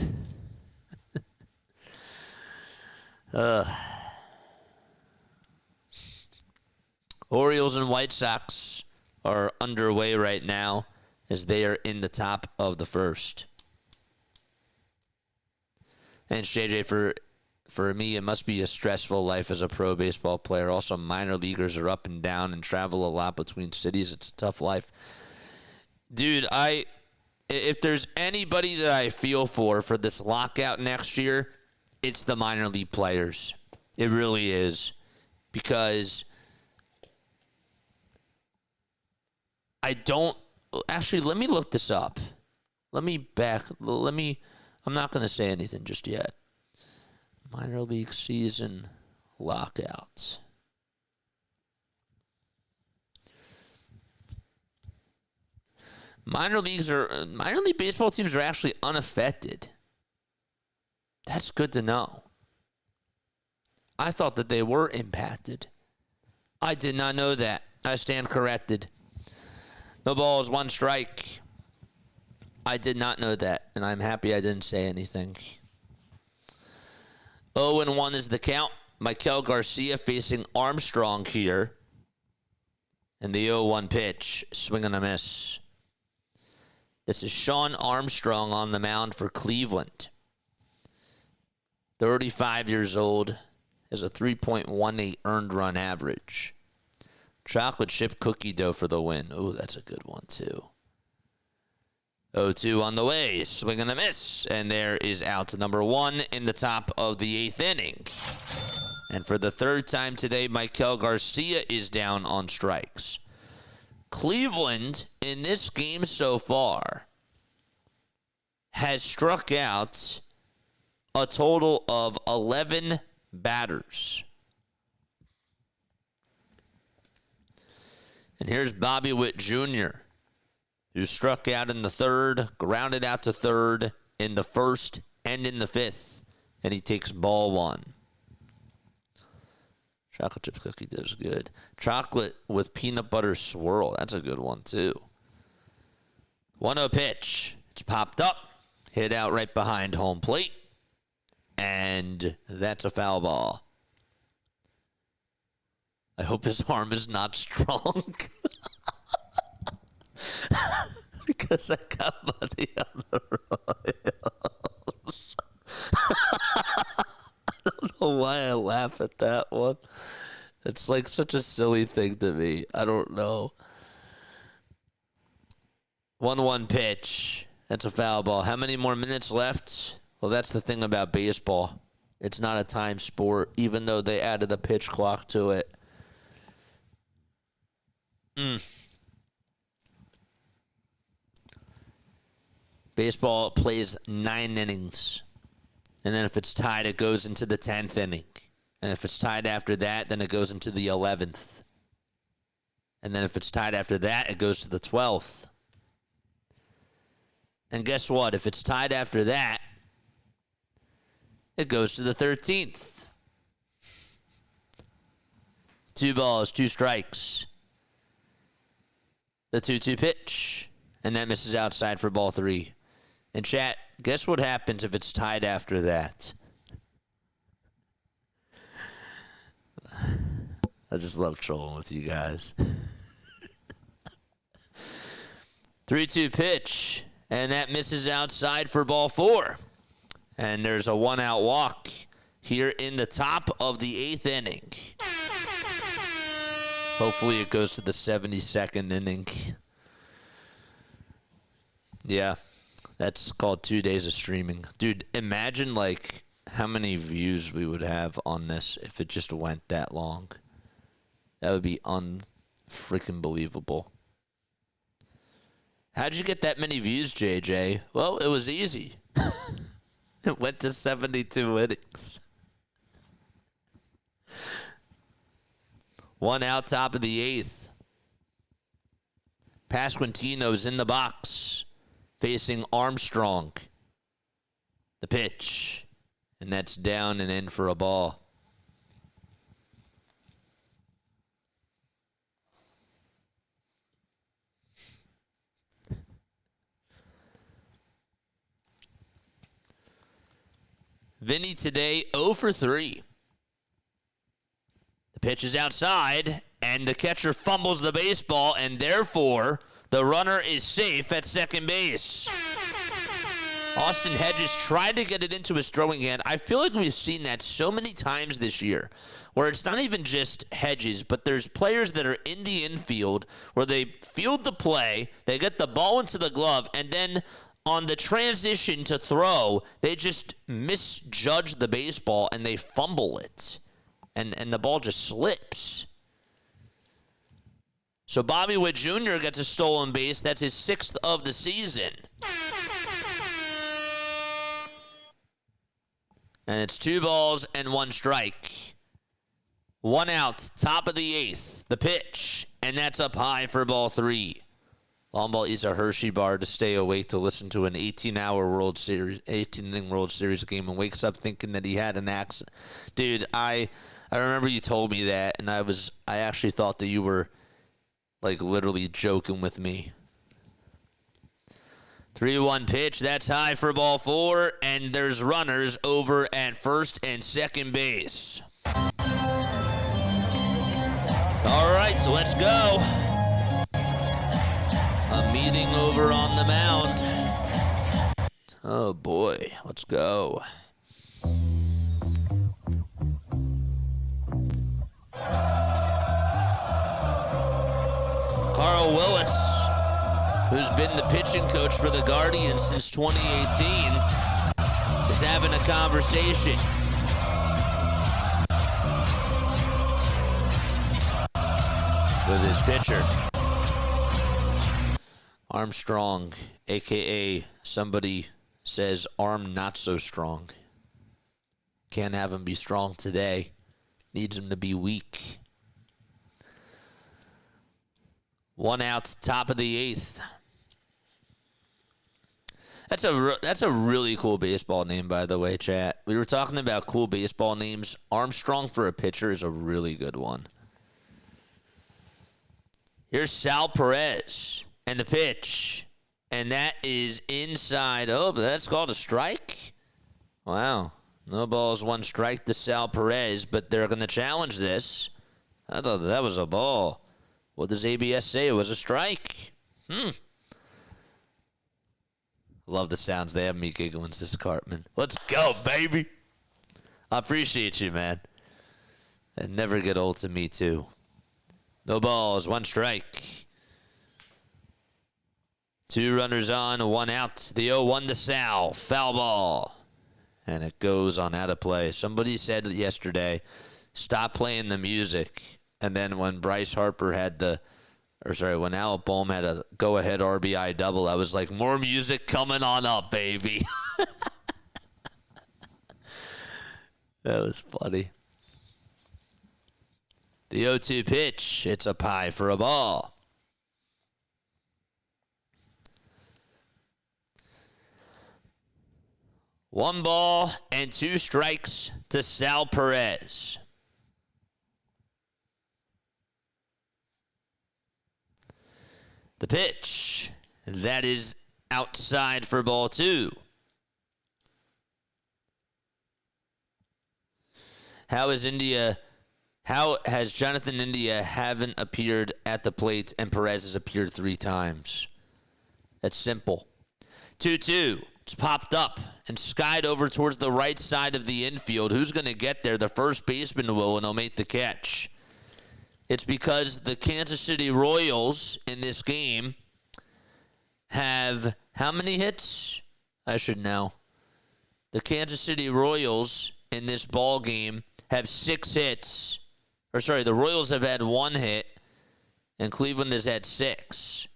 Orioles and White Sox are underway right now as they are in the top of the first. And JJ, for me, it must be a stressful life as a pro baseball player. Also, minor leaguers are up and down and travel a lot between cities. It's a tough life. Dude, if there's anybody that I feel for this lockout next year, it's the minor league players. It really is. Because actually, let me look this up. I'm not going to say anything just yet. Minor league season lockouts. Minor league baseball teams are actually unaffected. That's good to know. I thought that they were impacted. I did not know that. I stand corrected. No balls, 1 strike. I did not know that, and I'm happy I didn't say anything. 0-1 is the count. Michael Garcia facing Armstrong here. And the 0-1 pitch, swing and a miss. This is Sean Armstrong on the mound for Cleveland. 35 years old, has a 3.18 earned run average. Chocolate chip cookie dough for the win. Oh, that's a good one, too. 0-2 on the way. Swing and a miss. And there is out number 1 in the top of the 8th inning. And for the 3rd time today, Michael Garcia is down on strikes. Cleveland, in this game so far, has struck out a total of 11 batters. And here's Bobby Witt Jr., who struck out in the 3rd, grounded out to 3rd in the 1st and in the 5th. And he takes ball 1. Chocolate chip cookie does good. Chocolate with peanut butter swirl. That's a good one, too. 1-0 pitch. It's popped up. Hit out right behind home plate. And that's a foul ball. I hope his arm is not strong. Because I got money on the Royals. I don't know why I laugh at that one. It's like such a silly thing to me. I don't know. 1-1 pitch. That's a foul ball. How many more minutes left? Well, that's the thing about baseball. It's not a time sport, even though they added a pitch clock to it. Baseball plays 9 innings. And then if it's tied, it goes into the 10th inning. And if it's tied after that, then it goes into the 11th. And then if it's tied after that, it goes to the 12th. And guess what? If it's tied after that, it goes to the 13th. 2 balls, 2 strikes. The 2-2 pitch. And that misses outside for ball 3. And chat, Guess what happens if it's tied after that? I just love trolling with you guys. 3-2 pitch, and that misses outside for ball 4. And there's a 1-out walk here in the top of the 8th inning. Hopefully it goes to the 72nd inning. Yeah, that's called 2 days of streaming. Dude, imagine like how many views we would have on this if it just went that long. That would be unfreaking believable. How'd you get that many views, JJ? Well, it was easy. It went to 72 innings. 1 out, top of the 8th. Pasquantino's in the box, facing Armstrong. The pitch, and that's down and in for a ball. Vinny today 0 for 3. The pitch is outside, and the catcher fumbles the baseball, and therefore the runner is safe at second base. Austin Hedges tried to get it into his throwing hand. I feel like we've seen that so many times this year, where it's not even just Hedges, but there's players that are in the infield where they field the play, they get the ball into the glove, and then on the transition to throw, they just misjudge the baseball and they fumble it. And the ball just slips. So Bobby Witt Jr. gets a stolen base. That's his 6th of the season. And it's 2 balls and 1 strike. 1 out, top of the 8th. The pitch, and that's up high for ball 3. Long ball eats a Hershey bar to stay awake to listen to an 18-inning World Series game and wakes up thinking that he had an accident. Dude, I remember you told me that, and I actually thought that you were like literally joking with me. 3-1 pitch, that's high for ball 4, and there's runners over at first and second base. All right, so let's go. A meeting over on the mound. Oh boy, let's go. Carl Willis, who's been the pitching coach for the Guardians since 2018, is having a conversation. With his pitcher. Armstrong, a.k.a. somebody says arm not so strong. Can't have him be strong today. Needs him to be weak. 1 out, top of the 8th. That's a really cool baseball name, by the way, chat. We were talking about cool baseball names. Armstrong for a pitcher is a really good one. Here's Sal Perez. And the pitch. And that is inside. Oh, but that's called a strike? Wow. No balls, 1 strike to Sal Perez, but they're going to challenge this. I thought that was a ball. What does ABS say? It was a strike. Love the sounds they have me giggling, Sis Cartman. Let's go, baby. I appreciate you, man. And never get old to me, too. No balls, 1 strike. 2 runners on, 1 out. The 0-1 to Sal. Foul ball. And it goes on out of play. Somebody said yesterday, stop playing the music. And then when Bryce Harper had when Alec Boehm had a go-ahead RBI double, I was like, more music coming on up, baby. That was funny. The 0-2 pitch. It's up high for a ball. One ball and 2 strikes to Sal Perez. The pitch. That is outside for ball 2. How has Jonathan India haven't appeared at the plate and Perez has appeared 3 times? That's simple. 2-2. It's popped up and skied over towards the right side of the infield. Who's going to get there? The first baseman will, and he'll make the catch. It's because the Kansas City Royals in this game have how many hits? I should know. The Kansas City Royals in this ball game have 6 hits. The Royals have had 1 hit, and Cleveland has had 6.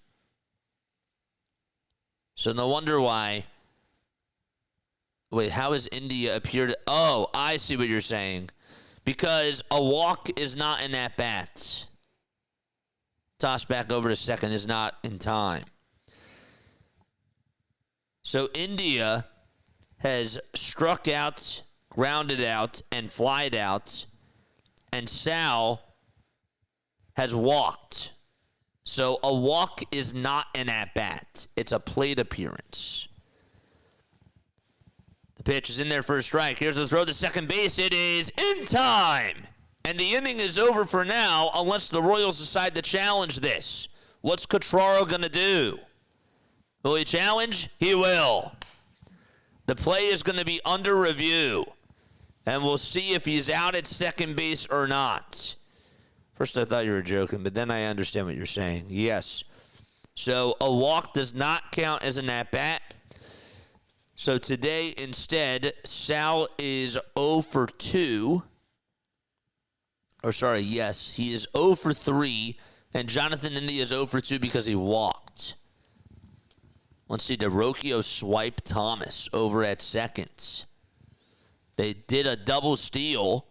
So no wonder why. Wait, how has India appeared? Oh, I see what you're saying. Because a walk is not an at-bat. Toss back over to second is not in time. So India has struck out, grounded out, and flied out. And Sal has walked. So a walk is not an at-bat. It's a plate appearance. The pitch is in there for a strike. Here's the throw to second base. It is in time. And the inning is over for now unless the Royals decide to challenge this. What's Cotraro going to do? Will he challenge? He will. The play is going to be under review. And we'll see if he's out at second base or not. First, I thought you were joking, but then I understand what you're saying. Yes. So a walk does not count as an at-bat. So today, instead, Sal is 0 for 2. Yes, he is 0 for 3. And Jonathan India is 0 for 2 because he walked. Let's see, DeRocchio swipe Thomas over at second. They did a double steal,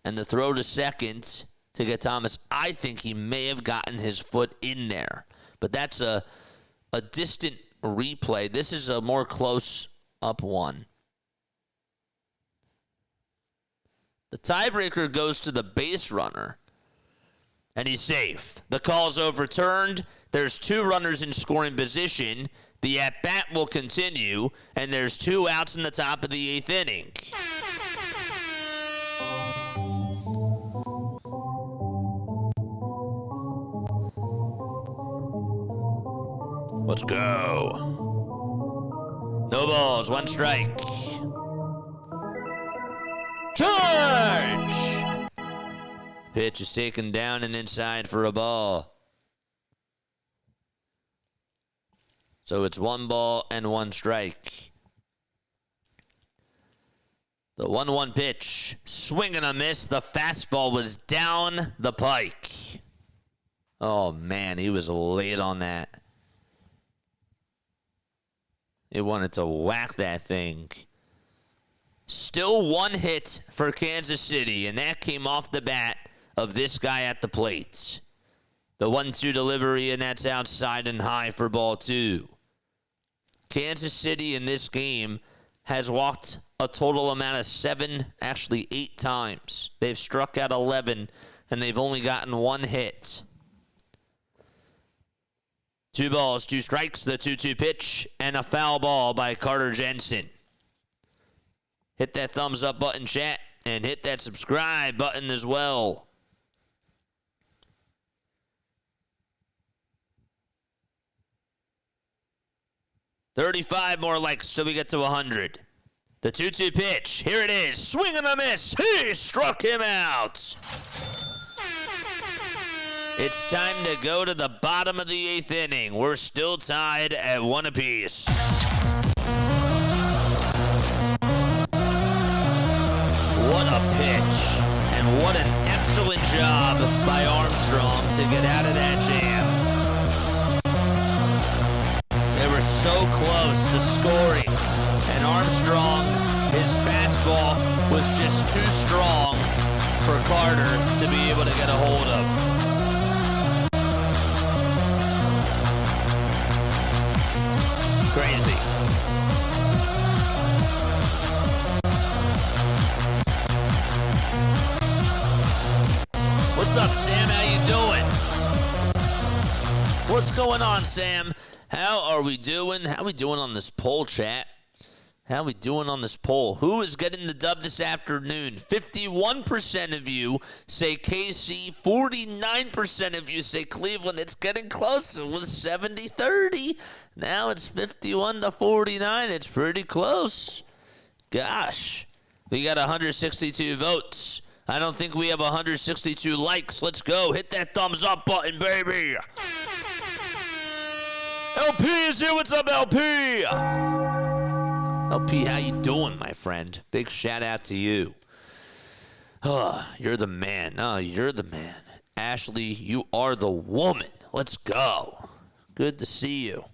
and the throw to second to get Thomas. I think he may have gotten his foot in there, but that's a distant replay. This is a more close-up one. The tiebreaker goes to the base runner, and he's safe. The call's overturned. There's 2 runners in scoring position. The at-bat will continue, and there's 2 outs in the top of the 8th inning. Let's go. No balls, 1 strike. Charge! Pitch is taken down and inside for a ball. So it's 1 ball and 1 strike. The 1-1 pitch. Swing and a miss. The fastball was down the pike. Oh, man, he was late on that. He wanted to whack that thing. Still 1 hit for Kansas City, and that came off the bat of this guy at the plate. The 1-2 delivery, and that's outside and high for ball 2. Kansas City in this game has walked a total amount of 8 times. They've struck out 11, and they've only gotten 1 hit. 2 balls, 2 strikes, the 2-2 pitch, and a foul ball by Carter Jensen. Hit that thumbs up button, chat, and hit that subscribe button as well. $35 more likes till we get to 100. The 2-2 pitch. Here it is. Swing and a miss. He struck him out. It's time to go to the bottom of the 8th inning. We're still tied at 1 apiece. What a pitch. And what an excellent job by Armstrong to get out of that jam. They were so close to scoring. And Armstrong, his fastball was just too strong for Carter to be able to get a hold of. Crazy. What's up, Sam? How you doing? What's going on, Sam? How are we doing? How are we doing on this poll, chat? How we doing on this poll? Who is getting the dub this afternoon? 51% of you say KC. 49% of you say Cleveland. It's getting close. It was 70-30. Now it's 51-49. It's pretty close. Gosh. We got 162 votes. I don't think we have 162 likes. Let's go. Hit that thumbs up button, baby. LP is here. What's up, LP? LP, how you doing, my friend? Big shout out to you. Oh, you're the man. Oh, you're the man. Ashley, you are the woman. Let's go. Good to see you.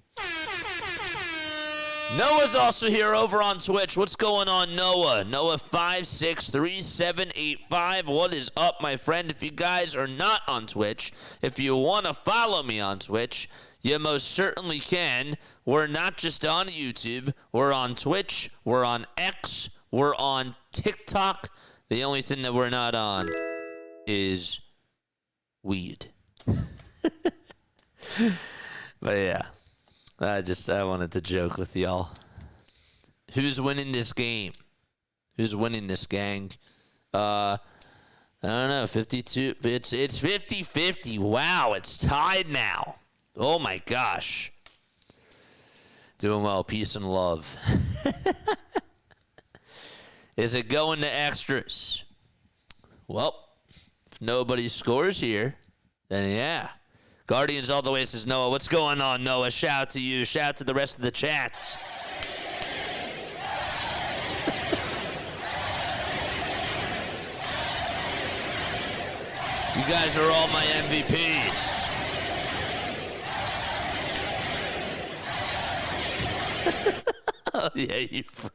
Noah's also here over on Twitch. What's going on, Noah? Noah563785. What is up, my friend? If you guys are not on Twitch, if you want to follow me on Twitch, you most certainly can. We're not just on YouTube. We're on Twitch. We're on X. We're on TikTok. The only thing that we're not on is weed. But yeah, I wanted to joke with y'all. Who's winning this game? Who's winning this, gang? I don't know. 52. It's 50-50. Wow, it's tied now. Oh my gosh. Doing well. Peace and love. Is it going to extras? Well, if nobody scores here, then yeah. Guardians all the way says Noah. What's going on, Noah? Shout out to you. Shout out to the rest of the chats. You guys are all my MVPs. Oh, yeah, you fried.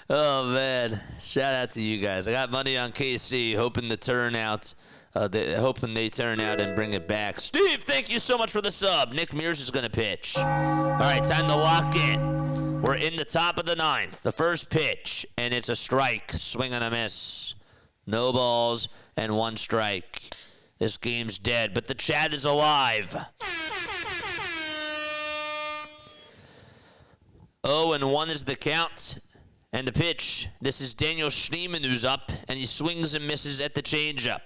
Oh, man. Shout out to you guys. I got money on KC, hoping to turn out. Hoping they turn out and bring it back. Steve, thank you so much for the sub. Nick Mears is going to pitch. All right, time to lock in. We're in the top of the ninth. The first pitch, and it's a strike. Swing and a miss. No balls and one strike. This game's dead, but the chat is alive. 0-1 is the count. And the pitch. This is Daniel Schneemann who's up, and he swings and misses at the changeup.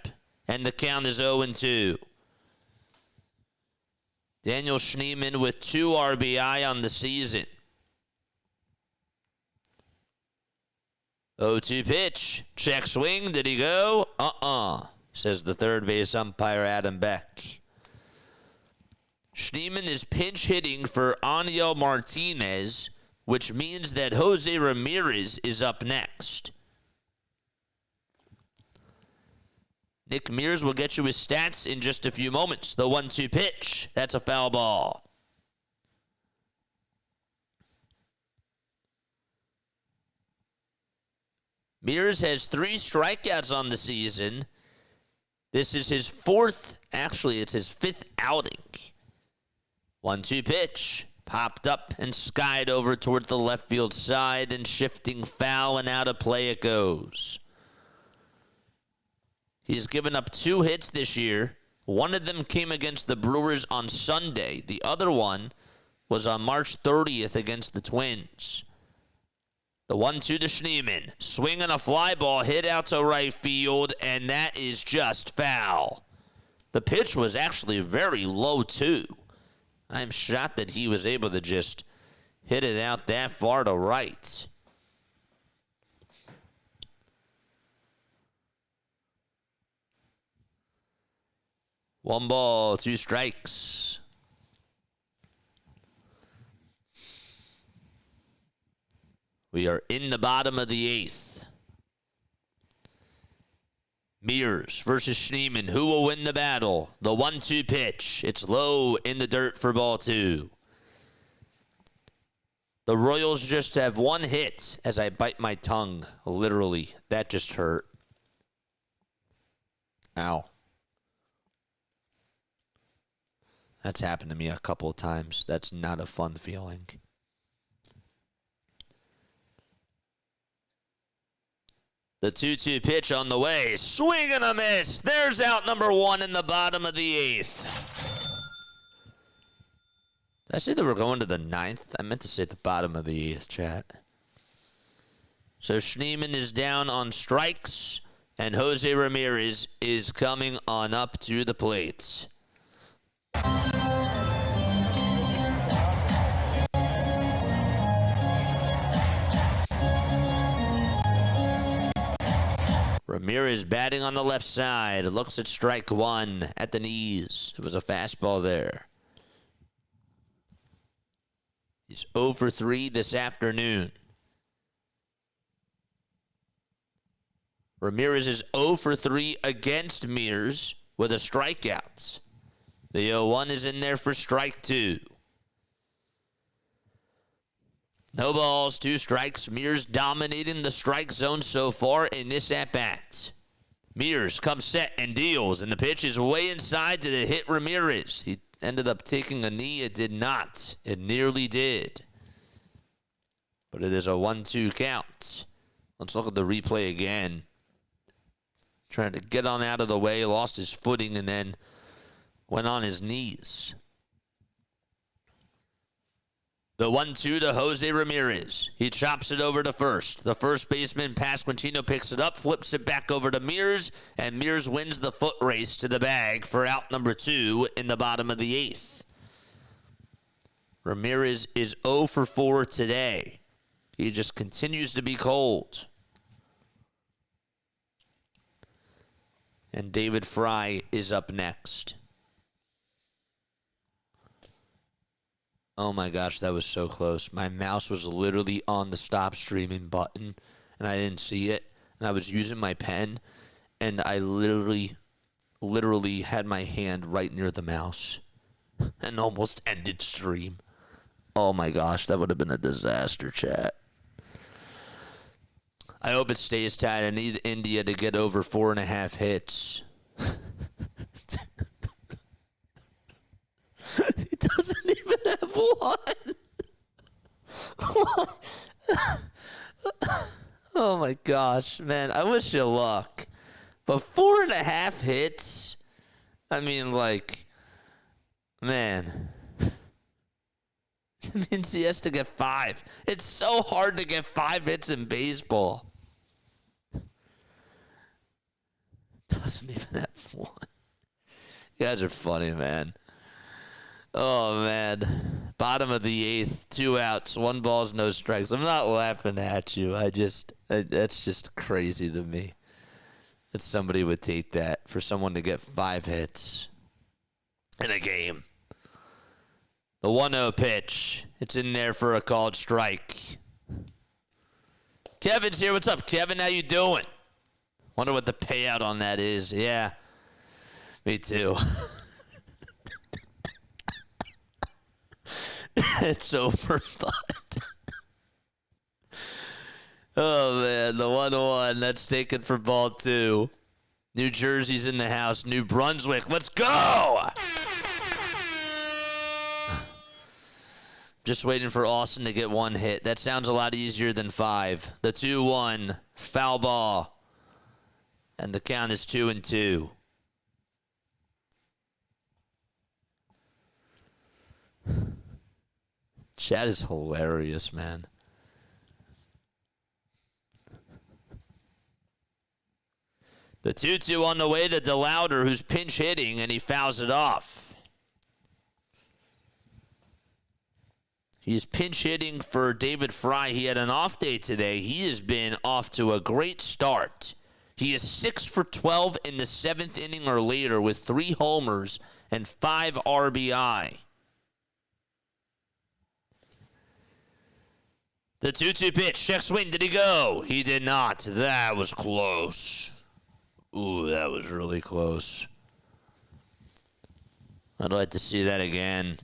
And the count is 0-2. Daniel Schneemann with 2 RBI on the season. 0-2 pitch. Check swing. Did he go? Says the third base umpire, Adam Beck. Schneemann is pinch hitting for Aniel Martinez, which means that Jose Ramirez is up next. Nick Mears will get you his stats in just a few moments. The 1-2 pitch. That's a foul ball. Mears has 3 strikeouts on the season. This is his 4th. Actually, it's his 5th outing. 1-2 pitch. Popped up and skied over toward the left field side and shifting foul, and out of play it goes. He's given up 2 hits this year. One of them came against the Brewers on Sunday. The other one was on March 30th against the Twins. The 1-2 to Schneemann. Swing on a fly ball, hit out to right field, and that is just foul. The pitch was actually very low, too. I'm shocked that he was able to just hit it out that far to right. One ball, 2 strikes. We are in the bottom of the 8th. Mears versus Schneemann. Who will win the battle? The 1-2 pitch. It's low in the dirt for ball 2. The Royals just have 1 hit as I bite my tongue. Literally. That just hurt. Ow. That's happened to me a couple of times. That's not a fun feeling. The 2-2 pitch on the way. Swing and a miss. There's out number 1 in the bottom of the 8th. I say that we're going to the 9th? I meant to say the bottom of the 8th, chat. So Schneemann is down on strikes, and Jose Ramirez is coming on up to the plate. Ramirez batting on the left side. Looks at strike one at the knees. It was a fastball there. He's 0 for 3 this afternoon. Ramirez is 0 for 3 against Mears with a strikeout. The 0-1 is in there for strike 2. No balls, 2 strikes. Mears dominating the strike zone so far in this at-bat. Mears comes set and deals, and the pitch is way inside to hit Ramirez. He ended up taking a knee. It did not. It nearly did. But it is a 1-2 count. Let's look at the replay again. Trying to get on out of the way, lost his footing, and then went on his knees. The 1-2 to Jose Ramirez. He chops it over to first. The first baseman, Pasquantino, picks it up, flips it back over to Mears, and Mears wins the foot race to the bag for out number 2 in the bottom of the 8th. Ramirez is 0 for 4 today. He just continues to be cold. And David Fry is up next. Oh my gosh, that was so close. My mouse was literally on the stop streaming button, and I didn't see it. And I was using my pen, and I literally had my hand right near the mouse and almost ended stream. Oh my gosh, that would have been a disaster, chat. I hope it stays tight. I need India to get over 4.5 hits. He doesn't even have one. Oh my gosh, man. I wish you luck. But 4.5 hits? I mean, like, man. It means he has to get 5. It's so hard to get 5 hits in baseball. Doesn't even have one. You guys are funny, man. Oh, man. Bottom of the 8th, 2 outs, 1 balls, no strikes. I'm not laughing at you. That's just crazy to me that somebody would take that for someone to get 5 hits in a game. The 1-0 pitch. It's in there for a called strike. Kevin's here. What's up, Kevin? How you doing? Wonder what the payout on that is. Yeah, me too. It's overthought. Oh, man, the 1-1. That's taken for ball 2. New Jersey's in the house. New Brunswick. Let's go! Just waiting for Austin to get 1 hit. That sounds a lot easier than 5. The 2-1. Foul ball. And the count is 2-2. Chat is hilarious, man. The 2-2 on the way to DeLauder, who's pinch hitting, and he fouls it off. He's pinch hitting for David Fry. He had an off day today. He has been off to a great start. He is 6 for 12 in the 7th inning or later with 3 homers and 5 RBI. The 2-2 pitch. Check swing. Did he go? He did not. That was close. Ooh, that was really close. I'd like to see that again.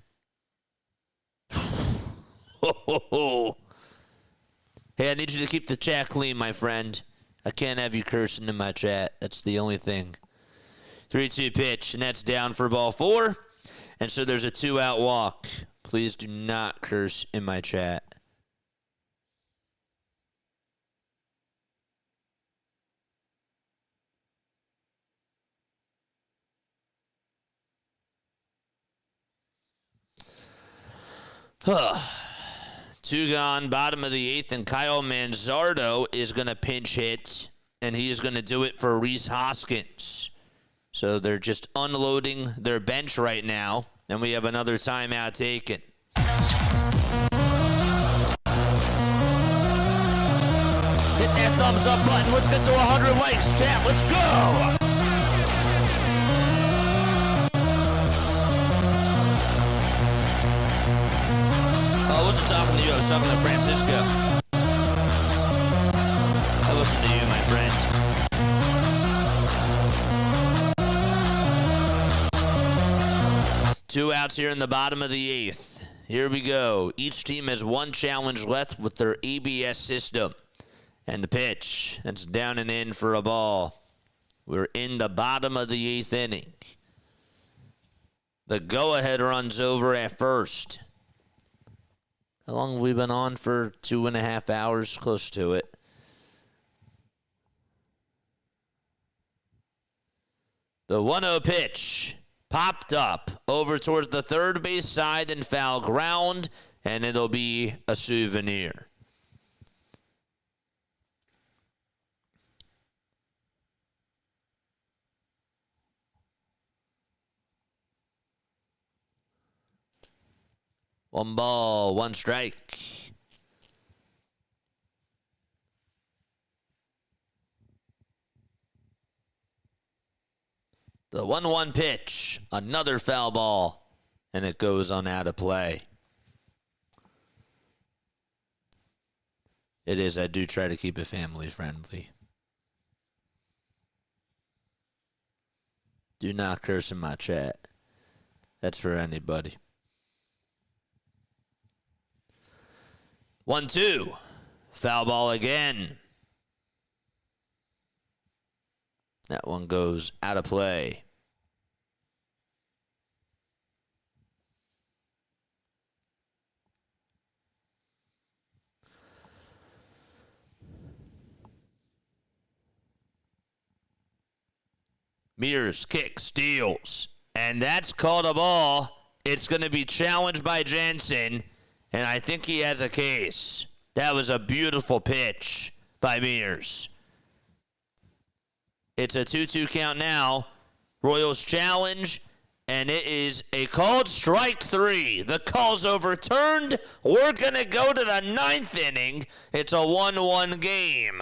Hey, I need you to keep the chat clean, my friend. I can't have you cursing in my chat. That's the only thing. 3-2 pitch, and that's down for ball 4. And so there's a 2-out walk. Please do not curse in my chat. Two gone, bottom of the eighth, and Kyle Manzardo is going to pinch hit, and he is going to do it for Reese Hoskins. So they're just unloading their bench right now, and we have another timeout taken. Hit that thumbs up button. Let's get to 100 likes, chat. Let's go! I wasn't talking to you. I was talking to Francisco. I listen to you, my friend. Two outs here in the bottom of the eighth. Here we go. Each team has one challenge left with their ABS system. And the pitch. That's down and in for a ball. We're in the bottom of the eighth inning. The go-ahead runs over at first. How long have we been on for? 2.5 hours, close to it. The 1-0 pitch popped up over towards the third base side and foul ground, and it'll be a souvenir. One ball, one strike. The 1-1 pitch, another foul ball, and it goes on out of play. It is, I do try to keep it family friendly. Do not curse in my chat. That's for anybody. 1-2. Foul ball again. That one goes out of play. Mears kick, steals, and that's called a ball. It's going to be challenged by Jensen. And I think he has a case. That was a beautiful pitch by Mears. It's a 2-2 count now. Royals challenge, and it is a called strike 3. The call's overturned. We're going to go to the 9th inning. It's a 1-1 game.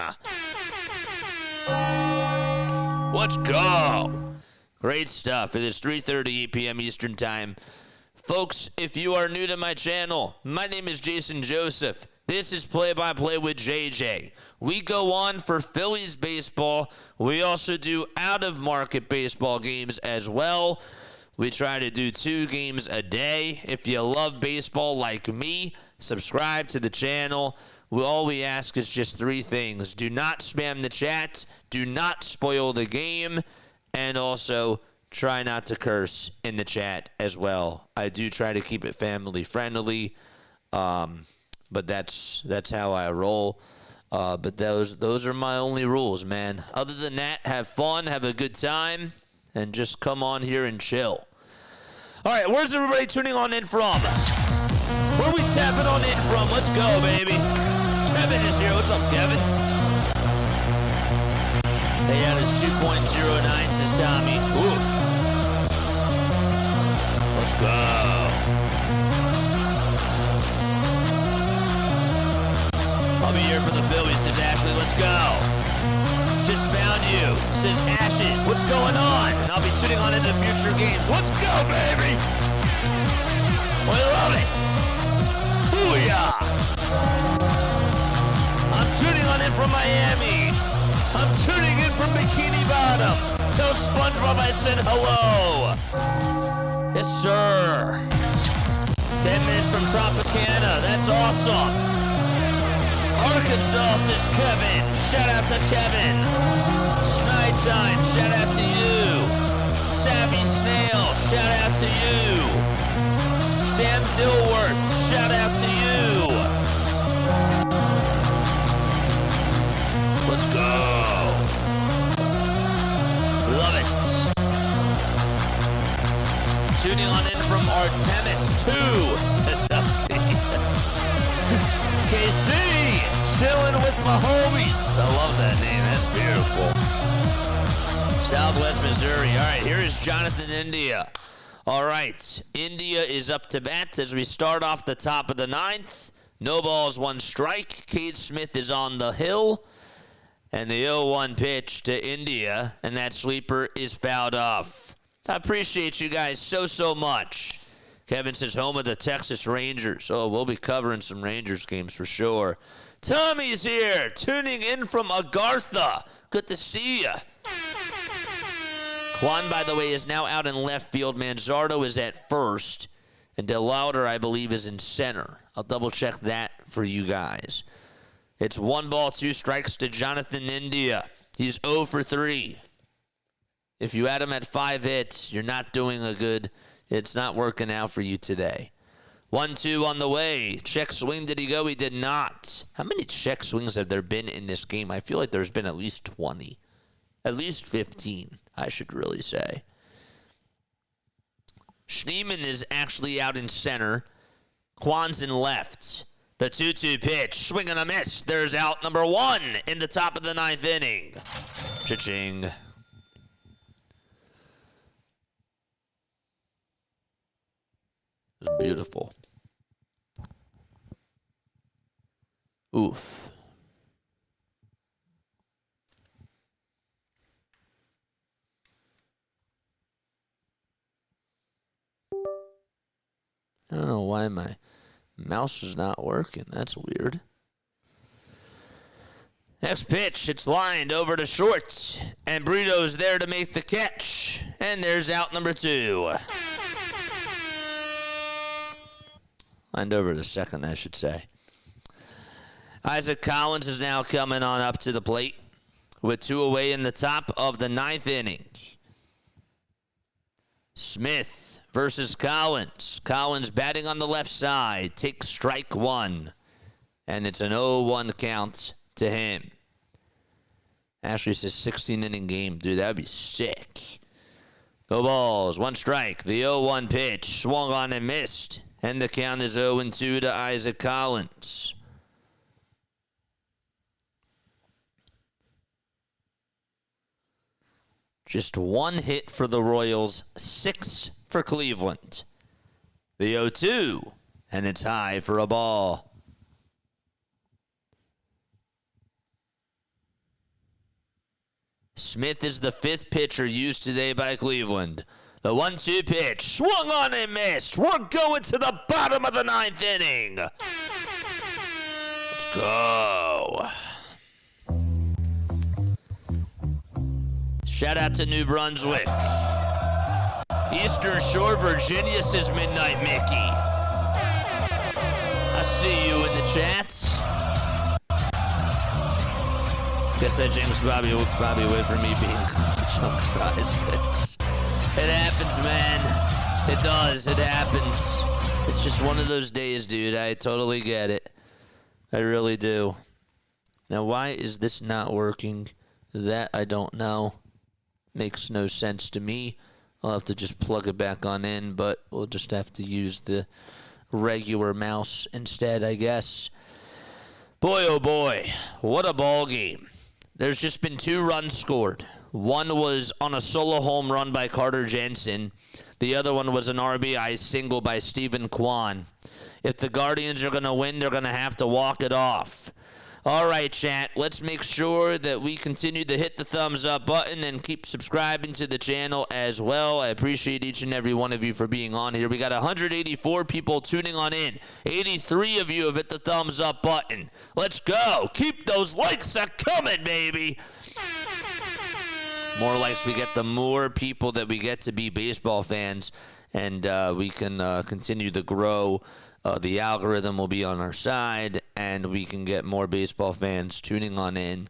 Let's go. Great stuff. It is 3:38 p.m. Eastern Time. Folks, if you are new to my channel, my name is Jason Joseph. This is Play by Play with JJ. We go on for Phillies baseball. We also do out-of-market baseball games as well. We try to do 2 games a day. If you love baseball like me, subscribe to the channel. All we ask is just 3 things. Do not spam the chat. Do not spoil the game. And also, try not to curse in the chat as well. I do try to keep it family friendly, but that's how I roll. But those are my only rules, man. Other than that, have fun, have a good time, and just come on here and chill. All right, where's everybody tuning on in from? Where are we tapping on in from? Let's go, baby. Kevin is here. What's up, Kevin? Payout is 2.09, says Tommy. Oof. Let's go. I'll be here for the Phillies, says Ashley. Let's go. Just found you, says Ashes. What's going on? And I'll be tuning on into future games. Let's go, baby. We love it. Booyah. I'm tuning on in from Miami. I'm tuning in from Bikini Bottom. Tell SpongeBob I said hello. Yes, sir. 10 minutes from Tropicana. That's awesome. Arkansas, says Kevin. Shout out to Kevin. Schneid Time, shout out to you. Savvy Snail, shout out to you. Sam Dilworth, shout out to you. Let's go. Love it. Tuning on in from Artemis 2, says LP. my homies. I love that name. That's beautiful. Southwest Missouri. All right, here is Jonathan India. All right, India is up to bat as we start off the top of the ninth. No balls, one strike. Cade Smith is on the hill. And the 0-1 pitch to India, and that sleeper is fouled off. I appreciate you guys so much. Kevin says home of the Texas Rangers. Oh, we'll be covering some Rangers games for sure. Tommy's here, tuning in from Agartha. Good to see you. Kwan, by the way, is now out in left field. Manzardo is at first. And DeLauder, I believe, is in center. I'll double-check that for you guys. It's 1 ball, 2 strikes to Jonathan India. He's 0 for 3. If you had him at 5 hits, you're not doing a good. It's not working out for you today. 1-2 on the way. Check swing. Did he go? He did not. How many check swings have there been in this game? I feel like there's been at least 20. At least 15, I should really say. Schneemann is actually out in center. Kwan's in left. The 2-2 pitch, swing and a miss. There's out number 1 in the top of the 9th inning. Cha-ching. It was beautiful. Oof. I don't know why my mouse is not working. That's weird. Next pitch, it's lined over to short. And Brito's there to make the catch. And there's out number 2. Lined over to second, I should say. Isaac Collins is now coming on up to the plate with 2 away in the top of the 9th inning. Smith versus Collins. Collins batting on the left side. Takes strike 1. And it's an 0-1 count to him. Ashley says 16-inning game. Dude, that would be sick. No balls, 1 strike. The 0-1 pitch. Swung on and missed. And the count is 0-2 to Isaac Collins. Just 1 hit for the Royals, 6 for Cleveland. The 0-2, and it's high for a ball. Smith is the 5th pitcher used today by Cleveland. The 1-2 pitch, swung on and missed. We're going to the bottom of the 9th inning. Let's go. Shout out to New Brunswick. Eastern Shore, Virginia, says Midnight Mickey. I see you in the chats. Guess I jinxed Bobby away from me being junk fries fix. It happens, man. It does. It happens. It's just one of those days, dude. I totally get it. I really do. Now, why is this not working? That I don't know. Makes no sense to me. I'll have to just plug it back on in, but we'll just have to use the regular mouse instead, I guess. Boy, oh boy, what a ball game. There's just been 2 runs scored. One was on a solo home run by Carter Jensen. The other one was an RBI single by Stephen Kwan. If the Guardians are going to win, they're going to have to walk it off. All right, chat, let's make sure that we continue to hit the thumbs up button and keep subscribing to the channel as well. I appreciate each and every one of you for being on here. We got 184 people tuning on in. 83 of you have hit the thumbs up button. Let's go. Keep those likes coming, baby. More likes we get, the more people that we get to be baseball fans, and we can continue to grow. The algorithm will be on our side, and we can get more baseball fans tuning on in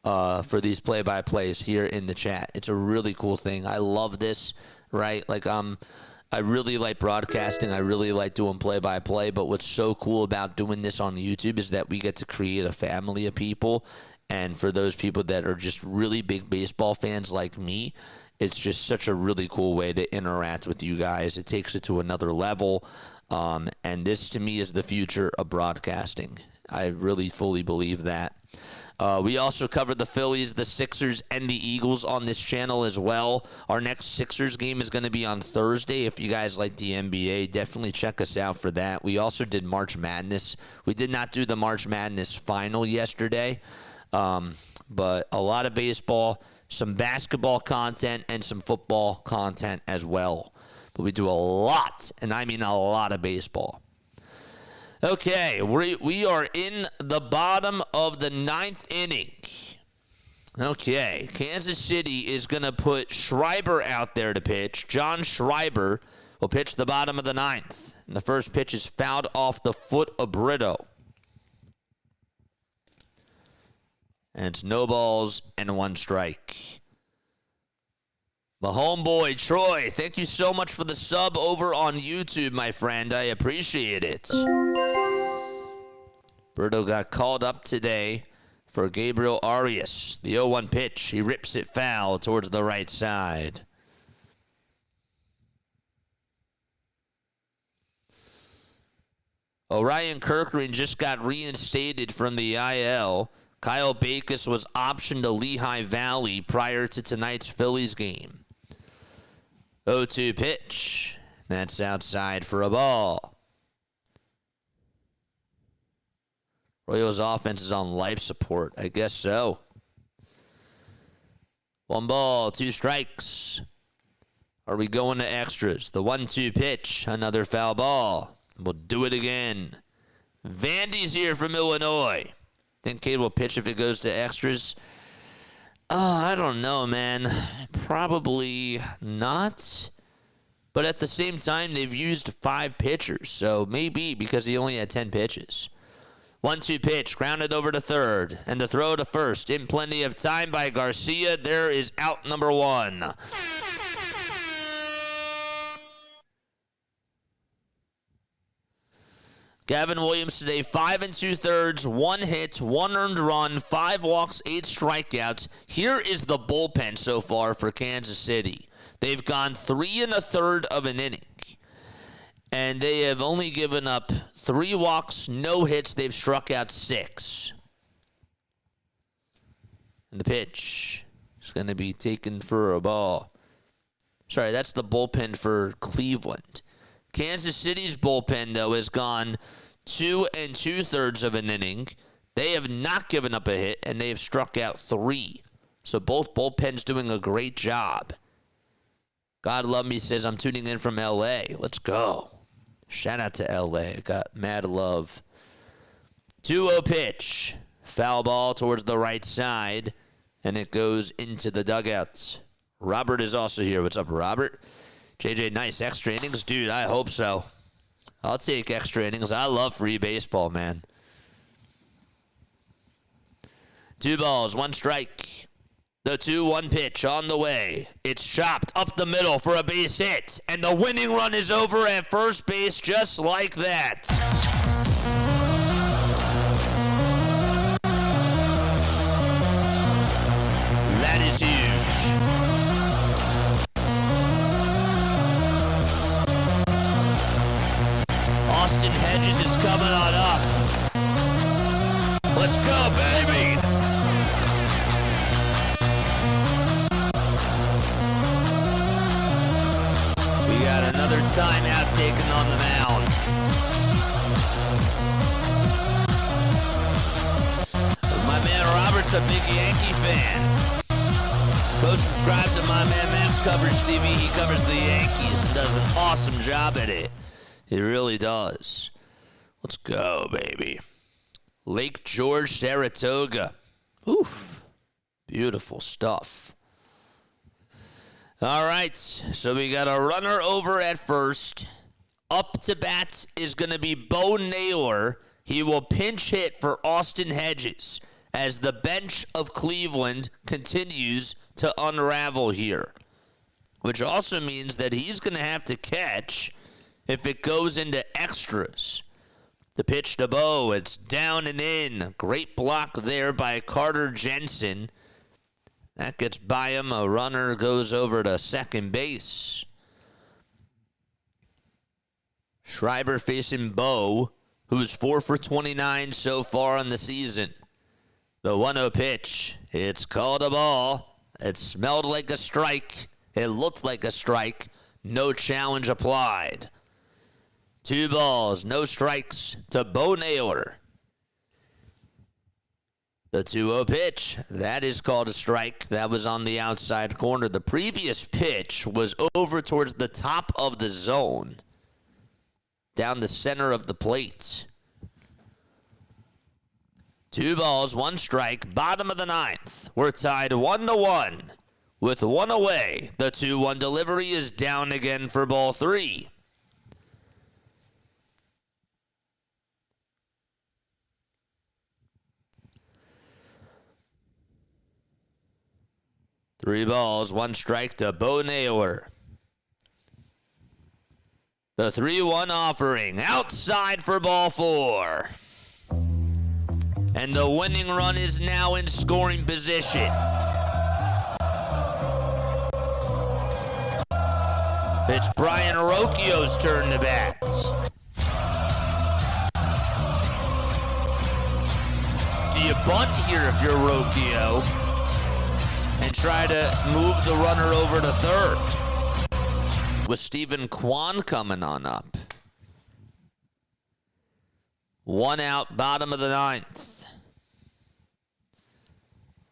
for these play-by-plays here in the chat. It's a really cool thing. I love this, right? Like, I really like broadcasting. I really like doing play-by-play, but what's so cool about doing this on YouTube is that we get to create a family of people, and for those people that are just really big baseball fans like me, it's just such a really cool way to interact with you guys. It takes it to another level. And this, to me, is the future of broadcasting. I really fully believe that. We also covered the Phillies, the Sixers, and the Eagles on this channel as well. Our next Sixers game is going to be on Thursday. If you guys like the NBA, definitely check us out for that. We also did March Madness. We did not do the March Madness final yesterday, but a lot of baseball, some basketball content, and some football content as well. But we do a lot, and I mean a lot of baseball. Okay, we are in the bottom of the 9th inning. Okay, Kansas City is going to put Schreiber out there to pitch. John Schreiber will pitch the bottom of the 9th. And the first pitch is fouled off the foot of Brito. And it's no balls and 1 strike. My homeboy, Troy, thank you so much for the sub over on YouTube, my friend. I appreciate it. Brito got called up today for Gabriel Arias. The 0-1 pitch. He rips it foul towards the right side. Orion Kirkland just got reinstated from the IL. Kyle Bacus was optioned to Lehigh Valley prior to tonight's Phillies game. 0-2 pitch. That's outside for a ball. Royals offense is on life support. I guess so. 1 ball, 2 strikes. Are we going to extras? The 1-2 pitch. Another foul ball. We'll do it again. Vandy's here from Illinois. Think Cade will pitch if it goes to extras? I don't know, man. Probably not. But at the same time, they've used 5 pitchers. So maybe because he only had 10 pitches. 1-2 pitch, grounded over to third, and the throw to first. In plenty of time by Garcia. There is out number 1. Gavin Williams today, 5 2/3, 1 hit, 1 earned run, 5 walks, 8 strikeouts. Here is the bullpen so far for Kansas City. They've gone 3 1/3 of an inning, and they have only given up 3 walks, no hits. They've struck out 6. And the pitch is going to be taken for a ball. Sorry, that's the bullpen for Cleveland. Kansas City's bullpen, though, has gone 2 2/3 of an inning. They have not given up a hit, and they have struck out 3. So both bullpens doing a great job. God Love Me says, I'm tuning in from L.A. Let's go. Shout out to L.A. Got mad love. 2-0 pitch. Foul ball towards the right side, and it goes into the dugouts. Robert is also here. What's up, Robert? JJ, nice. Extra innings? Dude, I hope so. I'll take extra innings. I love free baseball, man. 2 balls, 1 strike. The 2-1 pitch on the way. It's chopped up the middle for a base hit. And the winning run is over at first base just like that. That is huge. Austin Hedges is coming on up. Let's go, baby. We got another timeout taken on the mound. My man Robert's a big Yankee fan. Go subscribe to my man Matt's Coverage TV. He covers the Yankees and does an awesome job at it. He really does. Let's go, baby. Lake George, Saratoga. Oof. Beautiful stuff. All right, so we got a runner over at first. Up to bat is going to be Bo Naylor. He will pinch hit for Austin Hedges as the bench of Cleveland continues to unravel here, which also means that he's going to have to catch if it goes into extras. The pitch to Bo, it's down and in. Great block there by Carter Jensen. That gets by him. A runner goes over to second base. Schreiber facing Bo. who's 4 for 29 so far on the season. The 1-0 pitch. It's called a ball. It smelled like a strike. It looked like a strike. No challenge applied. 2 balls, no strikes to Bo Naylor. The 2-0 pitch, that is called a strike. That was on the outside corner. The previous pitch was over towards the top of the zone, down the center of the plate. 2 balls, 1 strike, bottom of the 9th. We're tied 1-1 with 1 away. The 2-1 delivery is down again for ball 3. Three balls, 1 strike to Bo Naylor. The 3-1 offering outside for ball 4. And the winning run is now in scoring position. It's Brian Rocchio's turn to bat. Do you bunt here if you're Rocchio and try to move the runner over to third? With Stephen Kwan coming on up. 1 out, bottom of the 9th.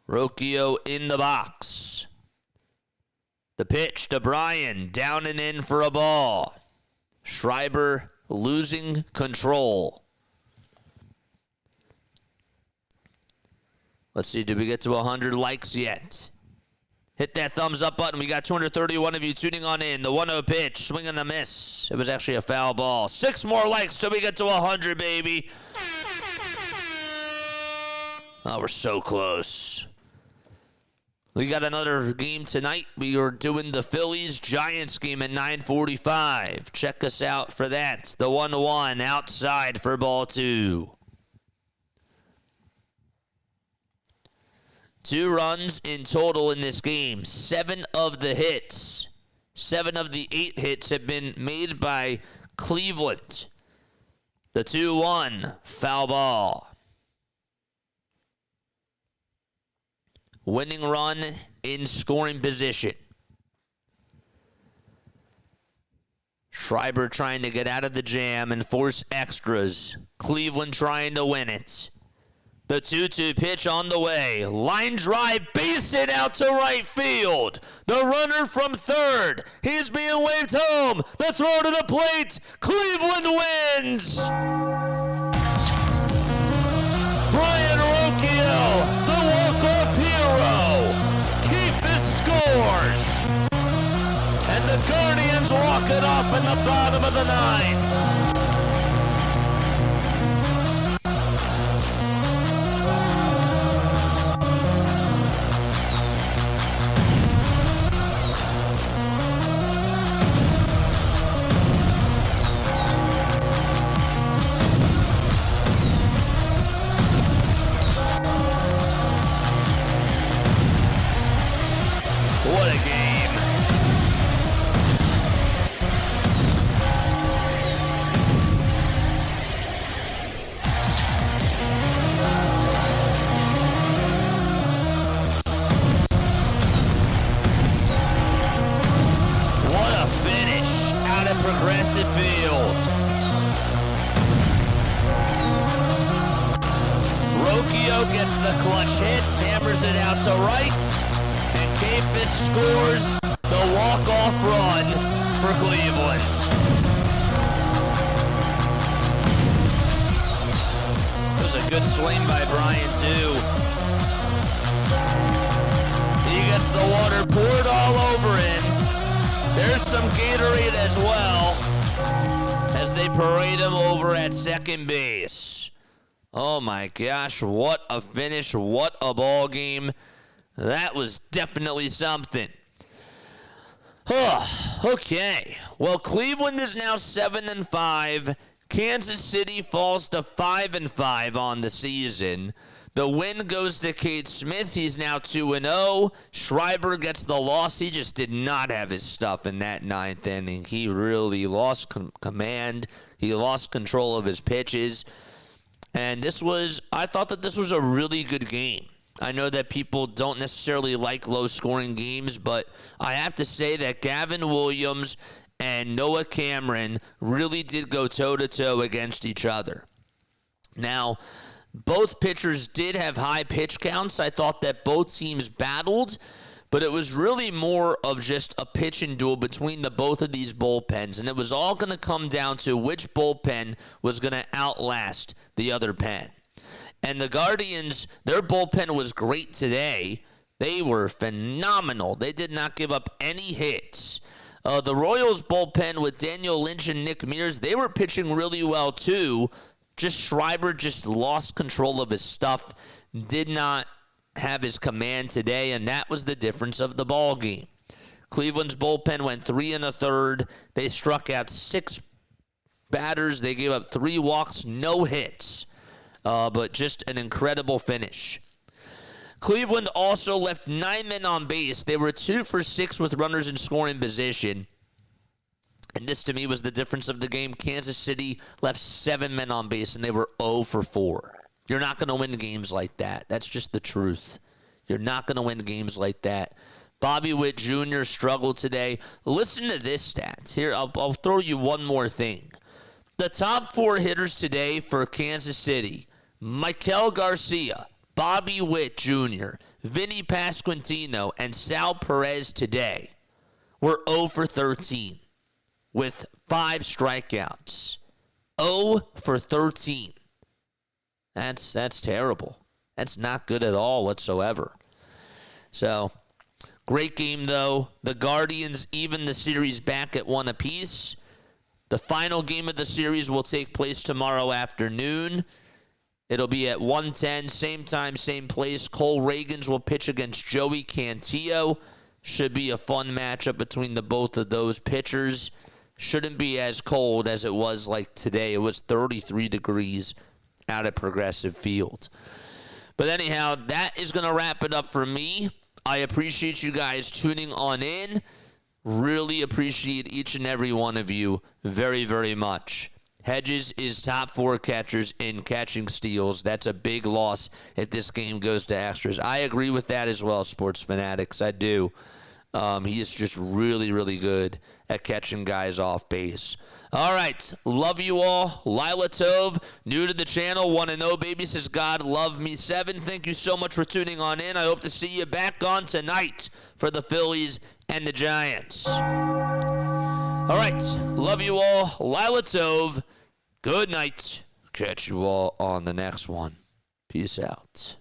Rocchio in the box. The pitch to Brian, down and in for a ball. Schreiber losing control. Let's see, did we get to 100 likes yet? Hit that thumbs up button. We got 231 of you tuning on in. The 1-0 pitch, swing and a miss. It was actually a foul ball. 6 more likes till we get to 100, baby. Oh, we're so close. We got another game tonight. We are doing the Phillies-Giants game at 9:45. Check us out for that. The 1-1 outside for ball 2. 2 runs in total in this game. 7 of the 8 hits have been made by Cleveland. The 2-1 foul ball. Winning run in scoring position. Schreiber trying to get out of the jam and force extras. Cleveland trying to win it. The 2-2 pitch on the way. Line drive, base hit out to right field. The runner from third. He's being waved home. The throw to the plate. Cleveland wins. Brian Rocchio, the walk-off hero. Keepis scores. And the Guardians walk it off in the bottom of the 9th. What a game. What a finish out of Progressive Field. Rocchio gets the clutch hit, hammers it out to right. And Keipus scores the walk-off run for Cleveland. It was a good swing by Brian, too. He gets the water poured all over him. There's some Gatorade as well as they parade him over at second base. Oh, my gosh, what a finish, what a ball game. That was definitely something. Okay. Well, Cleveland is now 7-5. Kansas City falls to 5-5 on the season. The win goes to Cade Smith. He's now 2-0. Schreiber gets the loss. He just did not have his stuff in that ninth inning. He really lost command. He lost control of his pitches. And I thought that this was a really good game. I know that people don't necessarily like low-scoring games, but I have to say that Gavin Williams and Noah Cameron really did go toe-to-toe against each other. Now, both pitchers did have high pitch counts. I thought that both teams battled, but it was really more of just a pitching duel between the both of these bullpens, and it was all going to come down to which bullpen was going to outlast the other pen. And the Guardians, their bullpen was great today. They were phenomenal. They did not give up any hits. The Royals bullpen with Daniel Lynch and Nick Mears, they were pitching really well too. Just Schreiber just lost control of his stuff, did not have his command today, and that was the difference of the ball game. Cleveland's bullpen went 3 1/3. They struck out 6 batters. They gave up 3 walks, no hits. But just an incredible finish. Cleveland also left 9 men on base. They were 2 for 6 with runners in scoring position. And this, to me, was the difference of the game. Kansas City left 7 men on base, and they were 0 for 4. You're not going to win games like that. That's just the truth. You're not going to win games like that. Bobby Witt Jr. struggled today. Listen to this stat. Here, I'll throw you one more thing. The top 4 hitters today for Kansas City: Michael Garcia, Bobby Witt Jr., Vinny Pasquantino, and Sal Perez today were 0 for 13 with 5 strikeouts. 0 for 13. That's terrible. That's not good at all whatsoever. So, great game, though. The Guardians even the series back at 1 apiece. The final game of the series will take place tomorrow afternoon. It'll be at 1:10, same time, same place. Cole Reagans will pitch against Joey Cantillo. Should be a fun matchup between the both of those pitchers. Shouldn't be as cold as it was like today. It was 33 degrees out at Progressive Field. But anyhow, that is going to wrap it up for me. I appreciate you guys tuning on in. Really appreciate each and every one of you very, very much. Hedges is top 4 catchers in catching steals. That's a big loss if this game goes to extras. I agree with that as well, sports fanatics. I do. He is just really, really good at catching guys off base. All right. Love you all. Lila Tove, new to the channel, 1-0, baby, says God love me 7. Thank you so much for tuning on in. I hope to see you back on tonight for the Phillies and the Giants. All right. Love you all. Lila Tove, good night. Catch you all on the next one. Peace out.